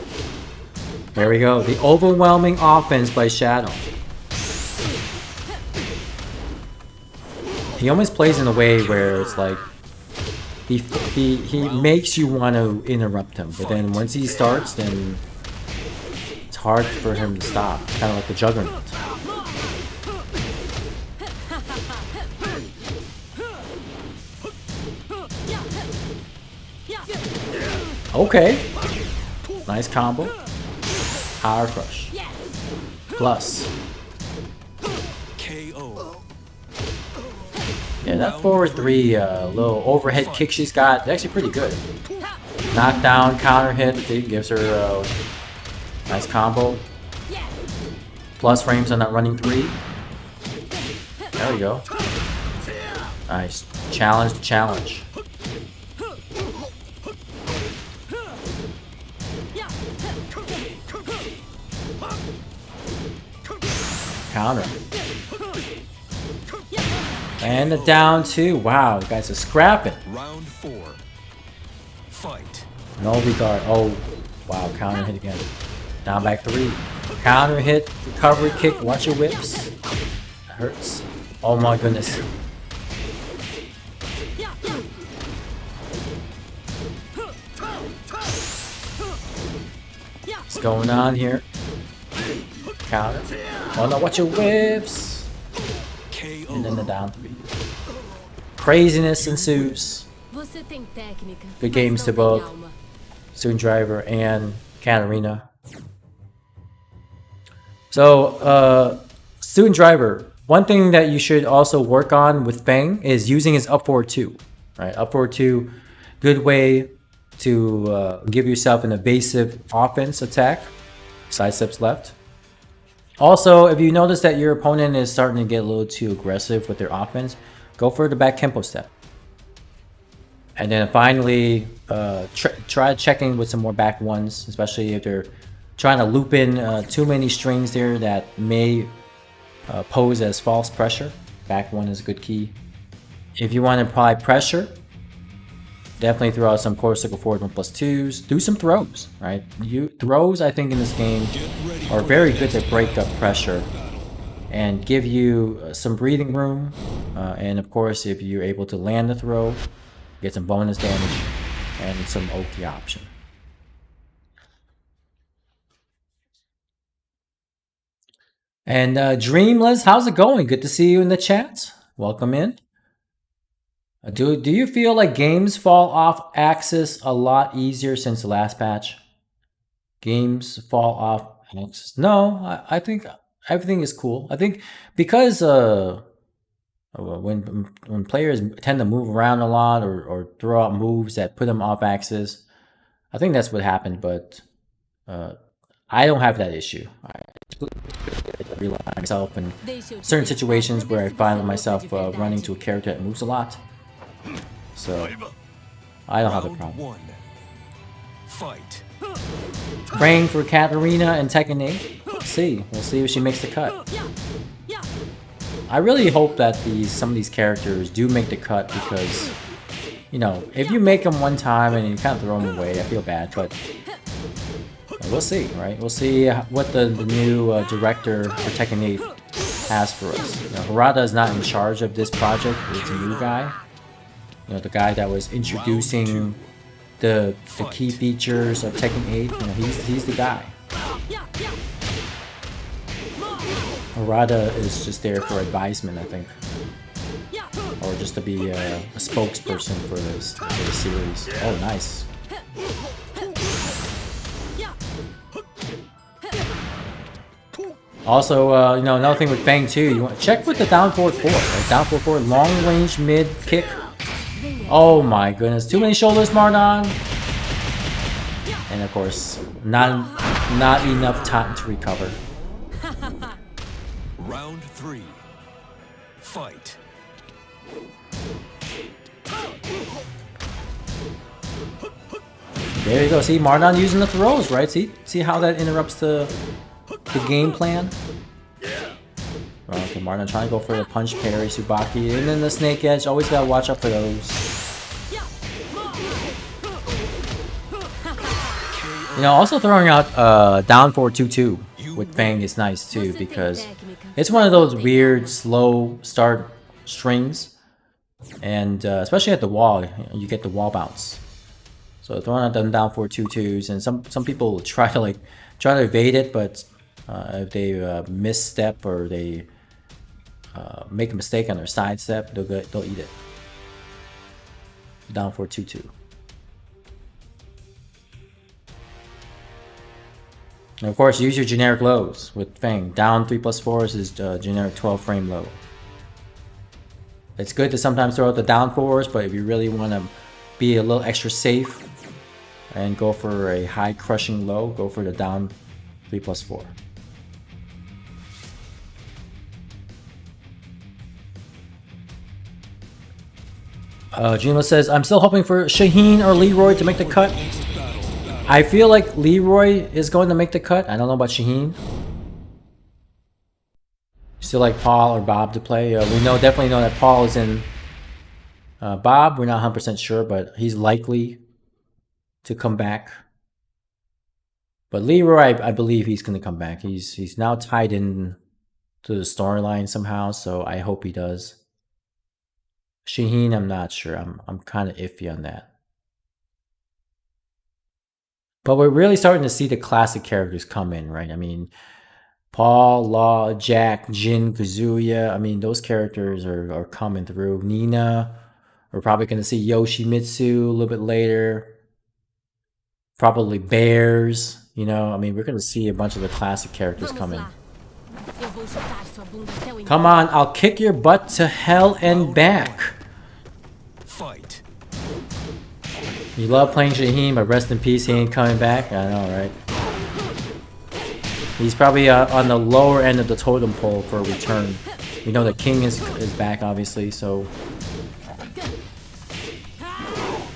[SPEAKER 1] There we go. The overwhelming offense by Shadow. He almost plays in a way where it's like he makes you want to interrupt him, but then once he starts, then it's hard for him to stop. It's kind of like the Juggernaut. Okay. Nice combo. Power crush. Plus.
[SPEAKER 2] KO.
[SPEAKER 1] Yeah, that forward 3 little overhead kick she's got, it's actually pretty good. Knockdown, counter hit, it gives her nice combo. Plus frames on that running 3. There we go. Nice. Challenge to challenge. Counter. And the down 2. Wow, you guys are scrapping.
[SPEAKER 2] Round 4. Fight.
[SPEAKER 1] No regard. Oh, wow, counter hit again. Down back 3. Counter hit, recovery kick, watch your whips. That hurts. Oh my goodness. What's going on here? Counter. Oh no, watch your whips. And then the down 3. Craziness ensues. Good games to both Student Driver and Katarina. So, Student Driver, one thing that you should also work on with Feng is using his up forward 2. Right, up forward 2, good way to give yourself an evasive offense attack. Side steps left. Also, if you notice that your opponent is starting to get a little too aggressive with their offense, go for the back Kempo step. And then finally, try checking with some more back ones, especially if they're trying to loop in too many strings there that may pose as false pressure. Back 1 is a good key. If you want to apply pressure, definitely throw out some quarter circle forward 1+2s. Do some throws, right? Throws, I think, in this game are very good to break up pressure and give you some breathing room. And of course, if you're able to land the throw, get some bonus damage and some OT option. And Dreamless, how's it going? Good to see you in the chat. Welcome in. Do you feel like games fall off axis a lot easier since the last patch? Games fall off axis? No, I think everything is cool. I think because when players tend to move around a lot or throw out moves that put them off axis, I think that's what happened. But I don't have that issue. I rely on myself in certain situations where I find myself running to a character that moves a lot. So I don't have a problem.
[SPEAKER 2] 1. Fight.
[SPEAKER 1] Praying for Katarina and Tekken 8. We'll see if she makes the cut. I really hope that some of these characters do make the cut, because, you know, if you make them one time and you kind of throw them away, I feel bad, but we'll see, right? We'll see what the new director for Tekken 8 has for us. You know, Harada is not in charge of this project. It's a new guy. You know, the guy that was introducing the key features of Tekken 8. You know, he's the guy. Harada is just there for advisement, I think, or just to be a spokesperson for the series. Oh, nice. Also, you know, another thing with Fang too, you want to check with the down forward 4. Right? Down forward 4, long range mid kick. Oh my goodness, too many shoulders, Mardon. And of course, not enough time to recover.
[SPEAKER 2] Round 3. Fight.
[SPEAKER 1] There you go. See, Mardon using the throws, right? See how that interrupts the game plan? Okay, Mardon trying to go for the punch parry, Tsubaki, and then the snake edge. Always gotta watch out for those. You know, also throwing out down forward 2-2 with Fang is nice too, because it's one of those weird slow start strings, and especially at the wall, you get the wall bounce. So throwing out them down forward 2-2s, and some people try to evade it, but if they misstep or they make a mistake on their sidestep, they'll eat it. Down forward 2-2. And of course, use your generic lows with Fang. Down 3+4 is generic 12 frame low. It's good to sometimes throw out the down 4s, but if you really want to be a little extra safe and go for a high crushing low, go for the down 3+4. Jima says, I'm still hoping for Shaheen or Leroy to make the cut. I feel like Leroy is going to make the cut. I don't know about Shaheen. Still like Paul or Bob to play. We definitely know that Paul is in Bob. We're not 100% sure, but he's likely to come back. But Leroy, I believe he's going to come back. He's now tied in to the storyline somehow, so I hope he does. Shaheen, I'm not sure. I'm kind of iffy on that. But we're really starting to see the classic characters come in, right? I mean, Paul, Law, Jack, Jin, Kazuya. I mean, those characters are coming through. Nina. We're probably going to see Yoshimitsu a little bit later. Probably Bears. You know, I mean, we're going to see a bunch of the classic characters come in. Come on, I'll kick your butt to hell and back.
[SPEAKER 2] Fight.
[SPEAKER 1] You love playing Shaheen, but rest in peace, he ain't coming back. I know, right? He's probably on the lower end of the totem pole for a return. We know that King is back, obviously, so...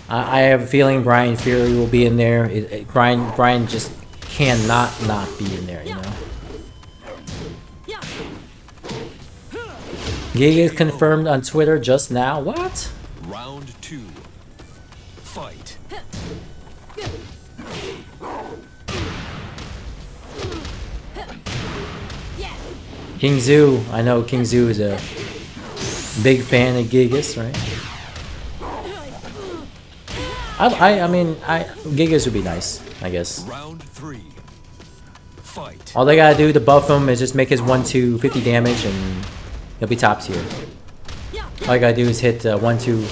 [SPEAKER 1] I have a feeling Brian Fury will be in there. Brian just cannot not be in there, you know? Giga is confirmed on Twitter just now. What?
[SPEAKER 2] Round 2. Fight.
[SPEAKER 1] King Zhu. I know King Zhu is a big fan of Gigas, right? I mean, Gigas would be nice, I guess.
[SPEAKER 2] Round 3. Fight.
[SPEAKER 1] All they gotta do to buff him is just make his 1-2 50 damage and he'll be top tier. All you gotta do is hit 1-2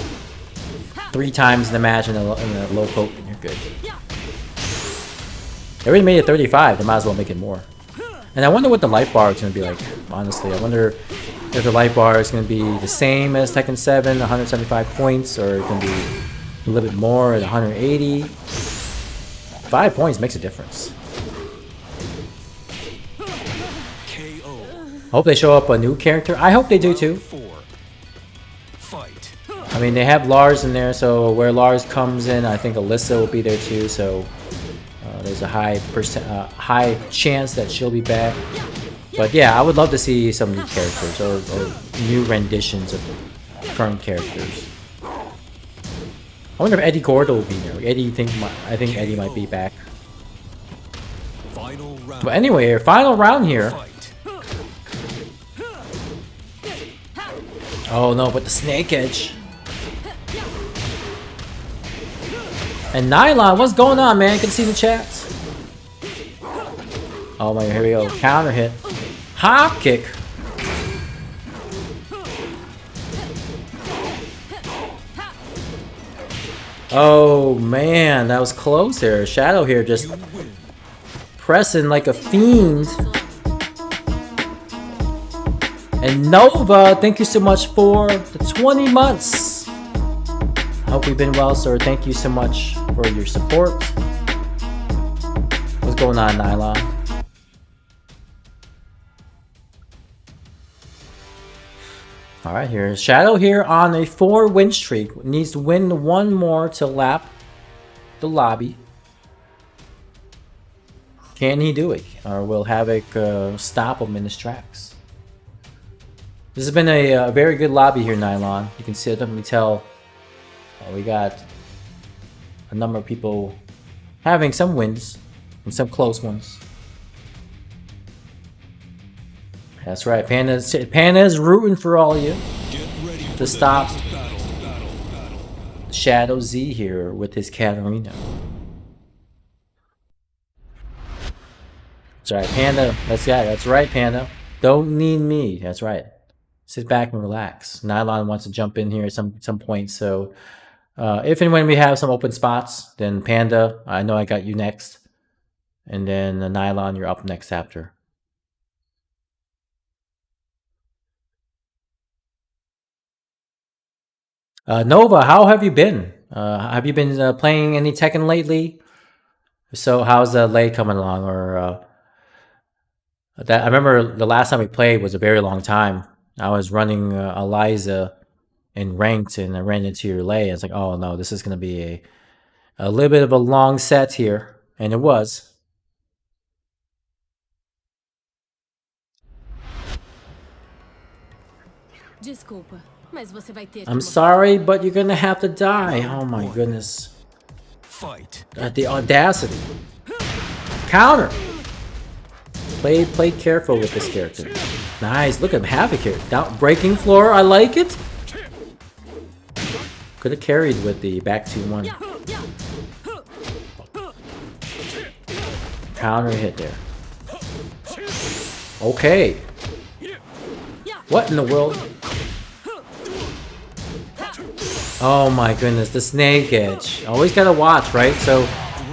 [SPEAKER 1] 3 times in the match in a low poke and you're good. They already made it 35, they might as well make it more. And I wonder what the life bar is gonna be like, honestly. I wonder if the life bar is gonna be the same as Tekken 7, 175 points, or it's gonna be a little bit more at 180. 5 points makes a difference.
[SPEAKER 2] KO.
[SPEAKER 1] I hope they show up a new character. I hope they do too.
[SPEAKER 2] 4. Fight.
[SPEAKER 1] I mean, they have Lars in there, so where Lars comes in, I think Alyssa will be there too. So there's a high chance that she'll be back. But yeah, I would love to see some new characters or new renditions of current characters. I wonder if Eddie Gordo will be there. I think Eddie might be back.
[SPEAKER 2] Final round.
[SPEAKER 1] But anyway, final round here.
[SPEAKER 2] Fight.
[SPEAKER 1] Oh no, but the snake edge. And Nylon, what's going on, man? You can see the chats. Oh my, here we go. Counter hit. Hop kick. Oh man, that was close there. Shadow here just pressing like a fiend. And Nova, thank you so much for the 20 months. I hope you've been well, sir. Thank you so much for your support. What's going on, Nylon? Alright, here. Shadow here on a 4-win streak. Needs to win one more to lap the lobby. Can he do it? Or will Havoc stop him in his tracks? This has been a very good lobby here, Nylon. You can see, let me tell, we got a number of people having some wins and some close ones. That's right, Panda's rooting for all of you to stop Shadow Z here with his Katarina. That's right, Panda. That's right, Panda. Don't need me. That's right. Sit back and relax. Nylon wants to jump in here at some point, so if and when we have some open spots, then Panda, I know I got you next, and then Nylon, you're up next after. Nova, how have you been? Have you been playing any Tekken lately? So how's the late coming along? Or that I remember the last time we played was a very long time. I was running Eliza in ranked, and I ran into your lay. I was like, oh no, this is gonna be a little bit of a long set here, and it was.
[SPEAKER 4] Desculpa, mas você vai ter que
[SPEAKER 1] I'm sorry, but you're gonna have to die. Oh my goodness.
[SPEAKER 2] Fight.
[SPEAKER 1] The audacity. Counter. Play careful with this character. Nice. Look at him, Havoc here. Down breaking floor. I like it. Could have carried with the back 2-1. Counter hit there. Okay. What in the world? Oh my goodness, the snake edge. Always gotta watch, right? So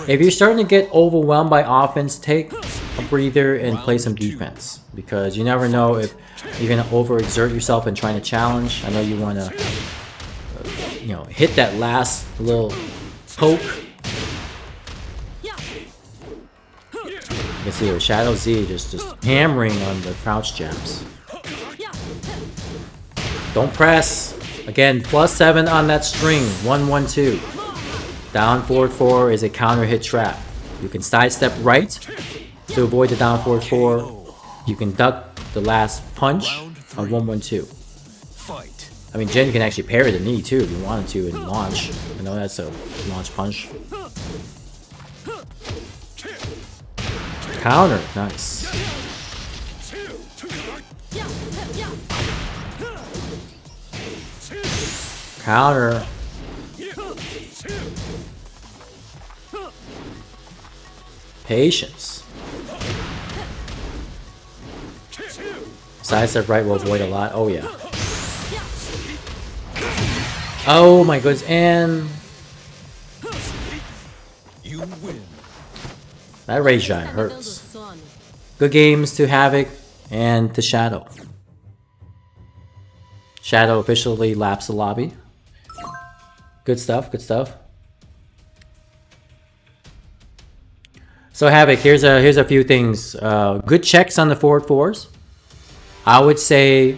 [SPEAKER 1] if you're starting to get overwhelmed by offense, take a breather and play some defense, because you never know if you're gonna overexert yourself in trying to challenge. I know you wanna, you know, hit that last little poke. You can see here, Shadow Z just hammering on the crouch jabs. Don't press. Again, +7 on that string. 1-1-2. Down forward 4 is a counter hit trap. You can sidestep right to avoid the down forward 4. You can duck the last punch on 1-1-2.
[SPEAKER 2] Fight.
[SPEAKER 1] I mean, Jen can actually parry the knee too if you wanted to and launch. I know that's a launch punch. Counter, nice. Counter. Patience. Sidestep right will avoid a lot. Oh yeah. Oh my goodness, and
[SPEAKER 2] You win.
[SPEAKER 1] that rage giant hurts. Good games to Havoc and to Shadow. Shadow officially laps the lobby. Good stuff, good stuff. So Havoc, here's a few things. Good checks on the forward 4s. I would say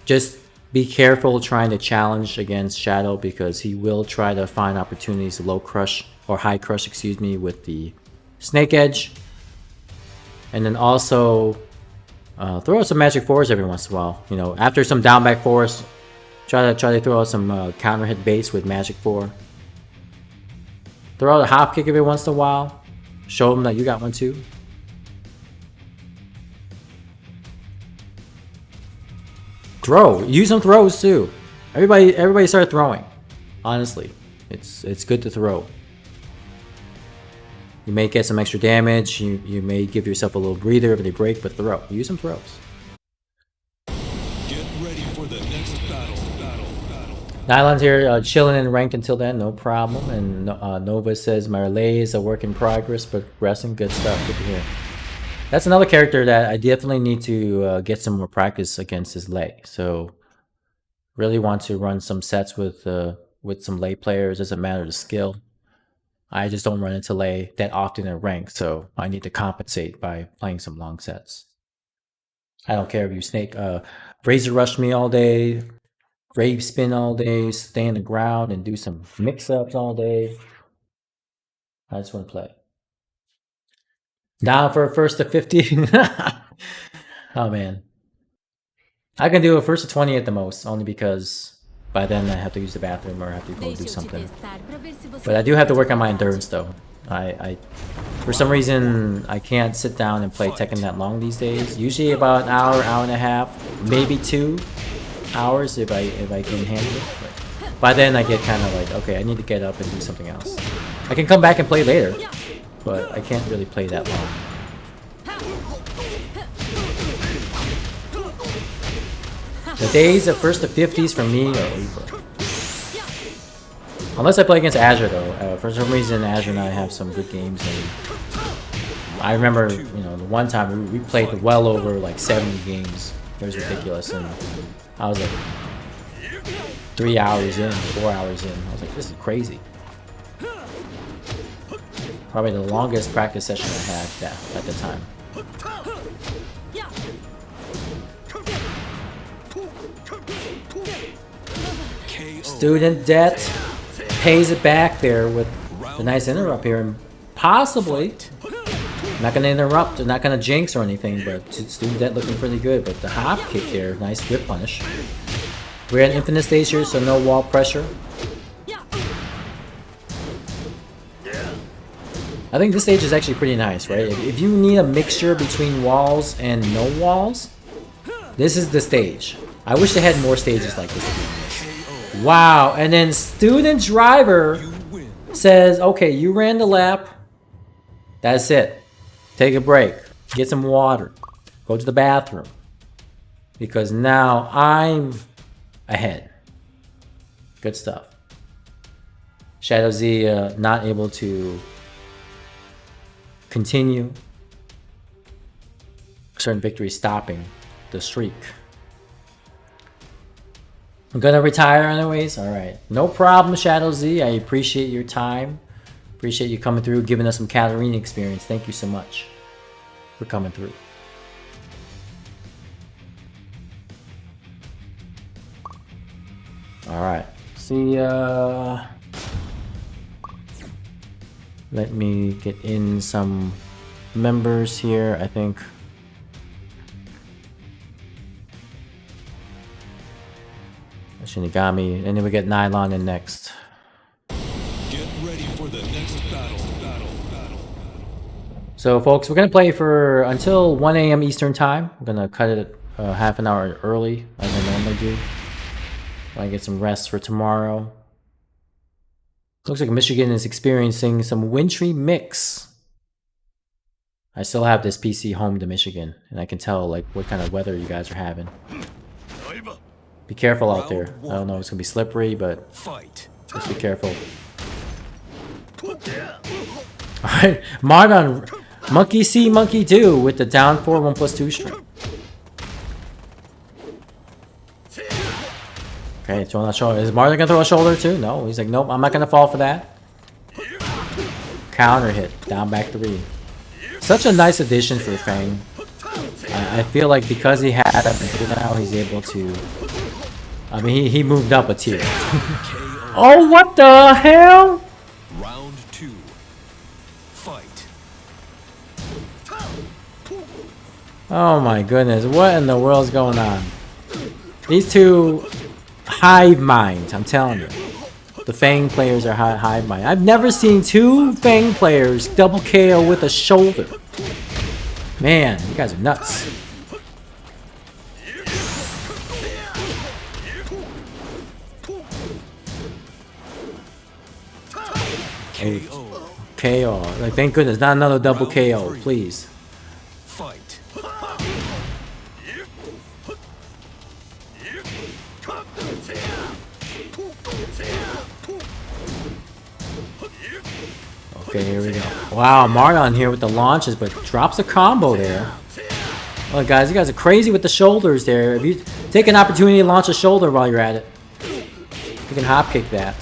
[SPEAKER 1] just be careful trying to challenge against Shadow, because he will try to find opportunities to low crush, or high crush, excuse me, with the snake edge. And then also throw out some magic 4s every once in a while. You know, after some down back 4s, try to throw out some counter hit base with magic 4. Throw out a hop kick every once in a while. Show them that you got one too. Throw. Use some throws too. Everybody start throwing. Honestly, it's good to throw. You may get some extra damage. You may give yourself a little breather if they break, but throw. Use some throws.
[SPEAKER 2] Get ready for the next battle.
[SPEAKER 1] Nylon's here, chilling and ranked until then, no problem. And Nova says my relay is a work in progress, but progressing. Good stuff. Good to hear. That's another character that I definitely need to get some more practice against his lay. So really want to run some sets with some lay players. Doesn't matter the skill. I just don't run into lay that often in rank, so I need to compensate by playing some long sets. I don't care if you snake razor rush me all day, grave spin all day, stay on the ground and do some mix-ups all day. I just want to play. Down for a first to 50. Oh man. I can do a first to 20 at the most, only because by then I have to use the bathroom or I have to go do something. But I do have to work on my endurance though. I for some reason I can't sit down and play Tekken that long these days. Usually about an hour, hour and a half, maybe 2 hours if I can handle it. But by then I get kind of like, okay, I need to get up and do something else. I can come back and play later, but I can't really play that long. The days of first to 50s for me are over. Unless I play against Azure though. For some reason Azure and I have some good games, and I remember, you know, the one time we played well over like 70 games. It was ridiculous, and I was like 3 hours in, 4 hours in. I was like, this is crazy. Probably the longest practice session I had at the time. Student debt pays it back there with the nice interrupt here, and possibly not gonna interrupt, not gonna jinx or anything, but student debt looking pretty good. But the hop kick there, nice whip punish. We're at infinite stage here, so no wall pressure. I think this stage is actually pretty nice, right? If you need a mixture between walls and no walls, this is the stage. I wish they had more stages like this. Wow, and then student driver says, okay, you ran the lap. That's it. Take a break. Get some water. Go to the bathroom. Because now I'm ahead. Good stuff. Shadow Z not able to continue. Certain victory stopping the streak. I'm gonna retire anyways. Alright. No problem, Shadow Z. I appreciate your time. Appreciate you coming through, giving us some Katarina experience. Thank you so much for coming through. Alright. See let me get in some members here, I think. Shinigami, and then we get Nylon in next.
[SPEAKER 2] Get ready for the next battle.
[SPEAKER 1] So folks, we're gonna play for until 1 AM Eastern time. I'm gonna cut it half an hour early, as I normally do. I get some rest for tomorrow. Looks like Michigan is experiencing some wintry mix. I still have this PC home to Michigan, and I can tell like what kind of weather you guys are having. Be careful out there. I don't know, it's gonna be slippery, but just be careful. Alright, Margon, monkey see, monkey do with the down 4, 1+2 string. Okay, throwing that shoulder. Is Margon gonna throw a shoulder too? No, he's like, nope, I'm not gonna fall for that. Counter hit, down back 3. Such a nice addition for Fang. I feel like because he had him now, he's able to. I mean, he moved up a tier. Oh, what the hell?
[SPEAKER 2] Round 2. Fight.
[SPEAKER 1] Oh my goodness, what in the world is going on? These two hive minds, I'm telling you. The Fang players are hive mind. I've never seen 2 Fang players double KO with a shoulder. Man, you guys are nuts. KO. Like, thank goodness, not another double KO, please.
[SPEAKER 2] Fight.
[SPEAKER 1] Okay, here we go. Wow, Marion here with the launches, but drops a combo there. Oh, guys, you guys are crazy with the shoulders there. If you take an opportunity to launch a shoulder while you're at it, you can hop kick that.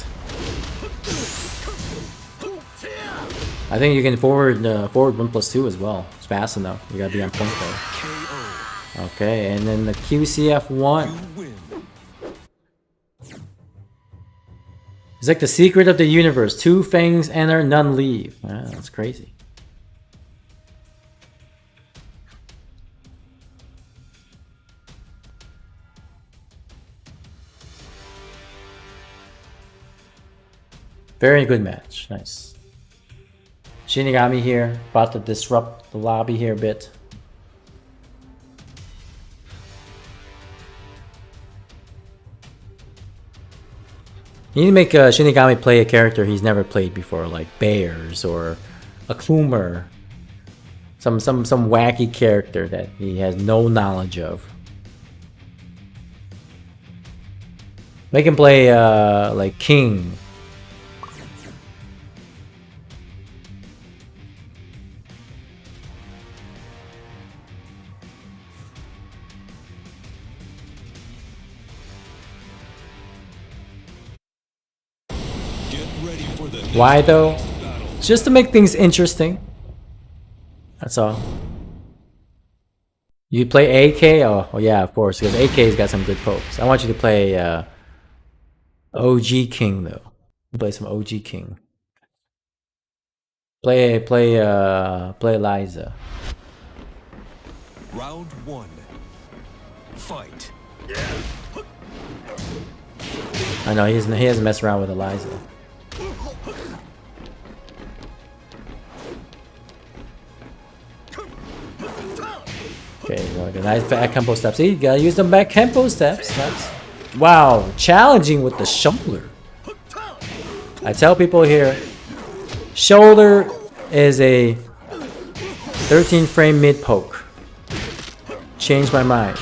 [SPEAKER 1] I think you can forward 1+2 as well. It's fast enough. You gotta be on point there. Okay, and then the QCF1. It's like the secret of the universe. 2 fangs enter, none leave. Ah, that's crazy. Very good match. Nice. Shinigami here. About to disrupt the lobby here a bit. You need to make Shinigami play a character he's never played before, like Bears or Akumer. Some wacky character that he has no knowledge of. Make him play like King. Why though? Just to make things interesting. That's all. You play AK? Oh yeah, of course, because AK's got some good pokes. I want you to play OG King though. Play some OG King. Play Liza.
[SPEAKER 2] Round 1. Fight.
[SPEAKER 1] I know he doesn't mess around with Eliza. Okay, like a nice back combo step. See, you gotta use them back combo steps. Nice. Wow, challenging with the shoulder. I tell people here, shoulder is a 13 frame mid poke. Changed my mind.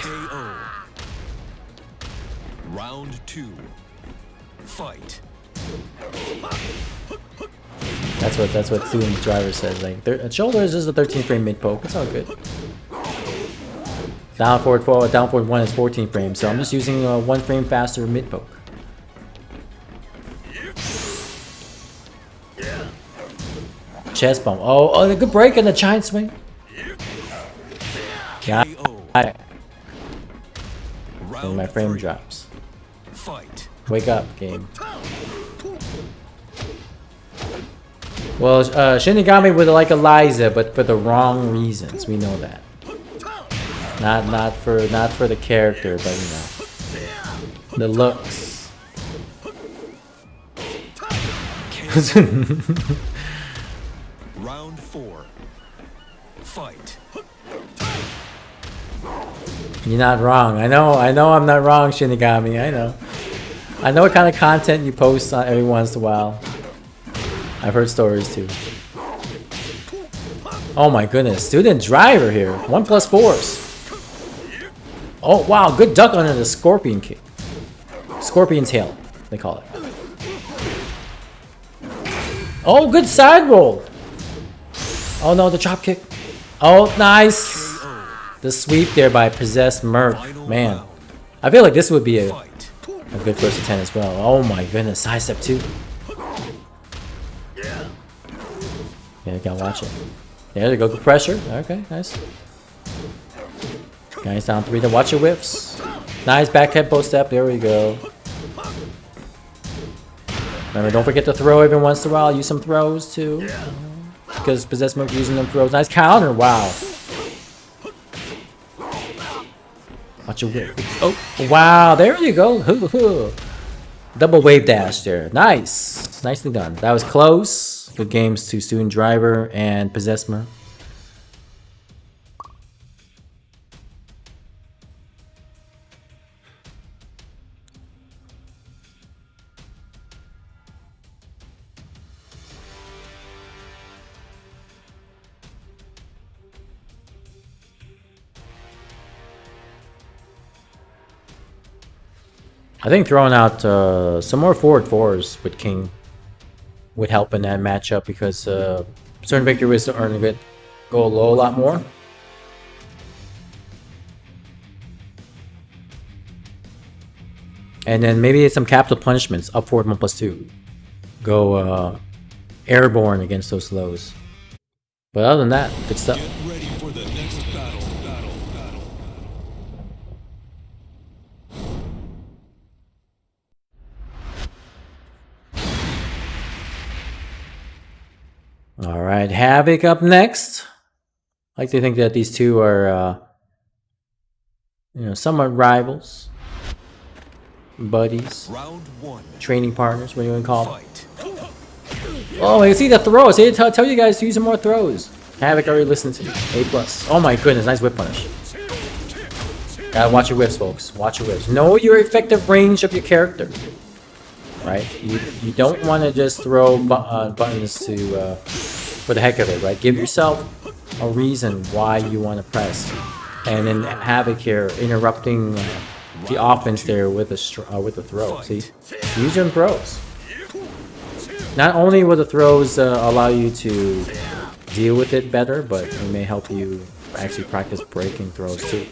[SPEAKER 2] Round 2. Fight.
[SPEAKER 1] That's what student driver says. Like, shoulder is just a 13 frame mid poke. It's all good. Down forward 1 is 14 frames, so I'm just using a 1 frame faster mid poke. Chest bump. Oh, a good break and a giant swing. Yeah, and my frame drops.
[SPEAKER 2] Fight.
[SPEAKER 1] Wake up, game. Well, Shinigami would like Eliza, but for the wrong reasons. We know that. Not for the character, but you know, the looks.
[SPEAKER 2] Round 4. Fight.
[SPEAKER 1] You're not wrong. I know I'm not wrong, Shinigami. I know what kind of content you post on every once in a while. I've heard stories too. Oh my goodness, student driver here. 1+4s. Oh wow, good duck under the scorpion kick. Scorpion tail, they call it. Oh, good side roll. Oh no, the drop kick. Oh, nice. The sweep there by Possessed Merc. Man, I feel like this would be a good first attempt as well. Oh my goodness, side step 2. Yeah, you gotta watch it. There you go, good pressure. Okay, nice. Guys down 3 to watch your whips. Nice back tempo step, there we go. Remember, don't forget to throw every once in a while. Use some throws too. Because Possessed Merc using them throws. Nice counter, wow. Watch your whip. Oh, wow, there you go. Hoo, hoo. Double wave dash there. Nice. Nicely done. That was close. Good games to Student Driver and Possessed Merc. I think throwing out some more forward fours with King would help in that matchup because certain victory ways to earn a bit go low a lot more. And then maybe some capital punishments, up forward 1+2. Go airborne against those lows. But other than that, good stuff.
[SPEAKER 2] Get ready for the next battle.
[SPEAKER 1] Alright, Havoc up next. I like to think that these two are, somewhat rivals. Buddies.
[SPEAKER 3] Round 1.
[SPEAKER 1] Training partners, what do you want to call them? Oh, I can see the throws. I tell you guys to use some more throws. Havoc already listened to me. A+. Oh my goodness, nice whip punish. Gotta watch your whips, folks. Watch your whips. Know your effective range of your character. Right? You don't want to just throw buttons to for the heck of it, right? Give yourself a reason why you want to press. And then Havoc here interrupting the offense there with a throw. See? Use your throws. Not only will the throws allow you to deal with it better, but it may help you actually practice breaking throws too.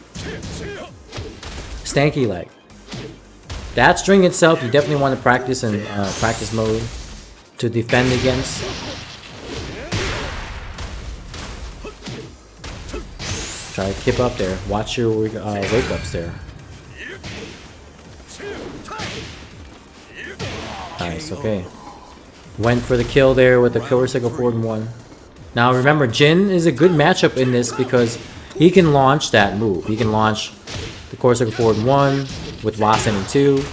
[SPEAKER 1] Stanky leg. That string itself, you definitely want to practice in practice mode to defend against. Try to keep up there. Watch your wake-ups there. Nice, okay. Went for the kill there with the killer cycle forward 1. Now remember, Jin is a good matchup in this because he can launch that move. He can launch the core cycle forward 1 with last ending 2.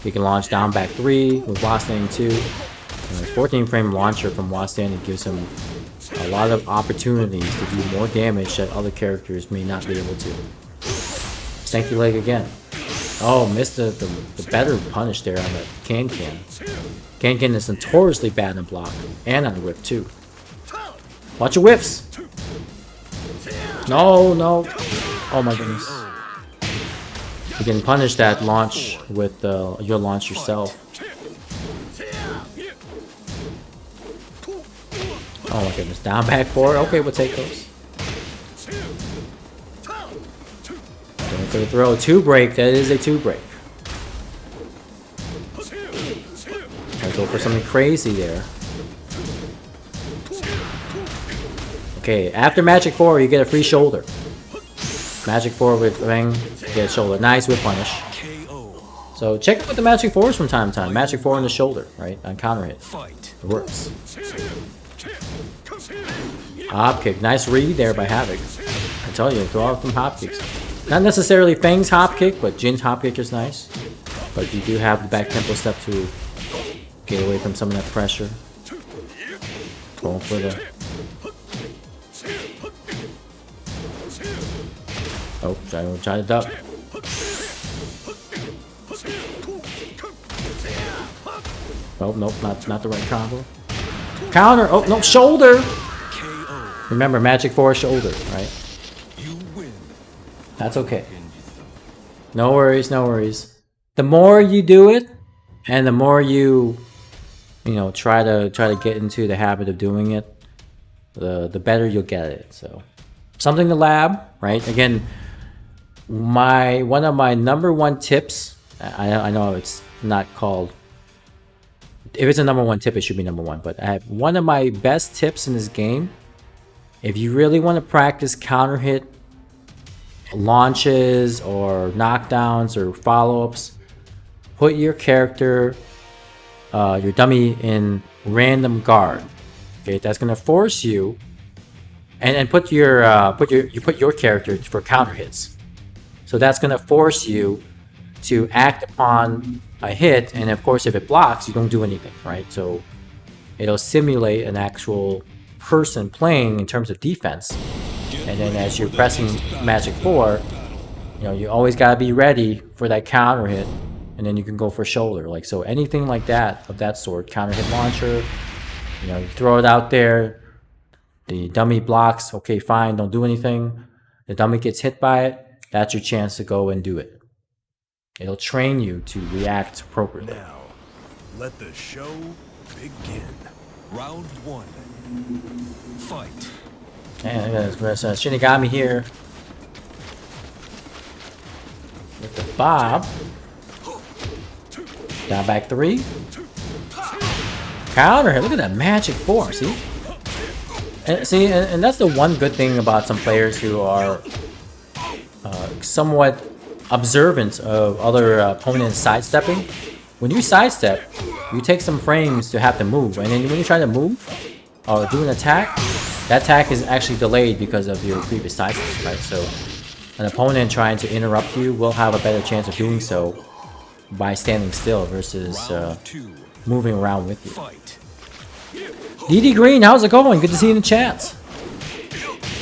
[SPEAKER 1] He can launch down back 3 with last ending 2. And the 14 frame launcher from last standing gives him a lot of opportunities to do more damage that other characters may not be able to. Stanky leg again. Oh, missed the better punish there on the Can-Can. Can-Can is notoriously bad in block and on the whip too. Watch your whips! No, no. Oh my goodness. You can punish that launch with your launch yourself. Oh my goodness. Down back 4. Okay, we'll take those. Going for the throw. 2 break. That is a 2 break. Try to go for something crazy there. Okay, after Magic 4, you get a free shoulder. Magic 4 with ring, you get a shoulder. Nice whip punish. So check out the Magic 4s from time to time. Magic 4 on the shoulder, right? On counter hit. It works. Hop kick. Nice read there by Havoc. I tell you, throw out some hop kicks. Not necessarily Fang's hop kick, but Jin's hop kick is nice. But you do have the back tempo step to get away from some of that pressure. Going for the... Oh, try to duck. Oh, nope, not the right combo. Counter! Oh, no, shoulder! Remember, Magic 4 shoulder, right? That's okay. No worries, no worries. The more you do it, and the more you try to get into the habit of doing it, the better you'll get at it. So, something to lab, right? Again, one of my #1 tips. I know it's not called. If it's a #1 tip, it should be #1. But I have one of my best tips in this game. If you really want to practice counter hit launches or knockdowns or follow-ups, put your character, your dummy, in random guard. Okay, that's gonna force you, and put your character for counter hits. So that's gonna force you to act upon a hit, and of course, if it blocks, you don't do anything, right? So it'll simulate an actual person playing in terms of defense. And then as you're pressing Magic 4, you always gotta be ready for that counter hit, and then you can go for shoulder. Like so, anything like that of that sort, counter hit launcher. You throw it out there. The dummy blocks. Okay, fine. Don't do anything. The dummy gets hit by it. That's your chance to go and do it. It'll train you to react appropriately.
[SPEAKER 2] Now, let the show begin. Round 1. Fight.
[SPEAKER 1] And there's Shinigami here. With the Bob. Down back 3. Counter here. Look at that magic force. See? And that's the one good thing about some players who are somewhat observant of other opponents sidestepping. When you sidestep, you take some frames to have to move. And then when you try to move or do an attack, that attack is actually delayed because of your previous sidestep, right? So an opponent trying to interrupt you will have a better chance of doing so by standing still versus moving around with you. DD Green, how's it going? Good to see you in the chat.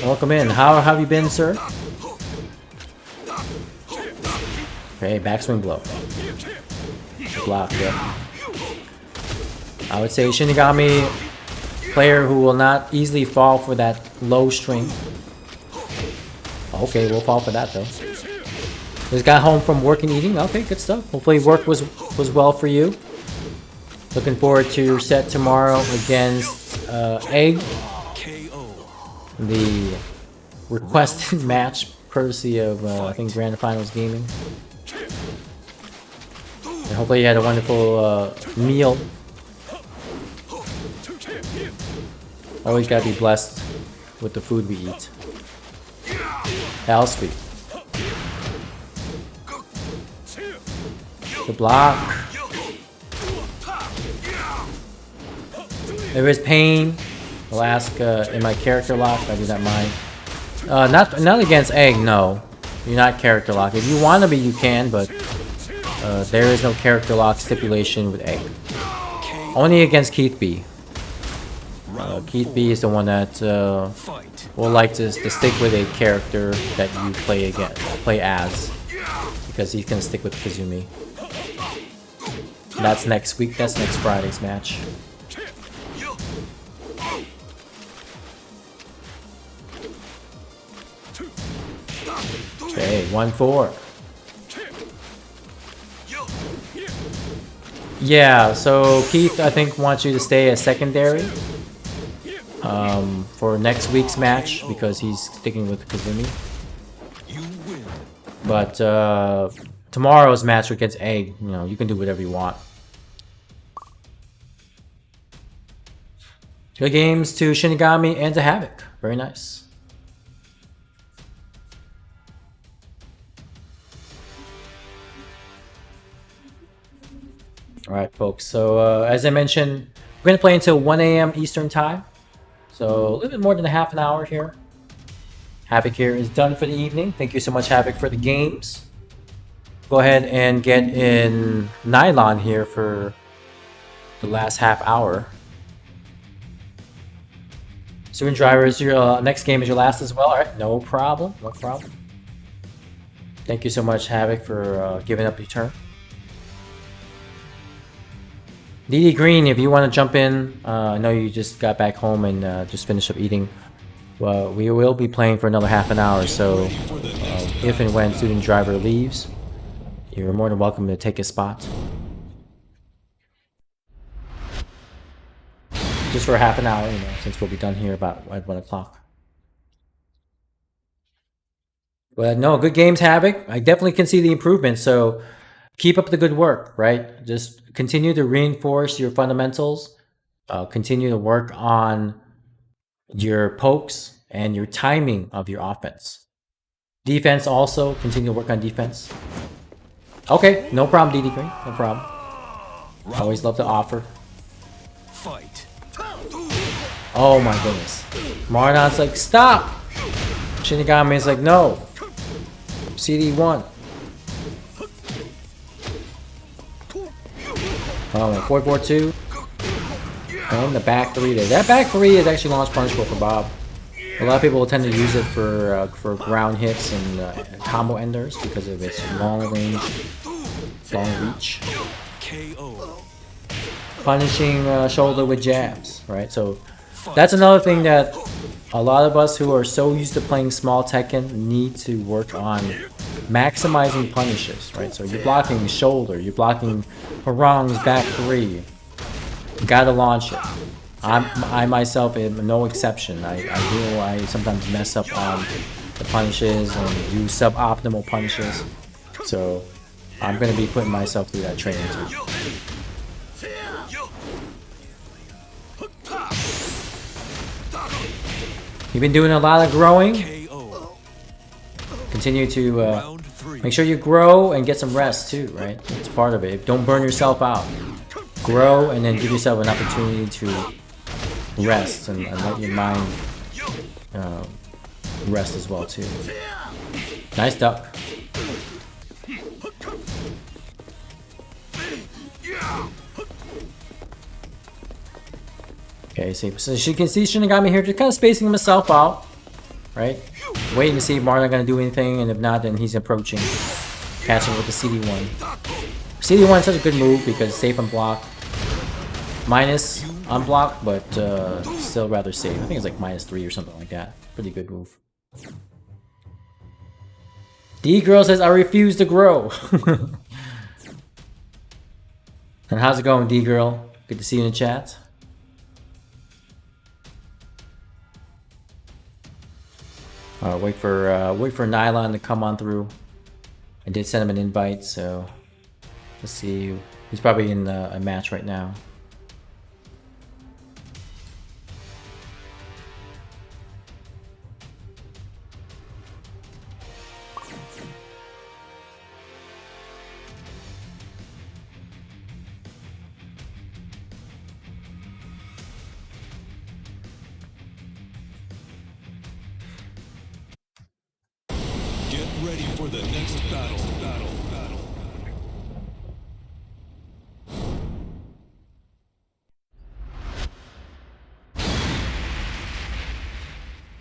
[SPEAKER 1] Welcome in. How have you been, sir? Okay, backswing blow. Block, yeah. I would say Shinigami, player who will not easily fall for that low string. Okay, we'll fall for that though. Just got home from work and eating. Okay, good stuff. Hopefully work was well for you. Looking forward to your set tomorrow against Egg. The requested match courtesy of I think Grand Finals Gaming. And hopefully you had a wonderful meal. Always gotta be blessed with the food we eat. Hell sweet. The block. There is pain. I'll ask in my character lock. I do not mind. Not against Egg. No, you're not character lock. If you want to be, you can, but there is no character lock stipulation with Egg. Only against Keith B. Keith B is the one that will like to stick with a character that you play as, because he's gonna stick with Kazumi. That's next week. That's next Friday's match. Okay, 1-4. Yeah, so Keith, I think, wants you to stay as secondary for next week's match because he's sticking with Kazumi. But tomorrow's match against Egg, you know, you can do whatever you want. Good games to Shinigami and to Havoc. Very nice. Alright, folks. So, as I mentioned, we're going to play until 1 a.m. Eastern Time. So, a little bit more than a half an hour here. Havoc here is done for the evening. Thank you so much, Havoc, for the games. Go ahead and get in Nylon here for the last half hour. Student Driver, is your next game is your last as well. Alright, no problem. No problem. Thank you so much, Havoc, for giving up your turn. DD Green, if you want to jump in, I know you just got back home and just finished up eating. Well, we will be playing for another half an hour, so if and when Student Driver leaves, you're more than welcome to take his spot. Just for half an hour, you know, since we'll be done here about at 1 o'clock. But no, good games, Havoc. I definitely can see the improvement, so keep up the good work, right? Just continue to reinforce your fundamentals. Continue to work on your pokes and your timing of your offense. Defense also, continue to work on defense. Okay, no problem, DD Green. No problem. Always love to offer.
[SPEAKER 2] Fight.
[SPEAKER 1] Oh my goodness. Marnon's like, stop! Shinigami is like, no. CD1. Oh, 4-4-2. And the back 3 there. That back 3 is actually launch punishable for Bob. A lot of people tend to use it for ground hits and combo enders because of its long range, long reach. Punishing shoulder with jabs, right? So that's another thing that a lot of us who are so used to playing small Tekken need to work on maximizing punishes, right? So you're blocking shoulder, you're blocking Harang's back 3. You gotta launch it. I myself am no exception. I sometimes mess up on the punishes and do suboptimal punishes. So I'm gonna be putting myself through that training too. You've been doing a lot of growing. Continue to make sure you grow and get some rest too, right? It's part of it. Don't burn yourself out. Grow and then give yourself an opportunity to rest and let your mind rest as well too. Nice duck. Okay, so she can see Shinigami here, just kind of spacing himself out, right? Waiting to see if Marlon gonna do anything, and if not, then he's approaching, catching with the CD1. CD1 is such a good move because safe on block, minus on block, but still rather safe. I think it's like -3 or something like that. Pretty good move. D-Girl says, I refuse to grow. And how's it going, D-Girl? Good to see you in the chat. Wait for Nylon to come on through. I did send him an invite, so let's see. He's probably in a match right now.
[SPEAKER 2] Get ready for the next battle.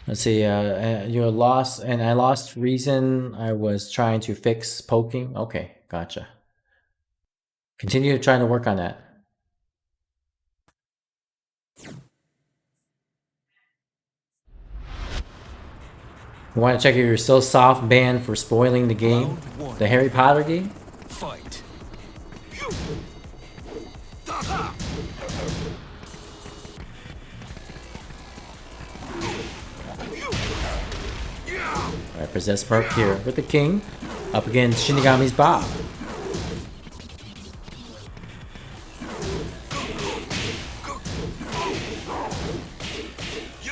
[SPEAKER 1] Let's see, you're lost, and I lost reason I was trying to fix poking. Okay, gotcha. Continue trying to work on that. You want to check if you're still soft banned for spoiling the game? The Harry Potter game?
[SPEAKER 2] Fight.
[SPEAKER 1] Alright, Possessed Merc here with the King. Up against Shinigami's Bob.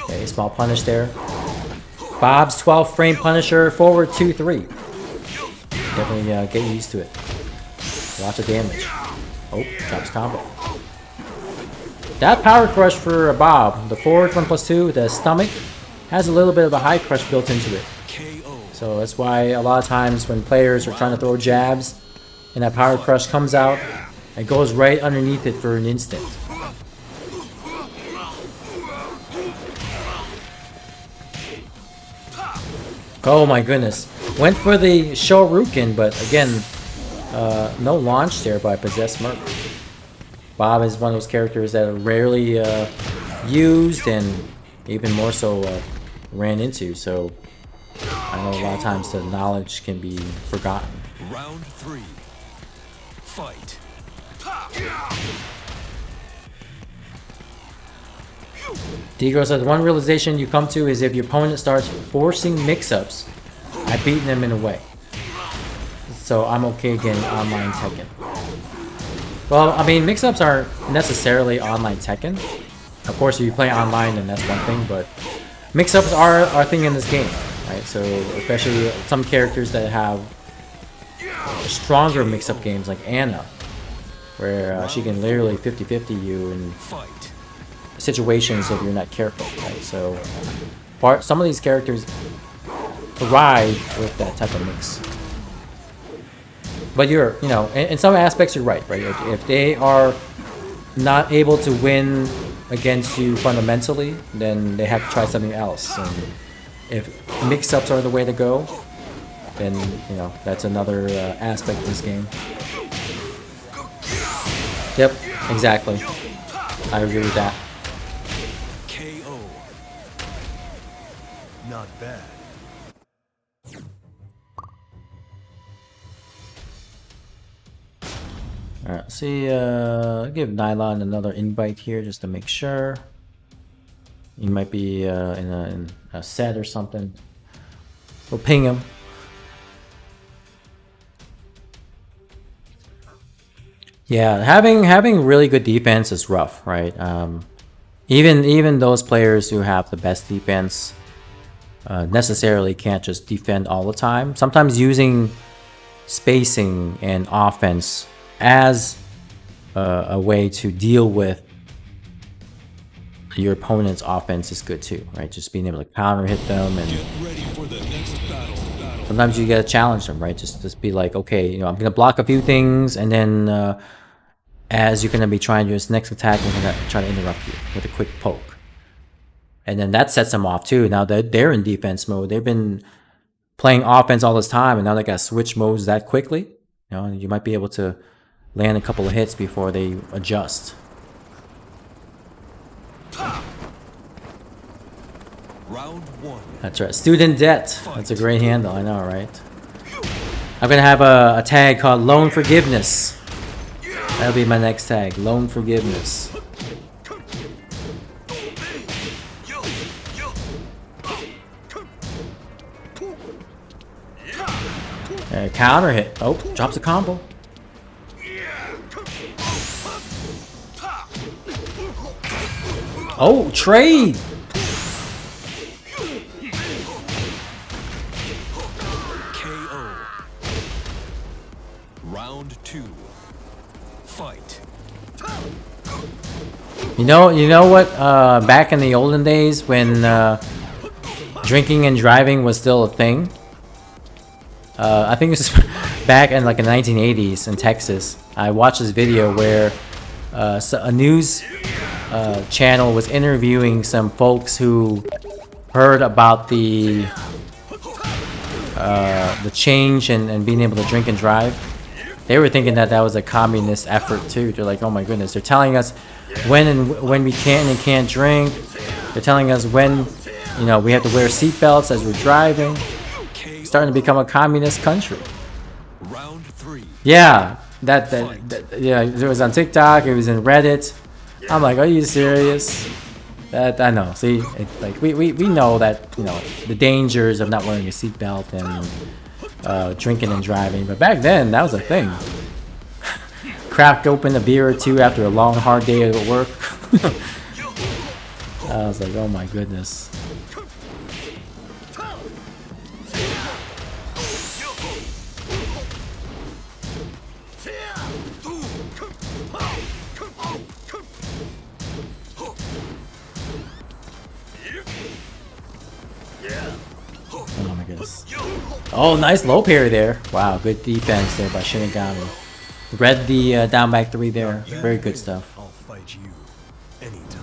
[SPEAKER 1] Okay, small punish there. Bob's 12 frame Punisher, forward 2-3. Definitely get used to it. Lots of damage. Oh, drops combo. That power crush for Bob, the forward 1+2, the stomach, has a little bit of a high crush built into it. So that's why a lot of times when players are trying to throw jabs and that power crush comes out, it goes right underneath it for an instant. Oh my goodness. Went for the Shoryuken, but again, no launch there by Possessed Merc. Bob is one of those characters that are rarely used and even more so ran into, so I know a lot of times the knowledge can be forgotten.
[SPEAKER 2] Round 3. Fight.
[SPEAKER 1] D-Girl says, one realization you come to is if your opponent starts forcing mix-ups, I've beaten them in a way. So I'm okay getting online Tekken. Well, I mean, mix-ups aren't necessarily online Tekken. Of course, if you play online, then that's one thing, but mix-ups are a thing in this game, right? So, especially some characters that have stronger mix-up games, like Anna, where she can literally 50-50 you in situations if you're not careful, right? So, some of these characters thrive with that type of mix. But you're, you know, in some aspects you're right? If they are not able to win against you fundamentally, then they have to try something else. And if mix-ups are the way to go, then, you know, that's another aspect of this game. Yep, exactly. I agree with that.
[SPEAKER 2] KO. Not bad.
[SPEAKER 1] Alright, see, give Nylon another invite here just to make sure. He might be in a set or something. We'll ping him. Yeah, having really good defense is rough, right? Even those players who have the best defense necessarily can't just defend all the time. Sometimes using spacing and offense as a way to deal with your opponent's offense is good too, right? Just being able to counter hit them, and
[SPEAKER 2] Get ready for the next battle.
[SPEAKER 1] sometimes you gotta challenge them, right? Just be like, okay, you know, I'm gonna block a few things, and then as you're gonna be trying your next attack, I'm gonna try to interrupt you with a quick poke, and then that sets them off too. Now they're in defense mode. They've been playing offense all this time, and now they gotta switch modes that quickly. You know, you might be able to land a couple of hits before they adjust.
[SPEAKER 2] Round one.
[SPEAKER 1] That's right. Student debt. That's a great handle. I know, right? I'm gonna have a tag called Loan Forgiveness. That'll be my next tag. Loan Forgiveness. Counter hit. Oh, drops a combo. Oh, trade.
[SPEAKER 2] KO. Round two. Fight.
[SPEAKER 1] You know what? Back in the olden days when drinking and driving was still a thing. I think this is back in like the 1980s in Texas. I watched this video where a news channel was interviewing some folks who heard about the change and being able to drink and drive. They were thinking that was a communist effort too. They're like, oh my goodness, they're telling us when we can and can't drink. They're telling us when, you know, we have to wear seatbelts as we're driving. Starting to become a communist country.
[SPEAKER 2] Round three.
[SPEAKER 1] Yeah, that yeah, it was on TikTok. It was in Reddit. I'm like, are you serious? That I know. See, like we know that, you know, the dangers of not wearing a seatbelt and drinking and driving. But back then, that was a thing. Cracked open a beer or two after a long, hard day at work. I was like, oh my goodness. Oh my goodness. Oh, nice low parry there. Wow, good defense there by Shinigami. Read the down back three there. Very good stuff.
[SPEAKER 2] I'll fight you anytime.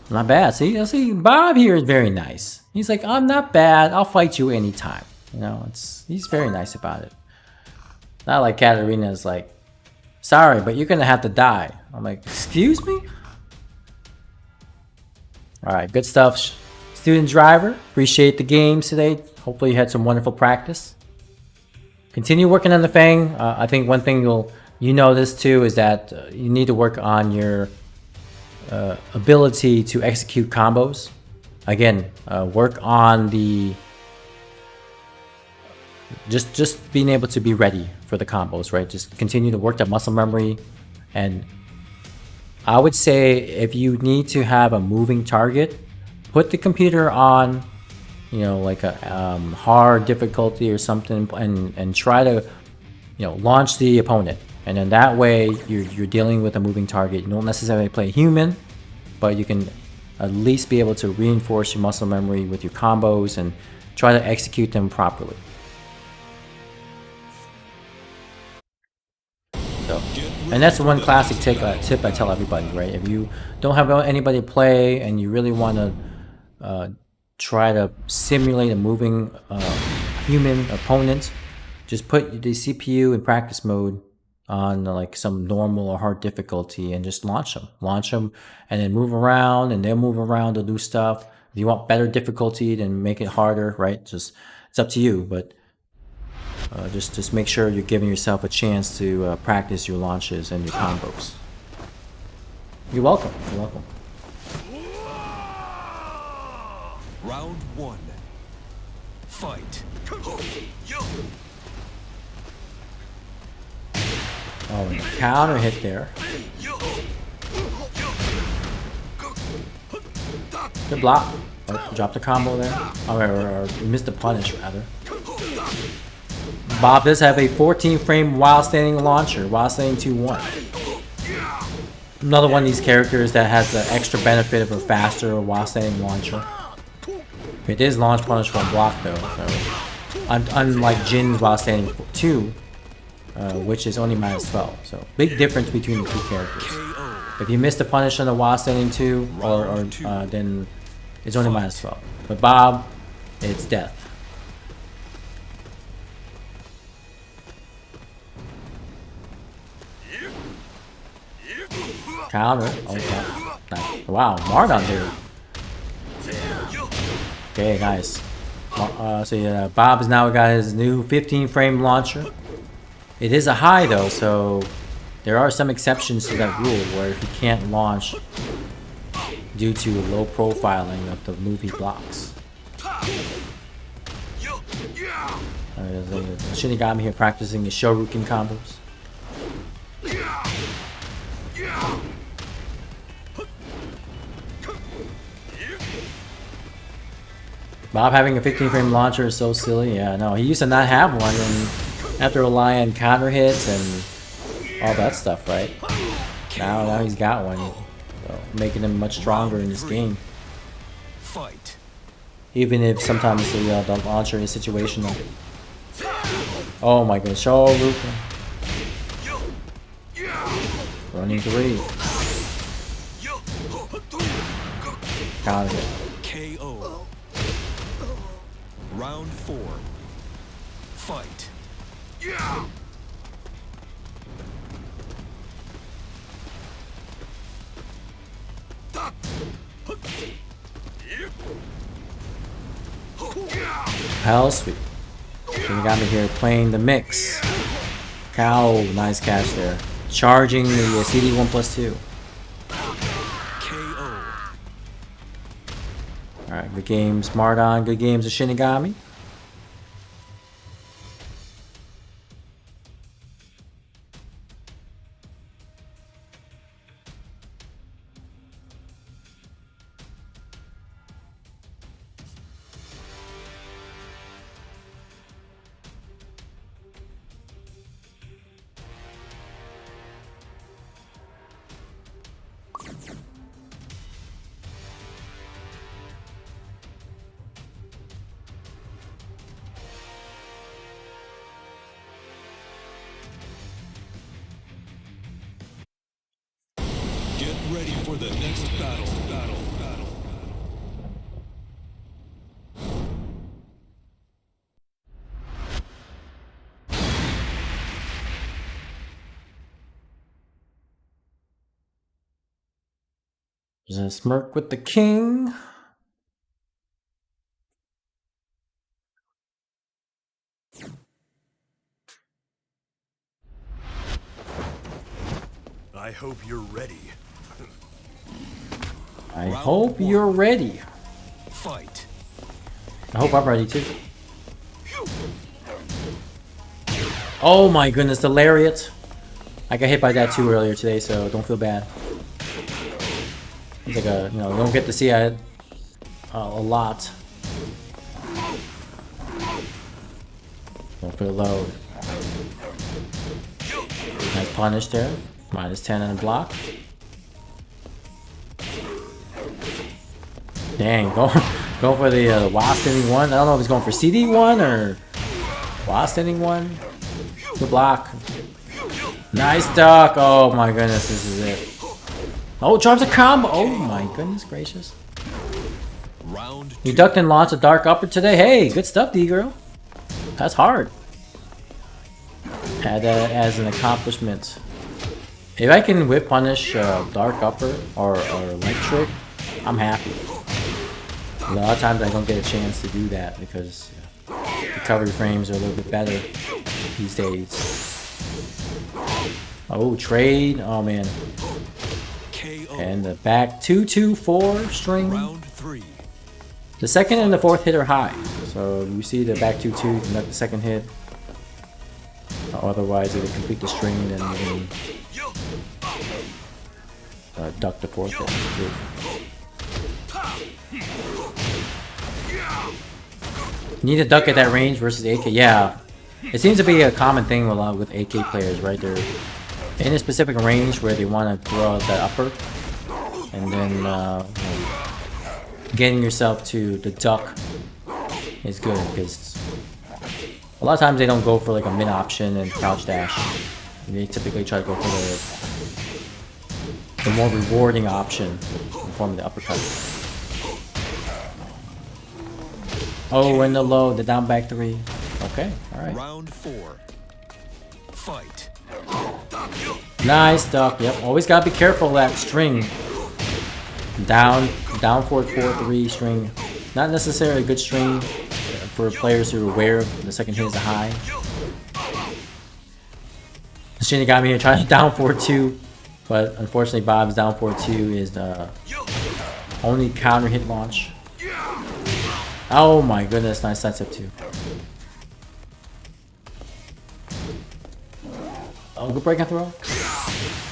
[SPEAKER 1] Not bad. See, Bob here is very nice. He's like, I'm not bad. I'll fight you anytime. You know, he's very nice about it. Not like Katarina is like, sorry, but you're gonna have to die. I'm like, excuse me? Alright, good stuff. Student driver, appreciate the games today. Hopefully you had some wonderful practice. Continue working on the Fang. I think one thing you notice too is that you need to work on your ability to execute combos. Again, work on the just being able to be ready for the combos, right? Just continue to work that muscle memory. And I would say if you need to have a moving target, put the computer on, you know, like a hard difficulty or something, and try to, you know, launch the opponent. And then that way you're dealing with a moving target. You don't necessarily play human, but you can at least be able to reinforce your muscle memory with your combos and try to execute them properly. So, and that's one classic tip I tell everybody, right? If you don't have anybody play and you really want to try to simulate a moving human opponent, just put the CPU in practice mode on like some normal or hard difficulty and just launch them and then move around, and they'll move around to do stuff. If you want better difficulty, then make it harder, right? Just it's up to you, but Just make sure you're giving yourself a chance to practice your launches and your combos. You're welcome. You're welcome.
[SPEAKER 2] Round 1. Fight.
[SPEAKER 1] Oh, and a counter hit there. Good block. Oh, dropped the combo there. Oh, or missed the punish, rather. Bob does have a 14 frame while standing launcher, while standing 2-1. Another one of these characters that has the extra benefit of a faster while standing launcher. It is launch punish one block though, so unlike Jin's while standing 2, which is only -12. So big difference between the two characters. If you miss the punish on the while standing 2, then it's only -12. But Bob, it's death. Counter. Okay. Nice. Wow, Mardon there. Okay, nice. So yeah, Bob has now got his new 15 frame launcher. It is a high though, so there are some exceptions to that rule where he can't launch due to low profiling of the move he blocks. Shinigami here practicing his Shoryuken combos. Bob having a 15 frame launcher is so silly. Yeah, no, he used to not have one and have to rely on counter hits and all that stuff, right? Now he's got one, so making him much stronger in this game.
[SPEAKER 2] Fight.
[SPEAKER 1] Even if sometimes the launcher is situational. Oh my goodness, Shoryuken. Running 3. Counter hit.
[SPEAKER 2] KO. Round 4. Fight.
[SPEAKER 1] Hell sweet. Shinigami here playing the mix. Cow, nice catch there. Charging the CD 1+2.
[SPEAKER 2] KO.
[SPEAKER 1] Alright, good games Mardon, good games of Shinigami.
[SPEAKER 2] Get ready for the next battle.
[SPEAKER 1] There's a smirk with the king.
[SPEAKER 3] I hope you're ready.
[SPEAKER 1] I hope you're ready.
[SPEAKER 2] Fight.
[SPEAKER 1] I hope I'm ready too. Oh my goodness, the lariat. I got hit by that too earlier today, so don't feel bad. It's like a, you don't get to see it a lot. Don't feel low. Nice punish there. -10 on the block. Dang, go for the while standing 1. I don't know if he's going for CD 1 or while standing 1. Good block. Nice duck. Oh my goodness, this is it. Oh, drops a combo. Oh my goodness gracious.
[SPEAKER 2] Round 2.
[SPEAKER 1] You ducked and launched a dark upper today. Hey, good stuff, D-girl. That's hard. Add that as an accomplishment. If I can whip punish dark upper or leg trick, I'm happy. A lot of times I don't get a chance to do that because recovery frames are a little bit better. these days. Oh, trade. Oh man.
[SPEAKER 2] KO.
[SPEAKER 1] And the back 2-2-4 string.
[SPEAKER 2] Round 3.
[SPEAKER 1] The second and the fourth hit are high. So you see the back 2-2, conduct the second hit. Otherwise, if you complete the string, then you can duck the fourth hit. You need to duck at that range versus AK. Yeah, it seems to be a common thing with AK players, right? They're in a specific range where they want to throw out that upper, and then you know, getting yourself to the duck is good because a lot of times they don't go for like a mid option and crouch dash. They typically try to go for the more rewarding option in the form of the uppercut. Oh, and the low, the down back 3. Okay, alright.
[SPEAKER 2] Round 4. Fight.
[SPEAKER 1] Nice duck. Yep, always gotta be careful of that string. Down forward 4-3 string. Not necessarily a good string for players who are aware of the second hit is a high. Shinigami here trying to down 4-2, but unfortunately Bob's down 4-2 is the only counter hit launch. Oh my goodness, nice side step 2. Oh, good break and throw.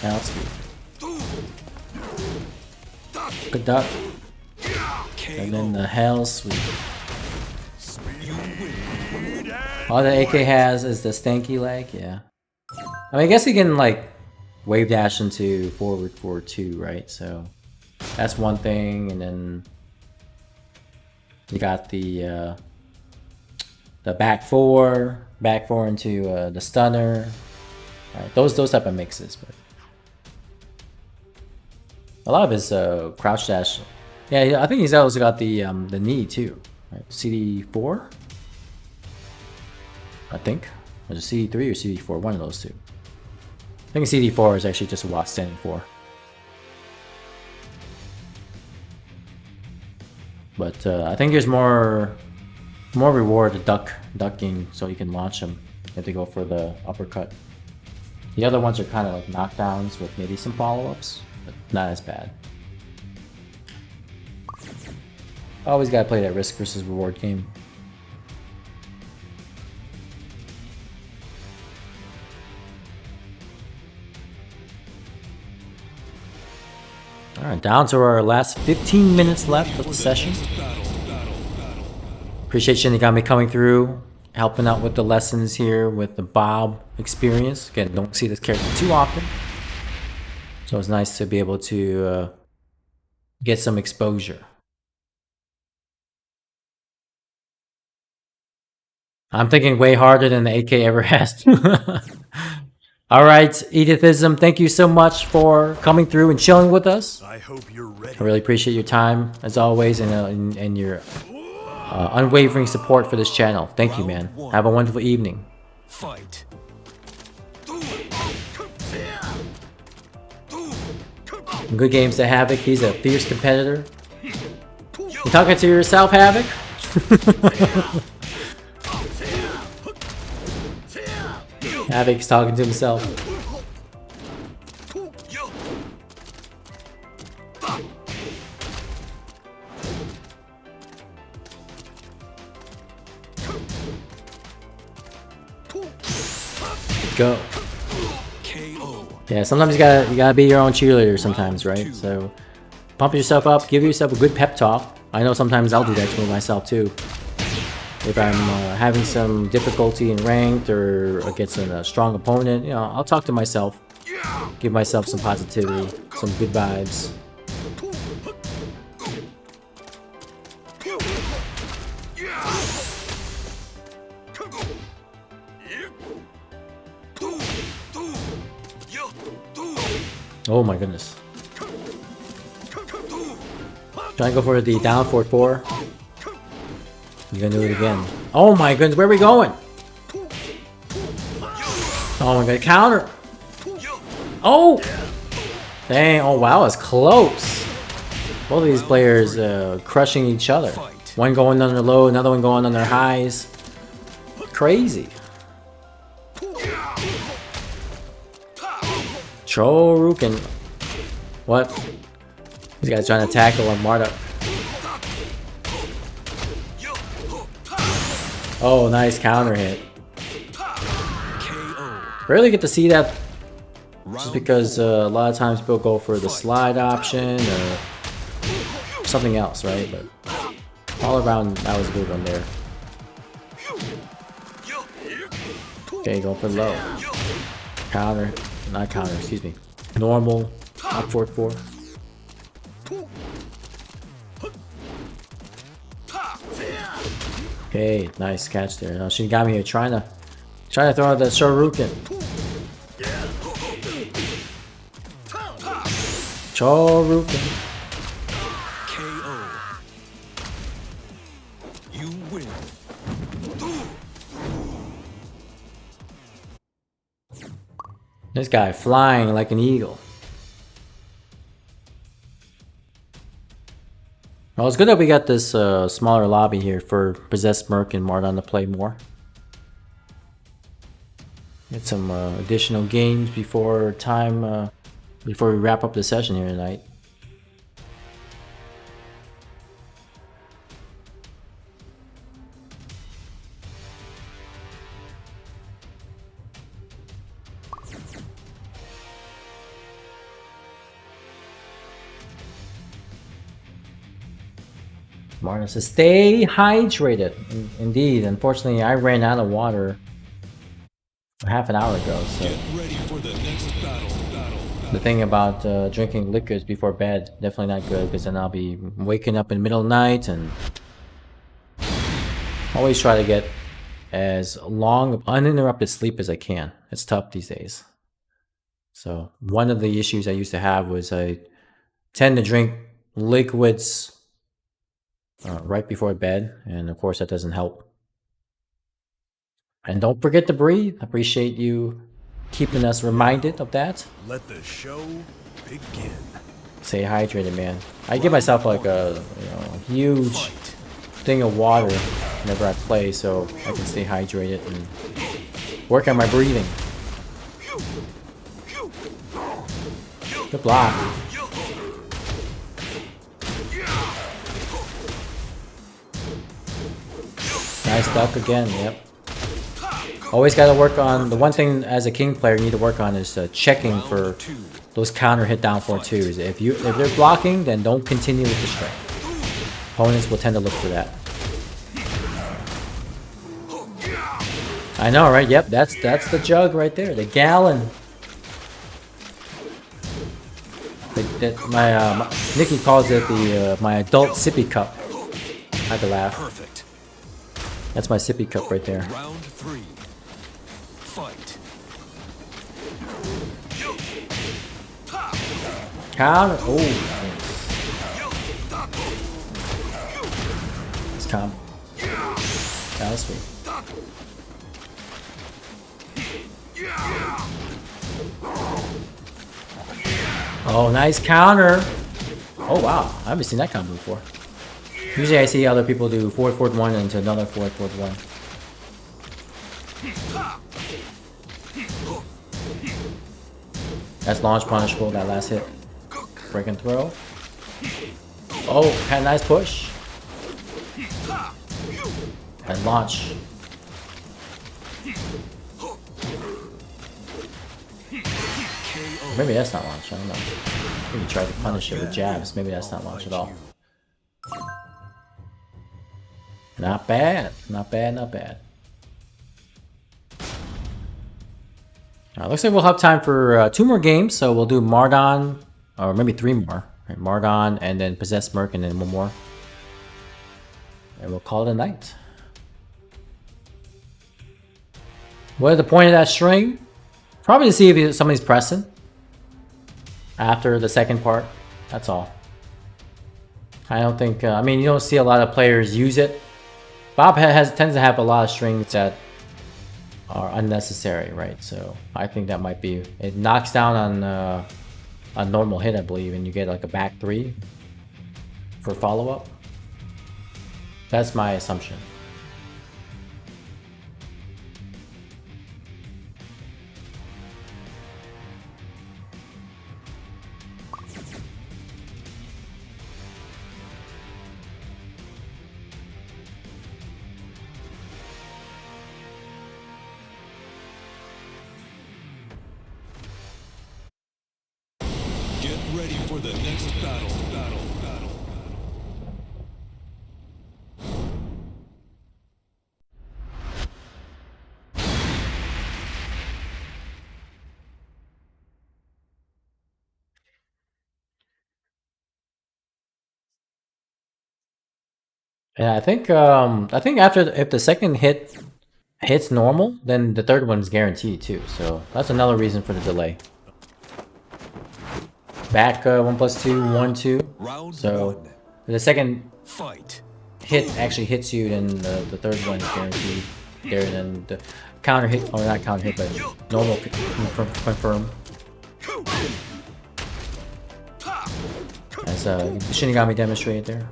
[SPEAKER 1] Now it's good. Good duck. And then the hell sweep. All the AK has is the stanky leg, yeah. I mean, I guess he can like wave dash into forward 4-2, right? So that's one thing, and then you got the back four into the stunner. Right, those type of mixes, but a lot of his crouch dash. Yeah, I think he's also got the knee too. Right? CD4, I think, or is it CD3 or CD4? One of those two. I think CD4 is actually just what standing for. But I think there's more reward to ducking, so you can launch them if they go for the uppercut. The other ones are kind of like knockdowns with maybe some follow-ups, but not as bad. Always gotta play that risk versus reward game. Alright, down to our last 15 minutes left of the session. Appreciate Shinigami coming through, helping out with the lessons here with the Bob experience. Again, don't see this character too often, so it's nice to be able to get some exposure. I'm thinking way harder than the AK ever has. Alright, Edithism, thank you so much for coming through and chilling with us.
[SPEAKER 3] I hope you're ready.
[SPEAKER 1] I really appreciate your time, as always, and your unwavering support for this channel. Thank you, man. Have a wonderful evening.
[SPEAKER 2] Fight.
[SPEAKER 1] Good games to Havoc. He's a fierce competitor. You talking to yourself, Havoc? Havoc's talking to himself. Go.
[SPEAKER 2] KO.
[SPEAKER 1] Yeah, sometimes you gotta be your own cheerleader sometimes, right? So pump yourself up, give yourself a good pep talk. I know sometimes I'll do that to myself too. If I'm having some difficulty in ranked or against a strong opponent, you know, I'll talk to myself, give myself some positivity, some good vibes. Oh my goodness. Try to go for the down 4-4. You're gonna do it again. Oh my goodness, where are we going? Oh my god, counter! Oh! Dang, oh wow, it's close. Both of these players crushing each other. One going on their low, another one going on their highs. Crazy. Choruken. What? These guys trying to tackle on Marta. Oh, nice counter hit. Rarely get to see that just because a lot of times people go for the slide option or something else, right? But all around, that was a good one there. Okay, go for low. Counter. Not counter, excuse me. Normal. Up forward 4. Okay, nice catch there. Now Shinigami here trying to throw out the Shoryuken. Shoryuken.
[SPEAKER 2] KO. You win.
[SPEAKER 1] This guy flying like an eagle. Well, it's good that we got this smaller lobby here for Possessed Merc and Mardon to play more. Get some additional games before before we wrap up the session here tonight. Martin says, stay hydrated. Indeed, unfortunately, I ran out of water half an hour ago. So
[SPEAKER 2] Get ready for the next battle.
[SPEAKER 1] the thing about drinking liquors before bed, definitely not good, because then I'll be waking up in the middle of the night, and always try to get as long of uninterrupted sleep as I can. It's tough these days. So one of the issues I used to have was I tend to drink liquids right before bed, and of course that doesn't help. And don't forget to breathe. Appreciate you keeping us reminded of that.
[SPEAKER 3] Let the show begin.
[SPEAKER 1] Stay hydrated, man. I give myself like a huge thing of water whenever I play, so I can stay hydrated and work on my breathing. Good block. Nice duck again, yep. Always got to work on, the one thing as a king player you need to work on is checking for those counter hit down 4-2s. If they're blocking, then don't continue with the strike. Opponents will tend to look for that. I know, right? Yep, that's the jug right there, the gallon. My Nikki calls it the my adult sippy cup. I had to laugh.
[SPEAKER 2] Perfect.
[SPEAKER 1] That's my sippy cup right there.
[SPEAKER 2] Round 3. Fight.
[SPEAKER 1] Counter. Oh. It's calm. That was sweet. Oh, nice counter. Oh wow, I haven't seen that combo before. Usually I see other people do forward 1 into another forward 1. That's launch punishable, that last hit. Break and throw. Oh, had a nice push. And launch. Maybe that's not launch, I don't know. Maybe try to punish it with jabs. Maybe that's not launch at all. Not bad. Not bad, not bad. Looks like we'll have time for 2 more games, so we'll do Mardon, or maybe 3 more. Right, Mardon, and then Possessed Merc, and then 1 more. And we'll call it a night. What is the point of that string? Probably to see if somebody's pressing after the second part. That's all. I don't think, I mean, you don't see a lot of players use it. Bob tends to have a lot of strings that are unnecessary, right? So I think that might be, it knocks down on a normal hit, I believe, and you get like a back 3 for follow-up. That's my assumption.
[SPEAKER 2] ready for the next battle.
[SPEAKER 1] And I think after if the second hits normal, then the third one is guaranteed too. So that's another reason for the delay. Back 1+2, 1, 2.
[SPEAKER 2] Round
[SPEAKER 1] So
[SPEAKER 2] one.
[SPEAKER 1] if the second
[SPEAKER 2] Fight.
[SPEAKER 1] hit actually hits you, then the third one is guaranteed. There, then the counter hit, or not counter hit, but normal confirm. As Shinigami demonstrated there.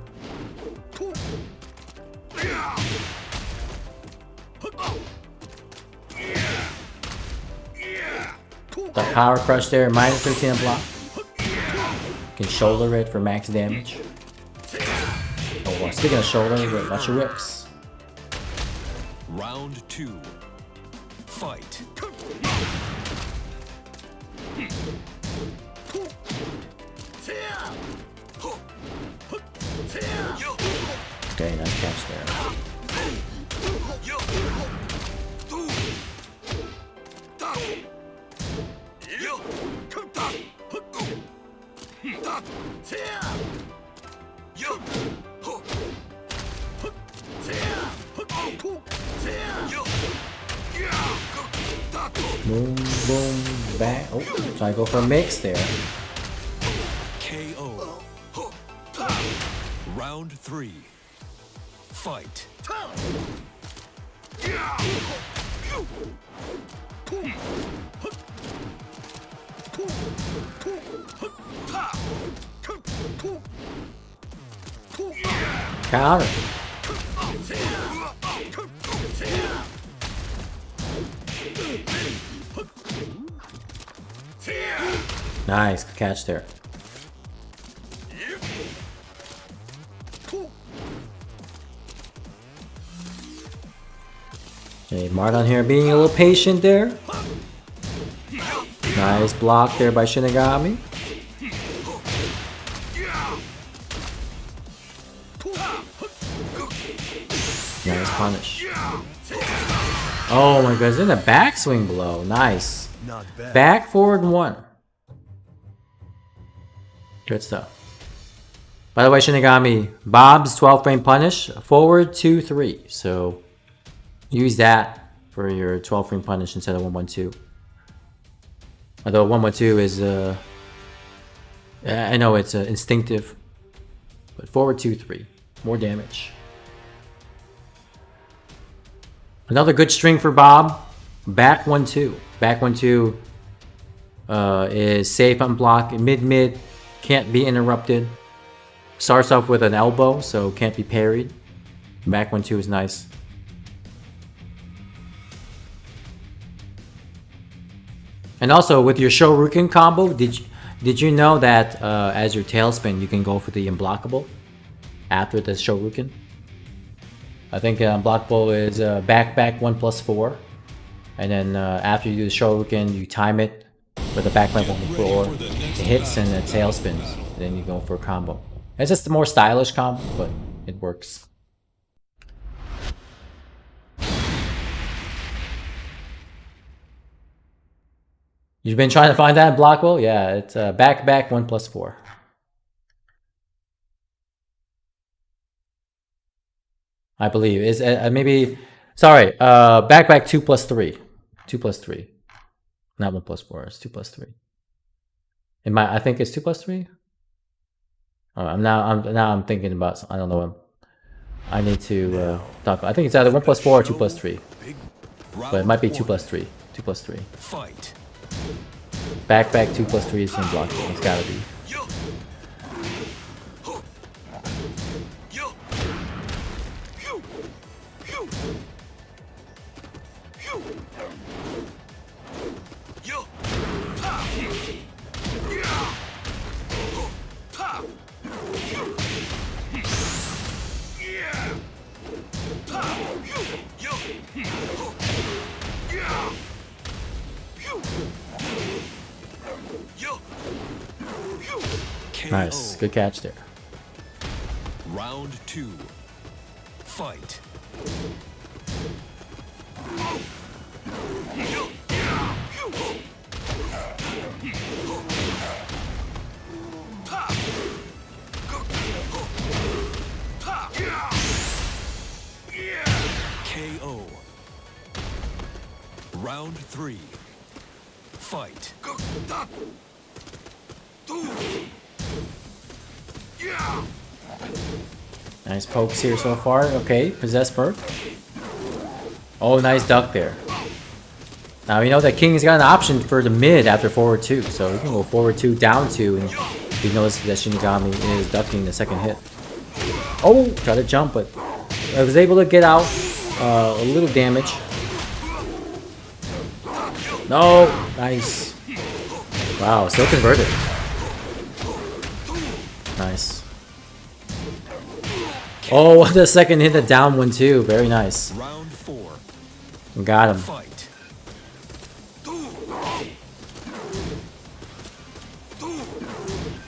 [SPEAKER 1] The power crush there, minus 13 on block. Can shoulder it for max damage. Oh, well, speaking of shoulder, watch your whips.
[SPEAKER 2] Round two. Fight.
[SPEAKER 1] Okay, nice catch there. Boom, boom, back. Oh, try to go for a mix there.
[SPEAKER 2] KO. Round three. Fight.
[SPEAKER 1] Counter. Nice catch there. Okay, Mardon here being a little patient there. Nice block there by Shinigami. Nice punish. Oh my god, in a backswing blow. Nice.
[SPEAKER 3] Not bad.
[SPEAKER 1] Back, forward, 1. Good stuff. By the way, Shinigami, Bob's 12 frame punish, forward 2, 3. So use that for your 12 frame punish instead of 112. Although 112 is, I know it's instinctive, but forward 2, 3. More damage. Another good string for Bob. Back 1-2. Back 1-2 is safe on block. Mid-mid. Can't be interrupted. Starts off with an elbow, so can't be parried. Back 1-2 is nice. And also with your Shoryuken combo, did you know that as your tailspin you can go for the unblockable after the Shoryuken? I think unblockable is back 1+4, and then after you do the Shoryuken, you time it with the back 1+4. It hits and it tail spins. Then you go for a combo. It's just a more stylish combo, but it works. You've been trying to find that in Blockwell? Yeah, it's back 1+4. I believe is maybe sorry. Back 2+3. 2+3. Not 1+4. It's 2+3. I think it's 2+3. Oh, I'm thinking about. I don't know. I need to talk. I think it's either 1+4 or 2+3. But it might be 2+3. 2+3.
[SPEAKER 2] Fight.
[SPEAKER 1] Back 2+3 is in Blockwell. It's gotta be. Nice. Good catch there.
[SPEAKER 2] Round 2. Fight. KO. Round 3. Fight.
[SPEAKER 1] Nice pokes here so far. Okay, possess Merc. Oh, nice duck there. Now you know that King's got an option for the mid after forward 2, so he can go forward 2, down 2, and you notice that Shinigami is ducking the second hit. Oh, try to jump, but I was able to get out a little damage. No, nice. Wow, still converted. Nice. Oh, the second hit, the down one too. Very nice.
[SPEAKER 2] Round 4.
[SPEAKER 1] Got him.
[SPEAKER 2] Fight.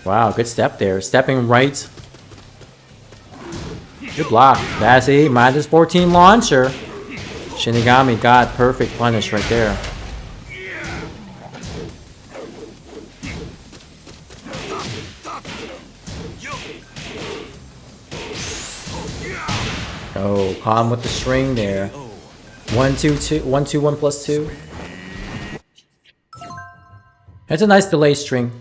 [SPEAKER 1] Wow, good step there. Stepping right. Good block. That's a minus 14 launcher. Shinigami got perfect punish right there. Oh, calm with the string there. 1 2 2 1 2 1 plus 2. That's a nice delay string.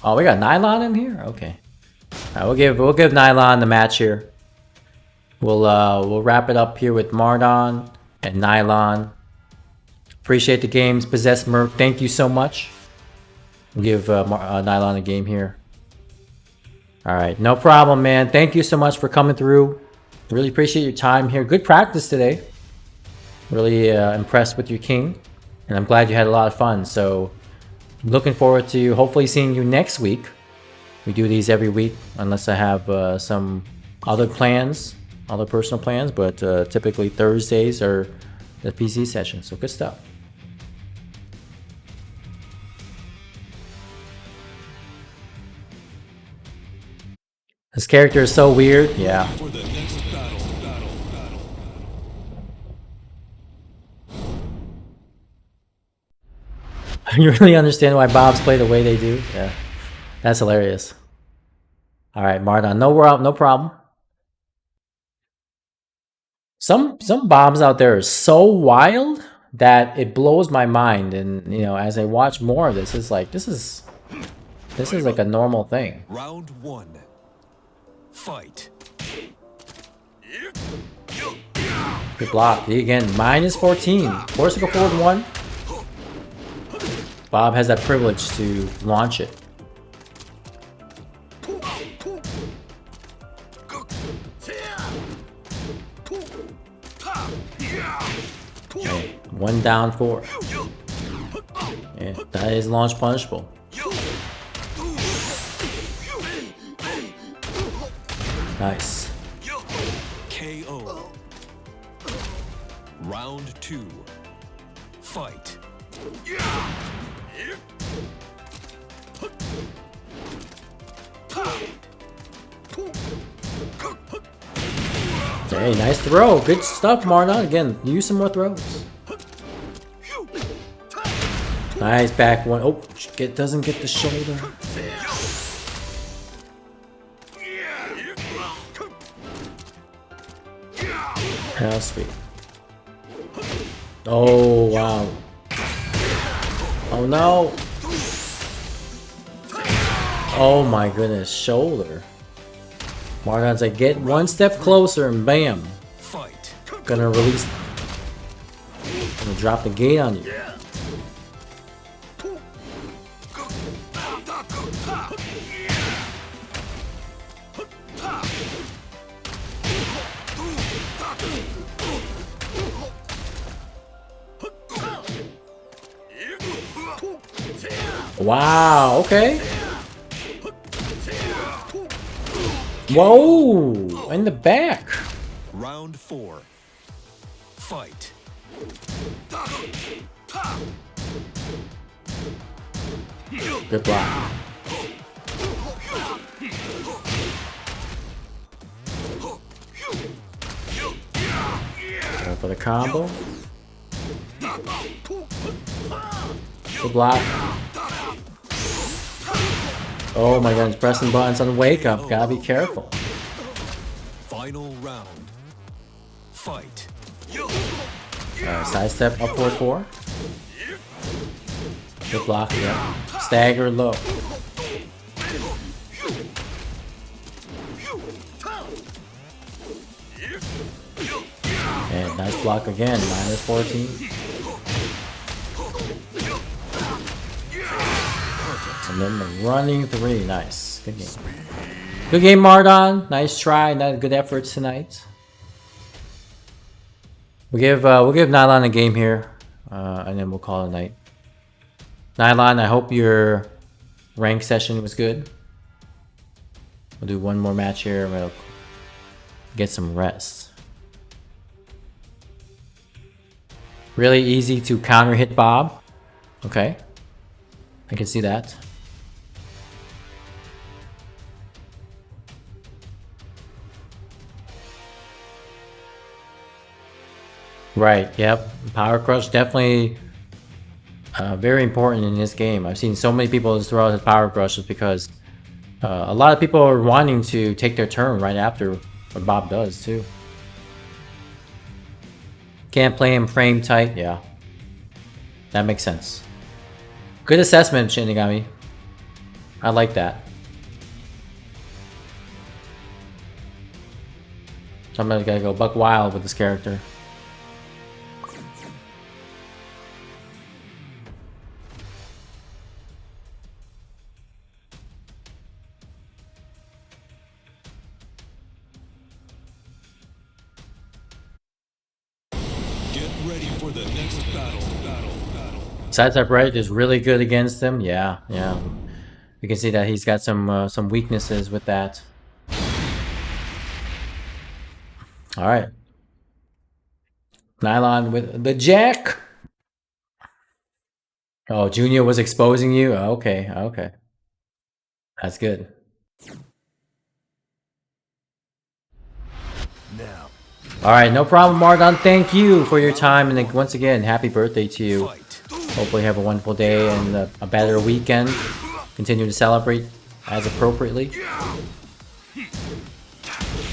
[SPEAKER 1] Oh, we got Nylon in here? Okay. Alright, we'll give Nylon the match here. We'll wrap it up here with Mardon and Nylon. Appreciate the games. Possess Merc, thank you so much. We'll give Nylon a game here. Alright, no problem, man. Thank you so much for coming through. Really appreciate your time here. Good practice today. Really impressed with your king. And I'm glad you had a lot of fun. So, looking forward to hopefully seeing you next week. We do these every week, unless I have some other plans, other personal plans. But typically Thursdays are the PC sessions. So, good stuff. This character is so weird. Yeah.
[SPEAKER 2] For the next battle.
[SPEAKER 1] You really understand why Bobs play the way they do? Yeah. That's hilarious. Alright, Mardon. No problem. Some Bobs out there are so wild that it blows my mind. And, you know, as I watch more of this, it's like, this is like a normal thing.
[SPEAKER 2] Round 1. Fight.
[SPEAKER 1] Good block. Again, minus 14. Force to go forward 1. Bob has that privilege to launch it. Okay, 1 down 4. Yeah, that is launch punishable. Nice.
[SPEAKER 2] KO. Round 2. Fight.
[SPEAKER 1] Hey, nice throw. Good stuff, Mardon. Again, use some more throws. Nice back one. Oh, doesn't get the shoulder. How sweet. Oh, wow. Oh, no. Oh, my goodness. Shoulder. Mardon's like, get one step closer and bam.
[SPEAKER 2] Fight.
[SPEAKER 1] Gonna release. Gonna drop the gate on you. Wow, okay. Whoa! In the back.
[SPEAKER 2] Round 4. Fight.
[SPEAKER 1] Good block. Go for the combo. The block. Oh my god, he's pressing buttons on wake up. Gotta be careful.
[SPEAKER 2] Final round. Fight.
[SPEAKER 1] Sidestep up 4-4. Good block, yeah. Stagger low. And nice block again, -14. And then the running 3, nice. Good game. Good game, Mardon. Nice try, good efforts tonight. We'll give Nylon a game here, and then we'll call it a night. Nylon, I hope your rank session was good. We'll do one more match here, and we'll get some rest. Really easy to counter hit Bob. Okay, I can see that. Right, yep. Power Crush definitely very important in this game. I've seen so many people just throw out his Power Crushes because a lot of people are wanting to take their turn right after what Bob does too. Can't play him frame tight, yeah. That makes sense. Good assessment, Shinigami. I like that. Somebody's gotta go buck wild with this character. Sidestep right is really good against him. Yeah. You can see that he's got some weaknesses with that. All right. Nylon with the jack. Oh, Junior was exposing you? Okay. That's good.
[SPEAKER 3] Now.
[SPEAKER 1] All right, no problem, Mardon. Thank you for your time. And once again, happy birthday to you. Hopefully you have a wonderful day and a better weekend. Continue to celebrate as appropriately.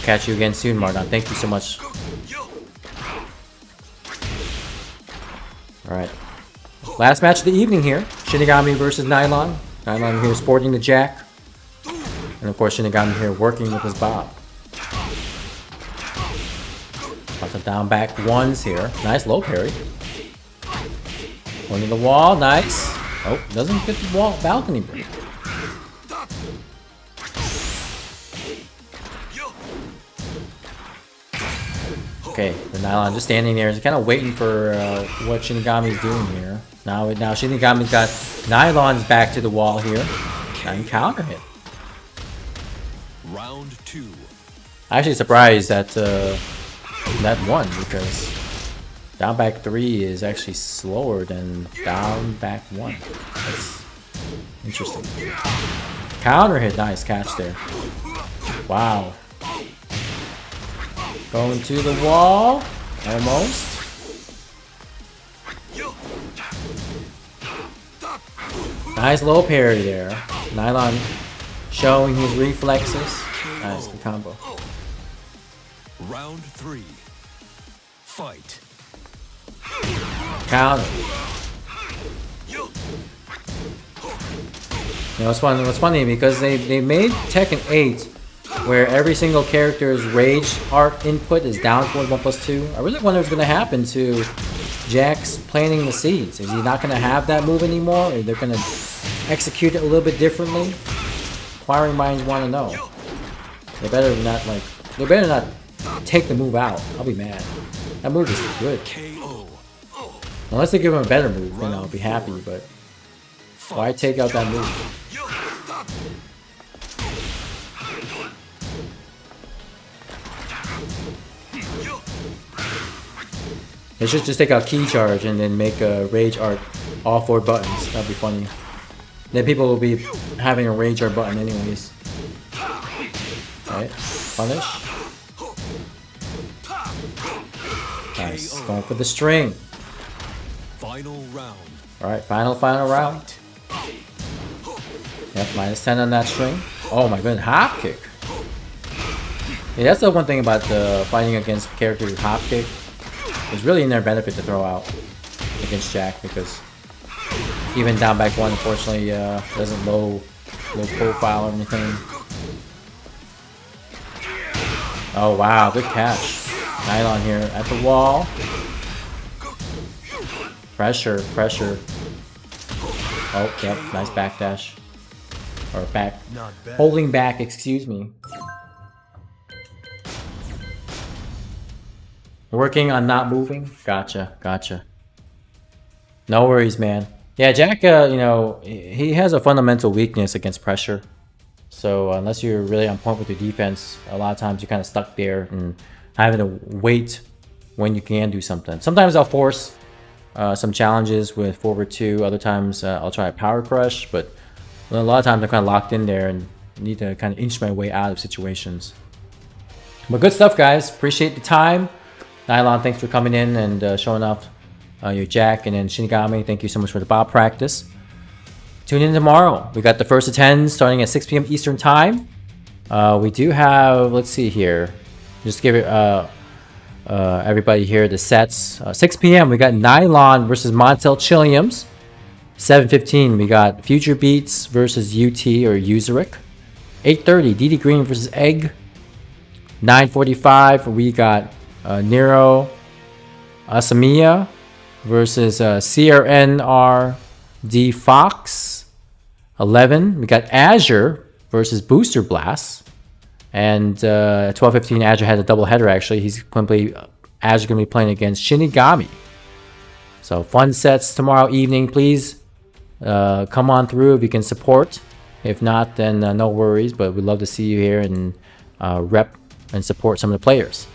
[SPEAKER 1] Catch you again soon, Mardon. Thank you so much. Alright. Last match of the evening here. Shinigami versus Nylon. Nylon here sporting the jack. And of course Shinigami here working with his Bob. Lots of down back ones here. Nice low parry. One to the wall, nice. Oh, doesn't get the wall balcony break. Okay, the Nylon just standing there, kind of waiting for what Shinigami's doing here. Now Shinigami's got Nylon's back to the wall here. And counter hit.
[SPEAKER 2] Round 2.
[SPEAKER 1] I'm actually surprised that that won because down back 3 is actually slower than down back 1. That's interesting. Counter hit, nice catch there. Wow. Going to the wall. Almost. Nice low parry there. Nylon showing his reflexes. Nice, good combo.
[SPEAKER 2] Round 3. Fight.
[SPEAKER 1] Counter. You know, what's funny because they made Tekken 8 where every single character's rage art input is down towards 1+2. I really wonder what's going to happen to Jack's planting the seeds. Is he not going to have that move anymore? Or they're going to execute it a little bit differently? Inquiring minds want to know. They better not take the move out. I'll be mad. That move is good. Unless they give him a better move, then I'll be happy, but why take out that move? They should just take out key charge and then make a rage art all 4 buttons. That'd be funny. Then people will be having a rage art button anyways. Alright, punish. Nice, going for the string.
[SPEAKER 2] Final round.
[SPEAKER 1] Alright, final round. Yep, -10 on that string. Oh my goodness, hop kick. Yeah, that's the one thing about the fighting against characters with hop kick. It's really in their benefit to throw out against Jack because even down back one, unfortunately, doesn't low profile or anything. Oh wow, good catch. Nylon here at the wall. Pressure. Oh, yep, nice backdash. Or back.
[SPEAKER 3] Not bad.
[SPEAKER 1] Holding back, excuse me. Working on not moving? Gotcha. No worries, man. Yeah, Jack, you know, he has a fundamental weakness against pressure. So unless you're really on point with your defense, a lot of times you're kind of stuck there and having to wait when you can do something. Sometimes I'll force some challenges with forward 2. Other times I'll try a power crush, but a lot of times I'm kind of locked in there and need to kind of inch my way out of situations. But good stuff, guys. Appreciate the time. Nylon, thanks for coming in and showing off your Jack. And then Shinigami, thank you so much for the Bob practice. Tune in tomorrow. We got the first of 10 starting at 6 p.m. Eastern Time. We do have, let's see here. Just give it everybody here the sets. 6 p.m. we got Nylon versus Montel Chilliams. 7:15 we got Future Beats versus UT or Usuric. 8:30 DD Green versus Egg. 9:45 we got Nero Asamiya versus CRNRD Fox. 11 we got Azure versus Booster Blast. And 12:15 Azure has a double header actually. He's going to play Azure going to be playing against Shinigami. So fun sets tomorrow evening. Please come on through if you can support. If not, then no worries. But we'd love to see you here and rep and support some of the players.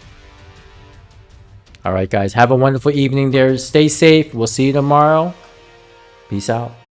[SPEAKER 1] All right, guys. Have a wonderful evening there. Stay safe. We'll see you tomorrow. Peace out.